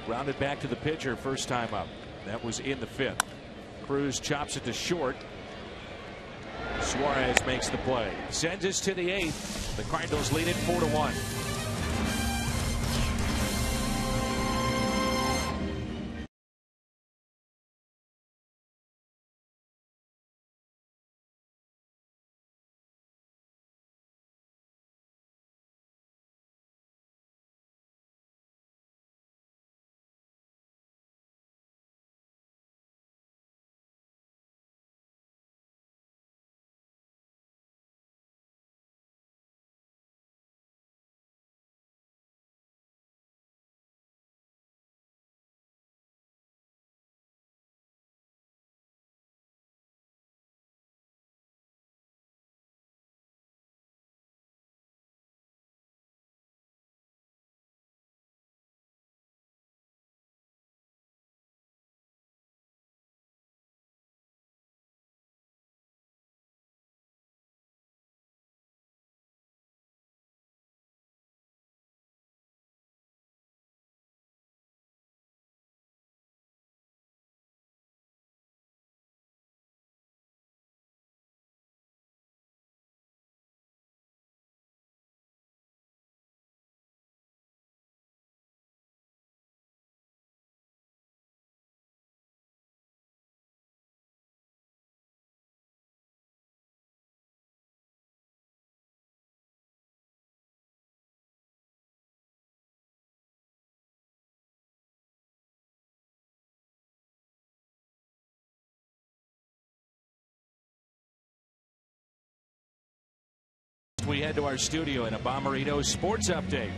Grounded back to the pitcher first time up. That was in the 5th. Cruz chops it to short. Suarez makes the play. Sends us to the 8th. The Cardinals lead it 4-1. We head to our studio in a Bommarito Sports Update.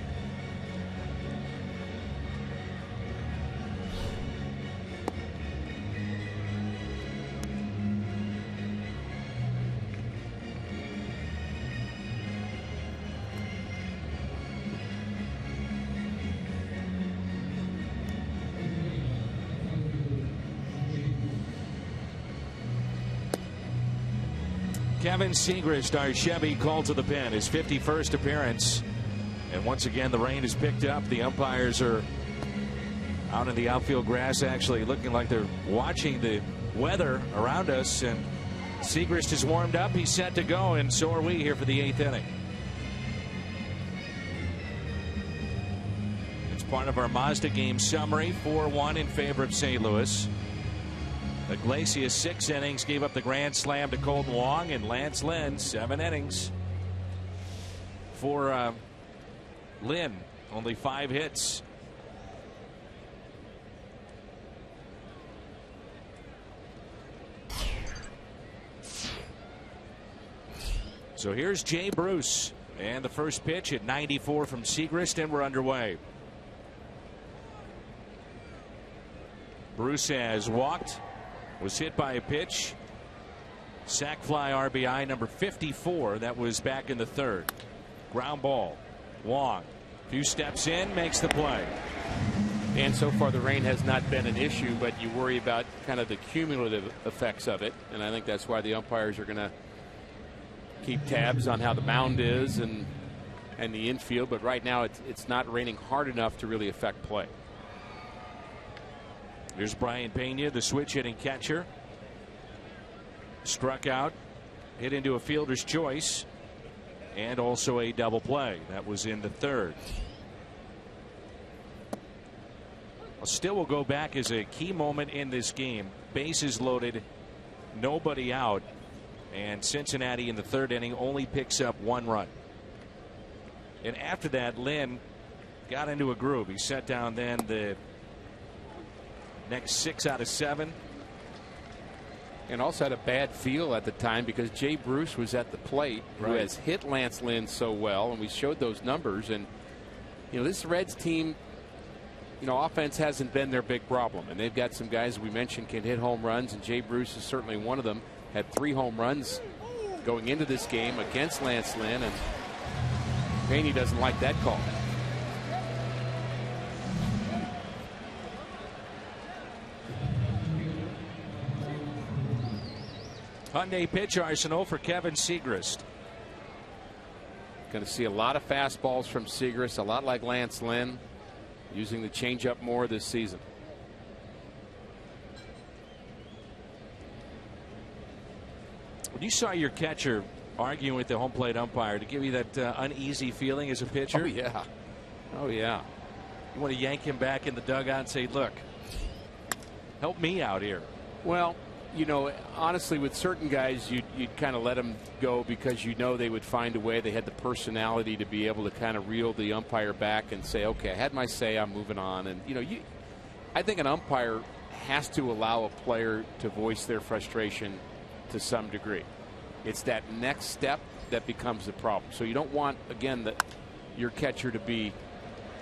Kevin Segrist, our Chevy, called to the pen, his 51st appearance. And once again, the rain has picked up. The umpires are out in the outfield grass, actually looking like they're watching the weather around us. And Segrist is warmed up. He's set to go, and so are we here for the 8th inning. It's part of our Mazda game summary. 4-1 in favor of St. Louis. Iglesias 6 innings, gave up the grand slam to Colton Wong, and Lance Lynn 7 innings. For Lynn, only 5 hits. So here's Jay Bruce, and the first pitch at 94 from Siegrist, and we're underway. Bruce has walked, was hit by a pitch. Sac fly RBI number 54. That was back in the 3rd. Ground ball. Wong, few steps in, makes the play. And so far the rain has not been an issue, but you worry about kind of the cumulative effects of it, and I think that's why the umpires are going to keep tabs on how the mound is and the infield, but right now it's not raining hard enough to really affect play. Here's Brian Pena, the switch hitting catcher. Struck out, hit into a fielder's choice, and also a double play. That was in the 3rd. Still will go back as a key moment in this game. Bases loaded, nobody out. And Cincinnati in the 3rd inning only picks up 1 run. And after that, Lynn got into a groove. He set down then the next 6 out of 7. And also had a bad feel at the time because Jay Bruce was at the plate, who has hit Lance Lynn so well, and we showed those numbers. And this Reds team, offense hasn't been their big problem, and they've got some guys we mentioned can hit home runs, and Jay Bruce is certainly one of them. Had 3 home runs going into this game against Lance Lynn, and Pena doesn't like that call. Hyundai pitch arsenal for Kevin Siegrist. Going to see a lot of fastballs from Siegrist, a lot like Lance Lynn, using the changeup more this season. When you saw your catcher arguing with the home plate umpire, to give you that uneasy feeling as a pitcher? Oh yeah. You want to yank him back in the dugout and say, look, help me out here. Well, honestly, with certain guys, you'd kind of let them go because they would find a way. They had the personality to be able to kind of reel the umpire back and say, okay, I had my say, I'm moving on. And I think an umpire has to allow a player to voice their frustration to some degree. It's that next step that becomes the problem. So you don't want, again, your catcher to be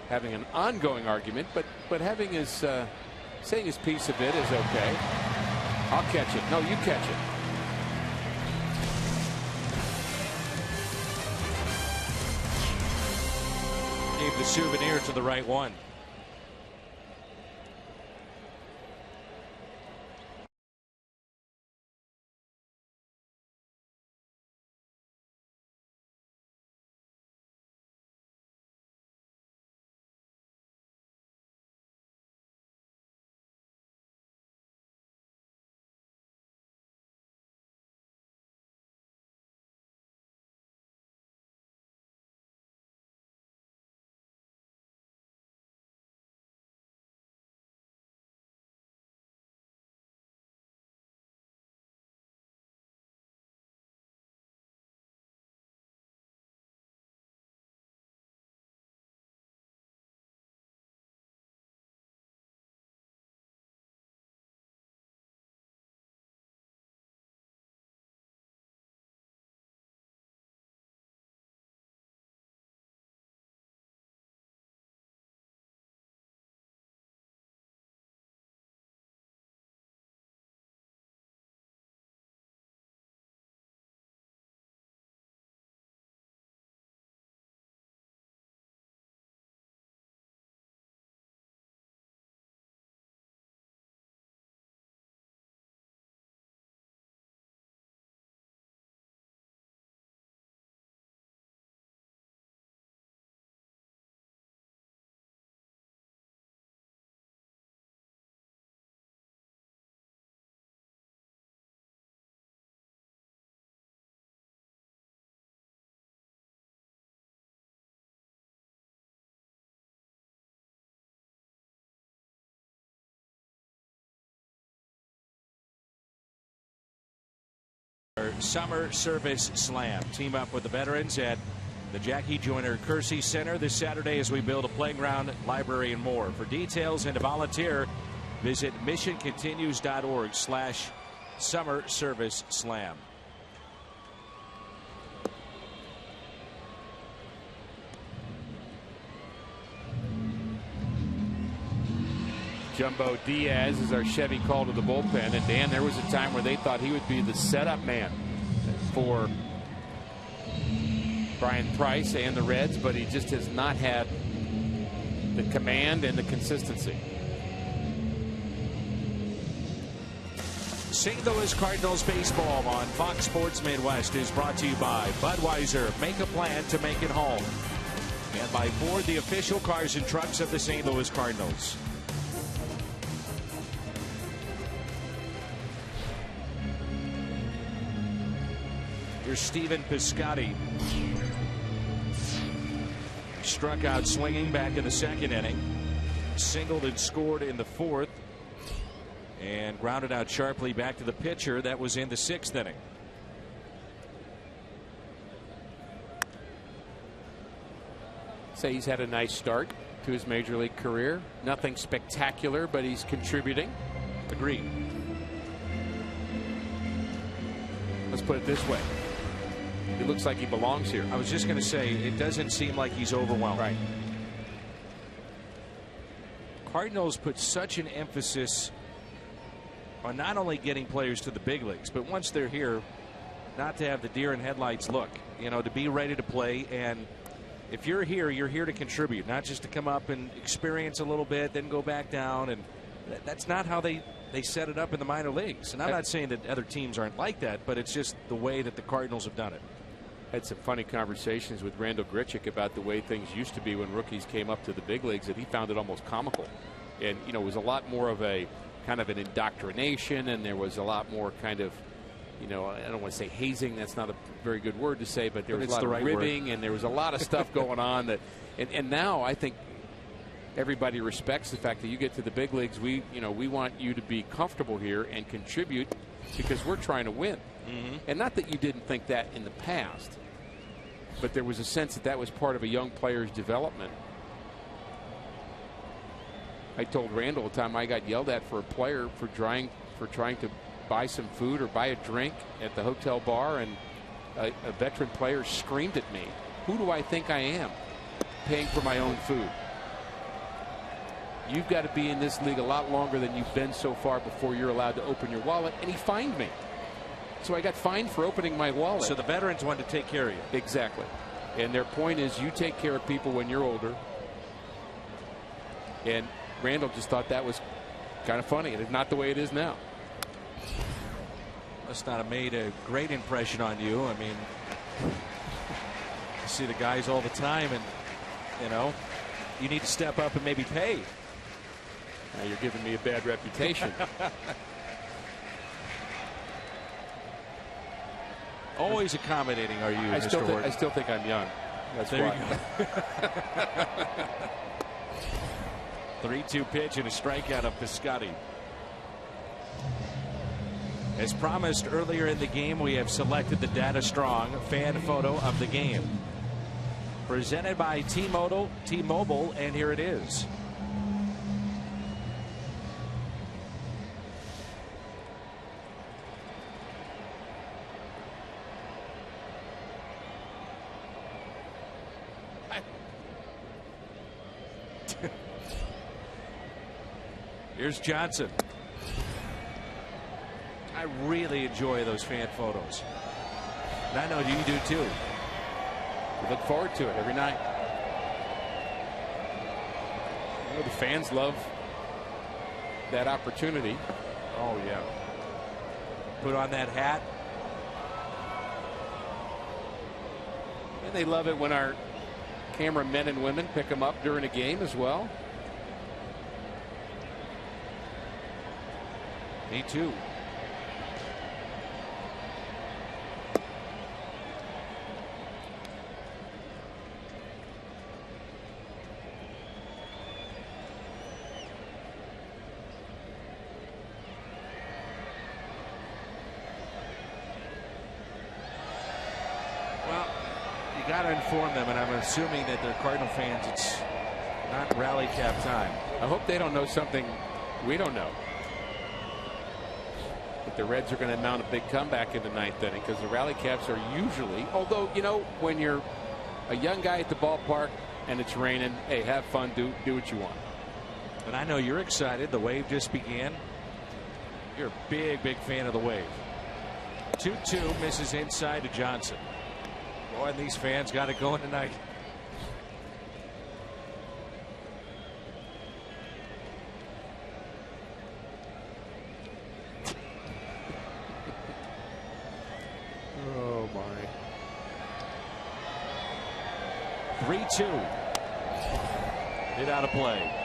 having an ongoing argument, but having his saying his piece a bit is okay. I'll catch it. No, you catch it. Gave the souvenir to the right one. Summer Service Slam. Team up with the veterans at the Jackie Joyner Kersey Center this Saturday as we build a playground, library, and more. For details and to volunteer, visit missioncontinues.org/Summer Service Slam. Jumbo Diaz is our Chevy call to the bullpen. And Dan, there was a time where they thought he would be the setup man for Brian Price and the Reds, but he just has not had the command and the consistency. St. Louis Cardinals baseball on Fox Sports Midwest is brought to you by Budweiser. Make a plan to make it home. And by Ford, the official cars and trucks of the St. Louis Cardinals. Here's Stephen Piscotty. Struck out swinging back in the second inning. Singled and scored in the fourth. And grounded out sharply back to the pitcher. That was in the sixth inning. Say he's had a nice start to his major league career. Nothing spectacular, but he's contributing. Agreed. Let's put it this way. He looks like he belongs here. I was just going to say, it doesn't seem like he's overwhelmed. Right. Cardinals put such an emphasis on not only getting players to the big leagues, but once they're here, not to have the deer in headlights look, you know, to be ready to play. And if you're here to contribute, not just to come up and experience a little bit, then go back down. And that's not how they set it up in the minor leagues. And I'm not saying that other teams aren't like that, but it's just the way that the Cardinals have done it. Had some funny conversations with Randall Grichuk about the way things used to be when rookies came up to the big leagues, that he found it almost comical. And, you know, it was a lot more of a kind of an indoctrination, and there was a lot more kind of, you know, I don't want to say hazing, that's not a very good word to say, but there was a lot of ribbing, and there was a lot of stuff going on that, and now I think everybody respects the fact that you get to the big leagues. We want you to be comfortable here and contribute because we're trying to win. Mm-hmm. And not that you didn't think that in the past, but there was a sense that that was part of a young player's development. I told Randall the time I got yelled at for a player for trying to buy some food or buy a drink at the hotel bar, and a veteran player screamed at me, "Who do I think I am, paying for my own food? You've got to be in this league a lot longer than you've been so far before you're allowed to open your wallet." And he fined me. So I got fined for opening my wallet. So the veterans wanted to take care of you. Exactly. And their point is, you take care of people when you're older. And Randall just thought that was kind of funny. It's not the way it is now. Must not have made a great impression on you. I mean, you see the guys all the time, and, you know, you need to step up and maybe pay. Now you're giving me a bad reputation. Always accommodating, are you, Mr. Horton? I still think I'm young. That's there why. You go. 3-2 pitch and a strikeout of Piscotty. As promised earlier in the game, we have selected the Data Strong fan photo of the game. Presented by T-Mobile, and here it is. Here's Johnson. I really enjoy those fan photos. And I know you do too. We look forward to it every night. You know, the fans love that opportunity. Oh, yeah. Put on that hat. And they love it when our cameramen and women pick them up during a game as well. Me too. You got to inform them, and I'm assuming that they're Cardinal fans. It's not rally cap time. I hope they don't know something we don't know. But the Reds are going to mount a big comeback in the ninth inning because the rally caps are usually, although, you know, when you're a young guy at the ballpark and it's raining, hey, have fun, do what you want. And I know you're excited. The wave just began. You're a big fan of the wave. 2-2, misses inside to Johnson. Boy, and these fans got it going tonight. Oh my. 3-2. Hit out of play.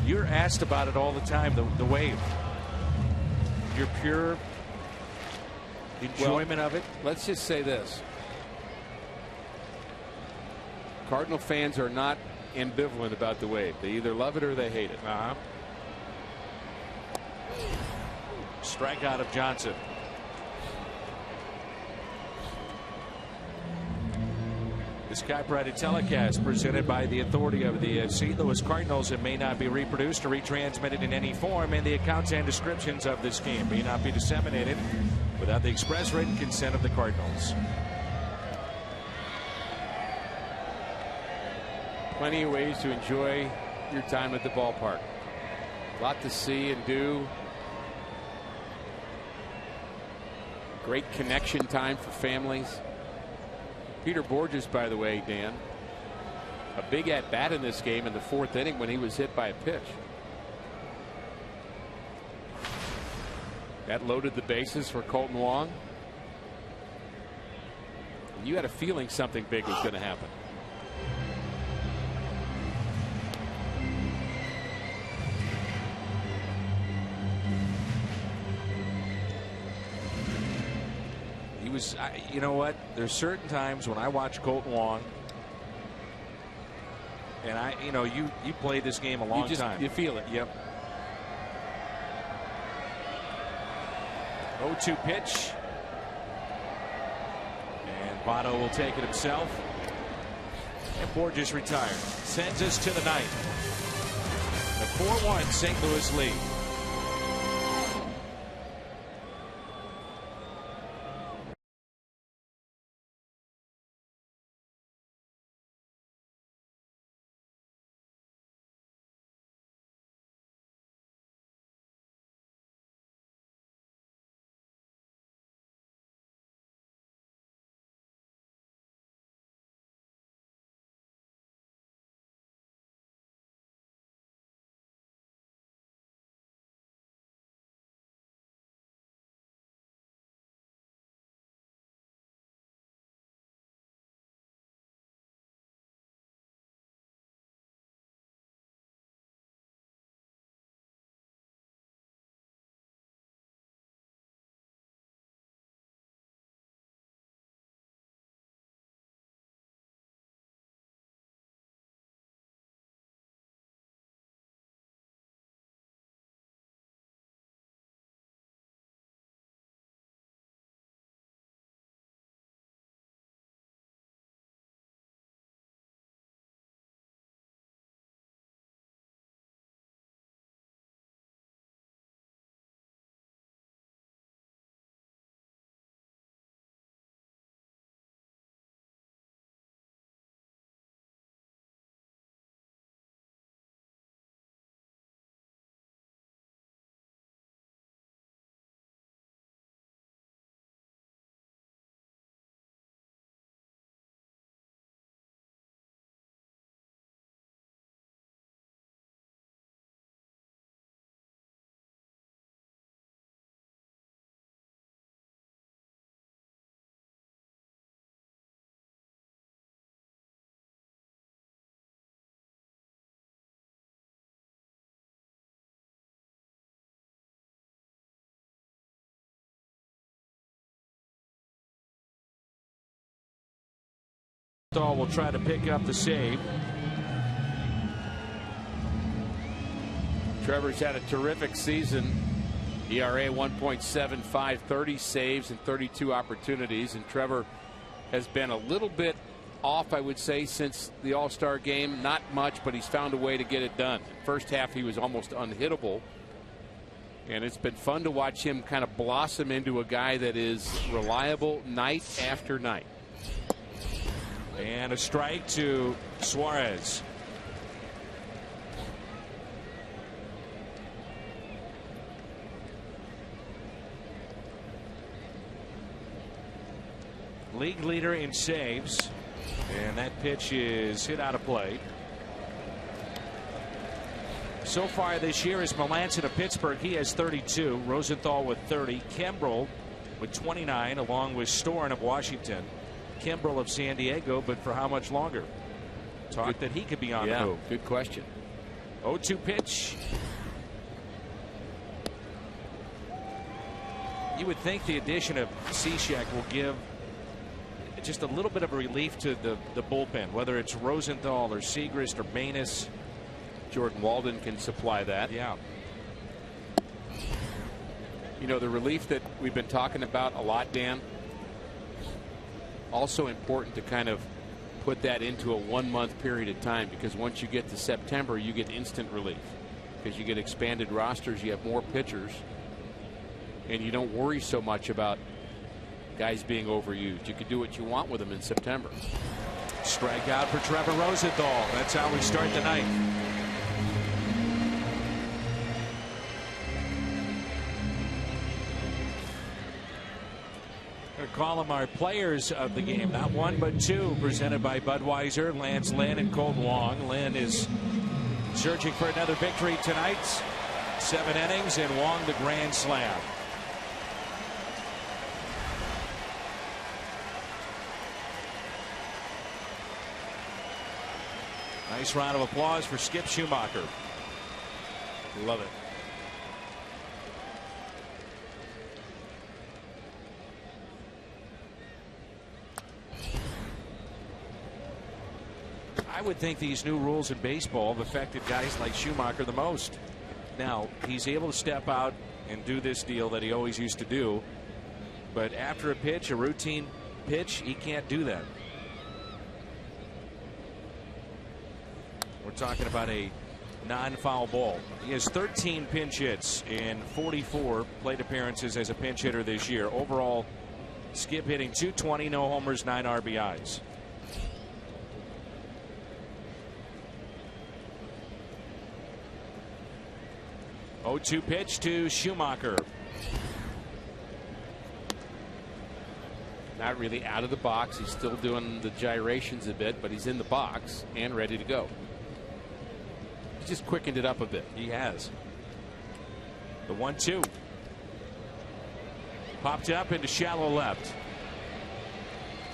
You're asked about it all the time, the wave. Your pure enjoyment of it. Let's just say this. Cardinal fans are not ambivalent about the wave. They either love it or they hate it. Strikeout of Johnson. The Sky Pride telecast presented by the authority of the St. Louis Cardinals. It may not be reproduced or retransmitted in any form, and the accounts and descriptions of this game may not be disseminated without the express written consent of the Cardinals. Plenty of ways to enjoy your time at the ballpark. A lot to see and do. Great connection time for families. Peter Borges, by the way, Dan, a big at bat in this game in the fourth inning when he was hit by a pitch. That loaded the bases for Colton Wong. And you had a feeling something big was going to happen. You know what? There's certain times when I watch Colton Wong, and you played this game a long time. You feel it. Yep. 0-2 pitch, and Votto will take it himself, and Borges retired. Sends us to the ninth. The 4-1 St. Louis lead. Dahl will try to pick up the save. Trevor's had a terrific season. ERA 1.75, 30 saves and 32 opportunities. And Trevor has been a little bit off, I would say, since the All-Star game. Not much, but he's found a way to get it done. First half, he was almost unhittable. And it's been fun to watch him kind of blossom into a guy that is reliable night after night. And a strike to Suarez. League leader in saves. And that pitch is hit out of play. So far this year is Melanson of Pittsburgh. He has 32. Rosenthal with 30. Kimbrel with 29, along with Storen of Washington. Kimbrel of San Diego, but for how much longer? Talk that he could be on the move. Good question. 0-2 pitch. You would think the addition of Cishek will give just a little bit of a relief to the bullpen, whether it's Rosenthal or Segrist or Manus. Jordan Walden can supply that. Yeah. You know, the relief that we've been talking about a lot, Dan, also important to kind of put that into a 1 month period of time, because once you get to September, you get instant relief because you get expanded rosters, you have more pitchers, and you don't worry so much about guys being overused. You can do what you want with them in September. Strikeout for Trevor Rosenthal. That's how we start the night. Call them our players of the game. Not one, but two. Presented by Budweiser. Lance Lynn and Colt Wong. Lynn is searching for another victory tonight. 7 innings, and Wong the grand slam. Nice round of applause for Skip Schumacher. Love it. I would think these new rules in baseball have affected guys like Schumacher the most. Now, he's able to step out and do this deal that he always used to do. But after a pitch, a routine pitch, he can't do that. We're talking about a non-foul ball. He has 13 pinch hits in 44 plate appearances as a pinch hitter this year. Overall, Skip hitting .220, no homers, 9 RBIs. .0-2 pitch to Schumacher. Not really out of the box. He's still doing the gyrations a bit, but he's in the box and ready to go. He's just quickened it up a bit. He has. The 1-2. Popped up into shallow left.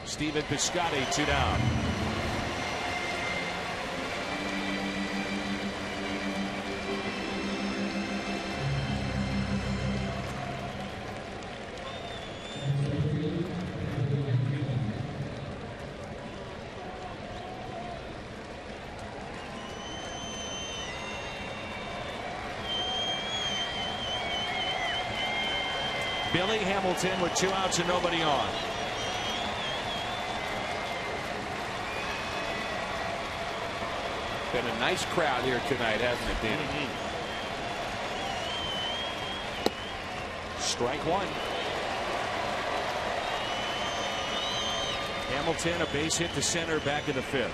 Steven Piscotty, 2 down. Billy Hamilton with 2 outs and nobody on. Been a nice crowd here tonight, hasn't it, Danny? Strike 1. Hamilton, a base hit to center, back in the 5th.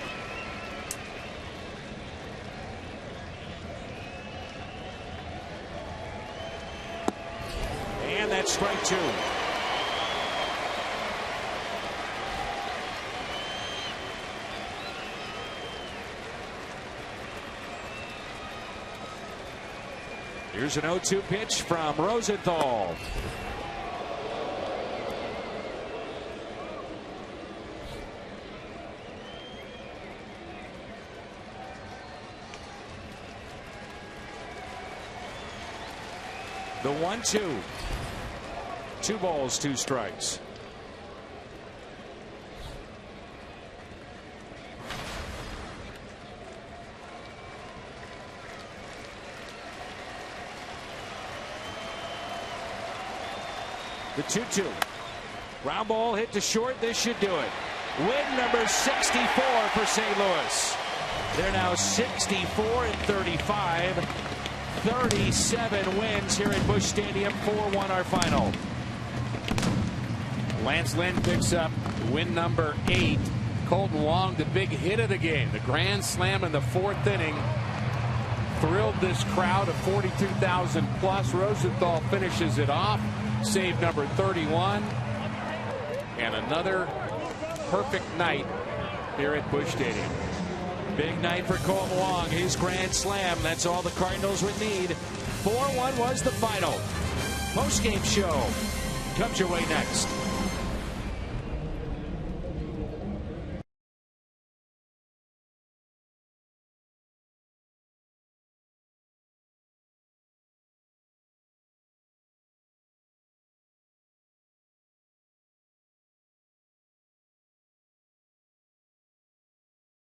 And that's strike 2. Here's an 0-2 pitch from Rosenthal. The 1-2. 2 balls, 2 strikes. The 2-2. Ground ball hit to short. This should do it. Win number 64 for St. Louis. They're now 64-35. 37 wins here at Busch Stadium. 4-1 our final. Lance Lynn picks up win number 8. Colton Wong, the big hit of the game. The grand slam in the 4th inning. Thrilled this crowd of 42,000 plus. Rosenthal finishes it off. Save number 31. And another perfect night here at Busch Stadium. Big night for Colton Wong. His grand slam. That's all the Cardinals would need. 4-1 was the final. Post-game show comes your way next.